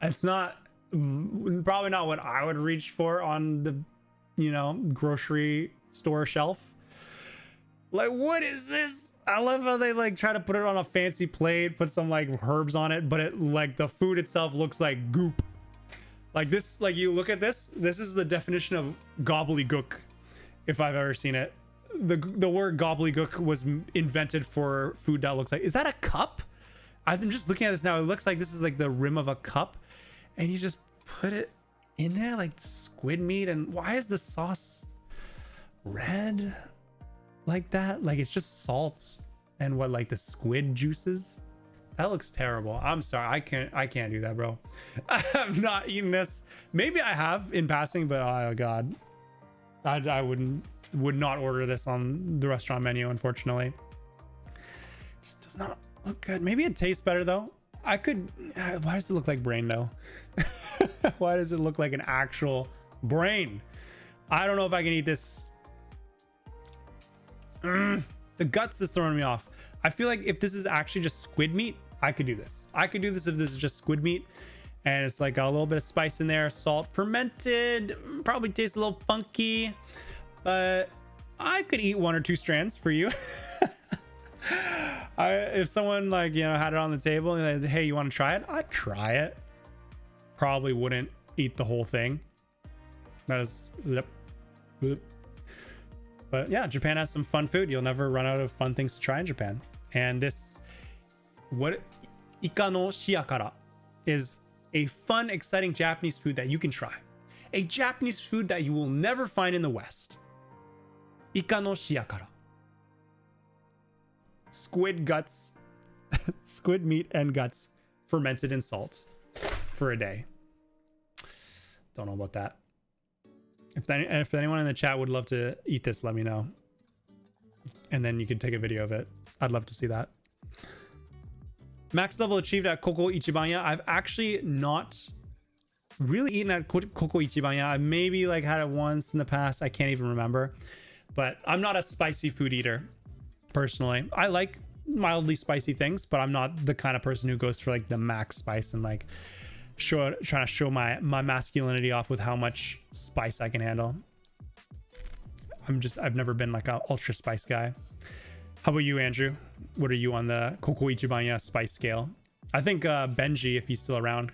It's not probably not what I would reach for on the, grocery store shelf. Like, what is this? I love how they like try to put it on a fancy plate, put some like herbs on it, but it like the food itself looks like goop. Like this, like you look at this is the definition of gobbledygook, if I've ever seen it. The word gobbledygook was invented for food that looks like, is that a cup? I'm just looking at this now. It looks like this is like the rim of a cup, and you just put it in there like squid meat. And why is the sauce red like that? Like it's just salt and what, like the squid juices? That looks terrible. I'm sorry, I can't do that, bro. I'm not eating this. Maybe I have in passing, but oh god, I would not order this on the restaurant menu, unfortunately. Just does not look good. Maybe it tastes better though. I could. Why does it look like brain though? Why does it look like an actual brain? I don't know if I can eat this. The guts is throwing me off. I feel like if this is actually just squid meat, I could do this. I could do this if this is just squid meat and it's like got a little bit of spice in there, salt, fermented, probably tastes a little funky, but I could eat 1 or 2 strands for you. If someone like, had it on the table and like, hey, you want to try it? I'd try it. Probably wouldn't eat the whole thing. That is, but yeah, Japan has some fun food. You'll never run out of fun things to try in Japan. And this, ika no shiakara is a fun, exciting Japanese food that you can try. A Japanese food that you will never find in the West. Ika no shiakara. Squid guts, squid meat and guts fermented in salt for a day. Don't know about that. If anyone in the chat would love to eat this, let me know. And then you can take a video of it. I'd love to see that. Max level achieved at Koko Ichibanya. I've actually not really eaten at Koko Ichibanya. I maybe like had it once in the past. I can't even remember. But I'm not a spicy food eater, personally. I like mildly spicy things, but I'm not the kind of person who goes for like the max spice and like trying to show my masculinity off with how much spice I can handle. I've never been like a ultra spice guy. How about you, Andrew? What are you on the Koko Ichibanya spice scale? I think Benji, if he's still around,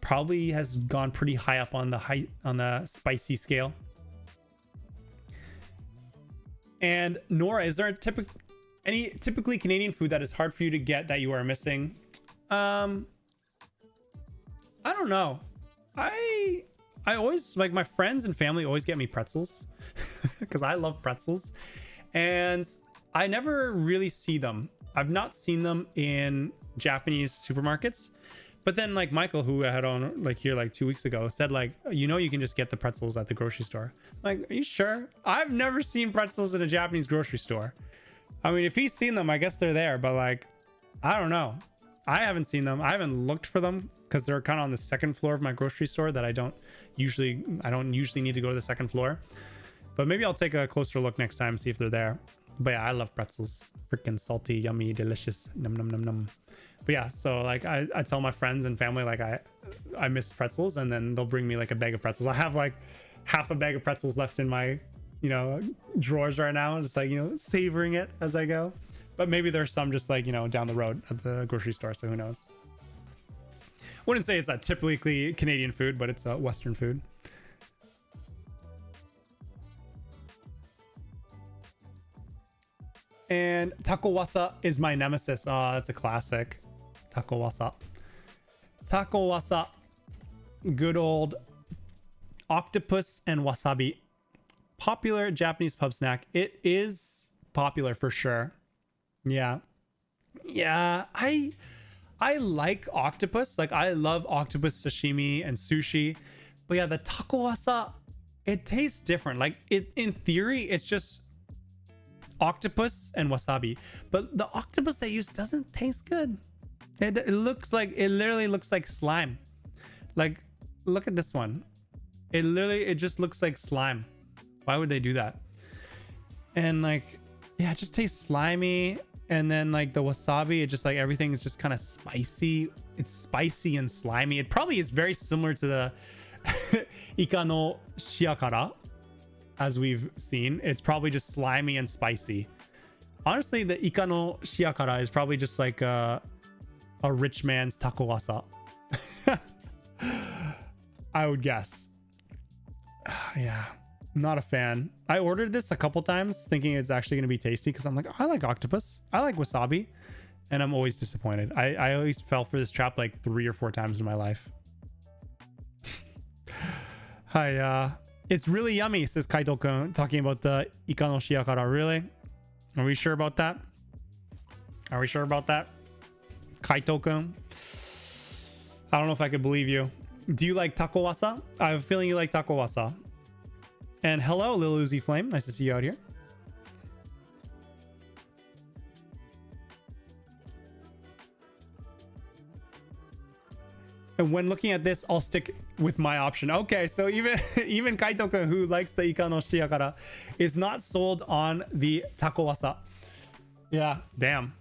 probably has gone pretty high up on the spicy scale. And Nora, is there any typically Canadian food that is hard for you to get that you are missing? I don't know. I always, like, my friends and family always get me pretzels because I love pretzels, and I never really see them. I've not seen them in Japanese supermarkets. But then, like, Michael, who I had on like here like 2 weeks ago, said, like, you know, you can just get the pretzels at the grocery store. I'm like, are you sure? I've never seen pretzels in a Japanese grocery store. I mean, if he's seen them, I guess they're there, but like, I don't know. I haven't seen them. I haven't looked for them because they're kind of on the second floor of my grocery store that I don't usually need to go to the second floor. But maybe I'll take a closer look next time, see if they're there. But yeah, I love pretzels. Freaking salty, yummy, delicious. Num num num num. But yeah, so like I tell my friends and family like I miss pretzels, and then they'll bring me like a bag of pretzels. I have like half a bag of pretzels left in my, you know, drawers right now, just like, you know, savoring it as I go. But maybe there's some just like, you know, down the road at the grocery store, so who knows. Wouldn't say it's a typically Canadian food, but it's a Western food. And taco wasa is my nemesis. Oh, that's a classic. Taco wasa. Taco wasa. Good old octopus and wasabi. Popular Japanese pub snack. It is popular for sure. Yeah. Yeah. I like octopus. Like, I love octopus sashimi and sushi. But yeah, the taco wasa, it tastes different. Like, in theory, it's just octopus and wasabi, but the octopus they use doesn't taste good. It literally looks like slime. Like, look at this one. It just looks like slime. Why would they do that? And like, yeah, it just tastes slimy. And then like the wasabi, it just like everything is just kind of spicy. It's spicy and slimy. It probably is very similar to the ika no shiakara, as we've seen. It's probably just slimy and spicy. Honestly, the ika no shiakara is probably just like a rich man's taco wasa. I would guess. Yeah, not a fan. I ordered this a couple times thinking it's actually going to be tasty because I'm like, I like octopus, I like wasabi, and I'm always disappointed. I always fell for this trap like 3 or 4 times in my life. Hi, it's really yummy, says Kaito-kun, talking about the ika no shiakara. Really? Are we sure about that? Are we sure about that? Kaito-kun? I don't know if I could believe you. Do you like taco wasa? I have a feeling you like taco wasa. And hello, Lil Uzi Flame. Nice to see you out here. And when looking at this, I'll stick with my option. Okay, so even Kaito-kun, who likes the ika no shiakara, is not sold on the taco wasa. Yeah, damn.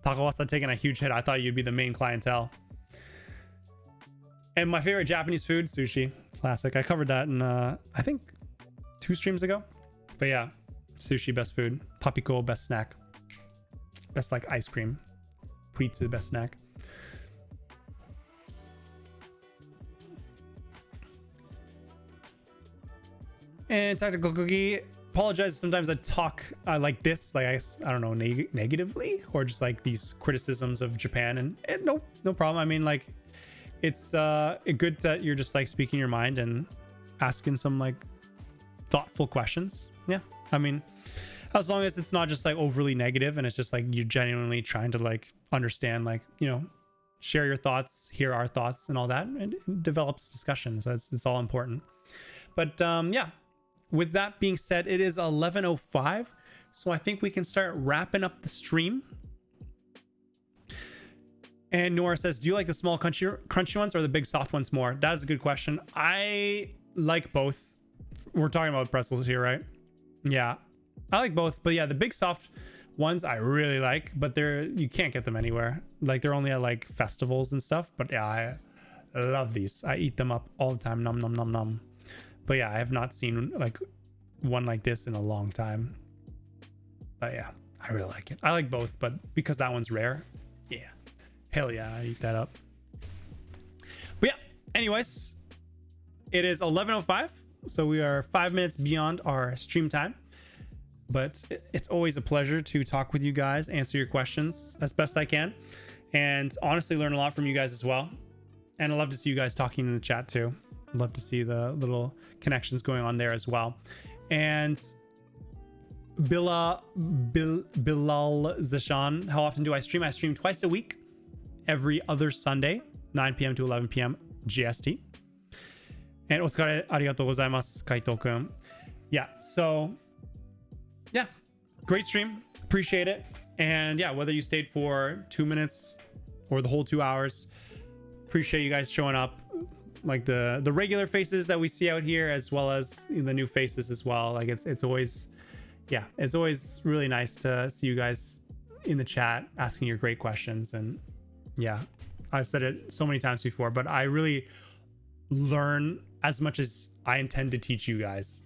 Taco wasa taking a huge hit. I thought you'd be the main clientele. And my favorite Japanese food, sushi. Classic. I covered that in, I think, 2 streams ago. But yeah, sushi, best food. Papiko, best snack. Best, like, ice cream. Pizza, best snack. And Tactical Cookie, apologize sometimes I talk like this, like I don't know, negatively, or just like these criticisms of Japan, and no problem. I mean, like, it's good that you're just like speaking your mind and asking some like thoughtful questions. Yeah, I mean, as long as it's not just like overly negative and it's just like you're genuinely trying to like understand, like, you know, share your thoughts, hear our thoughts and all that, and it develops discussion. So it's all important. But yeah, with that being said, it is 11:05, so I think we can start wrapping up the stream. And Nora says, do you like the small crunchy ones or the big soft ones more? That is a good question. I like both. We're talking about pretzels here, right? Yeah, I like both. But yeah, the big soft ones I really like, but you can't get them anywhere. Like, they're only at like festivals and stuff. But yeah, I love these. I eat them up all the time. Nom nom nom nom. But yeah, I have not seen like one like this in a long time. But yeah, I really like it. I like both, but because that one's rare, yeah, hell yeah, I eat that up. But yeah, anyways, it is 11:05, so we are 5 minutes beyond our stream time. But it's always a pleasure to talk with you guys, answer your questions as best I can, and honestly learn a lot from you guys as well. And I love to see you guys talking in the chat too. Love to see the little connections going on there as well. And Bilal Zashan, how often do I stream? I stream twice a week, every other Sunday, 9 p.m. to 11 p.m. GST. And お疲れありがとうございます、カイトくん. Yeah, so yeah, great stream. Appreciate it. And yeah, whether you stayed for 2 minutes or the whole 2 hours, appreciate you guys showing up. Like the regular faces that we see out here, as well as the new faces as well. Like it's always, yeah, it's always really nice to see you guys in the chat asking your great questions. And yeah, I've said it so many times before, but I really learn as much as I intend to teach you guys.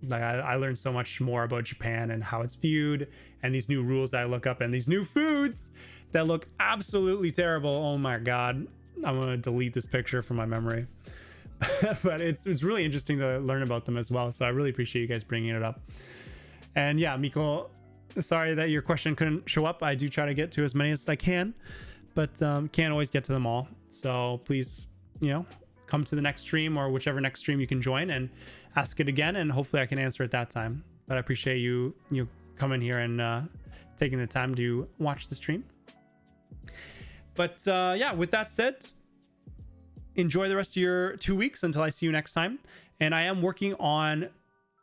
Like I learned so much more about Japan and how it's viewed, and these new rules that I look up, and these new foods that look absolutely terrible. Oh my god, I'm gonna delete this picture from my memory. But it's really interesting to learn about them as well, so I really appreciate you guys bringing it up. And yeah, Miko, sorry that your question couldn't show up. I do try to get to as many as I can, but can't always get to them all. So please, come to the next stream, or whichever next stream you can join, and ask it again, and hopefully I can answer it that time. But I appreciate you coming here and taking the time to watch the stream. But yeah, with that said, enjoy the rest of your 2 weeks until I see you next time. And I am working on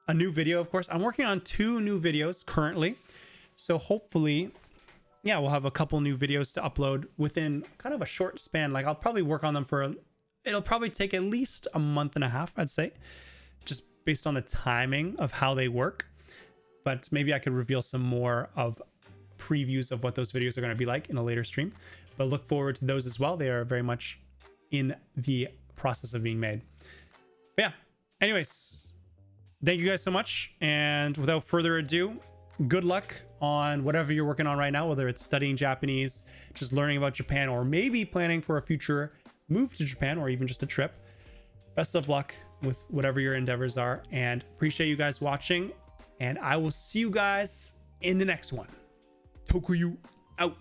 a new video, of course. I'm working on 2 new videos currently. So hopefully, yeah, we'll have a couple new videos to upload within kind of a short span. Like I'll probably work on them it'll probably take at least a month and a half, I'd say, just based on the timing of how they work. But maybe I could reveal some more of previews of what those videos are going to be like in a later stream. But look forward to those as well. They are very much in the process of being made. But yeah, anyways, thank you guys so much. And without further ado, good luck on whatever you're working on right now, whether it's studying Japanese, just learning about Japan, or maybe planning for a future move to Japan, or even just a trip. Best of luck with whatever your endeavors are, and appreciate you guys watching. And I will see you guys in the next one. Tokuyuu out.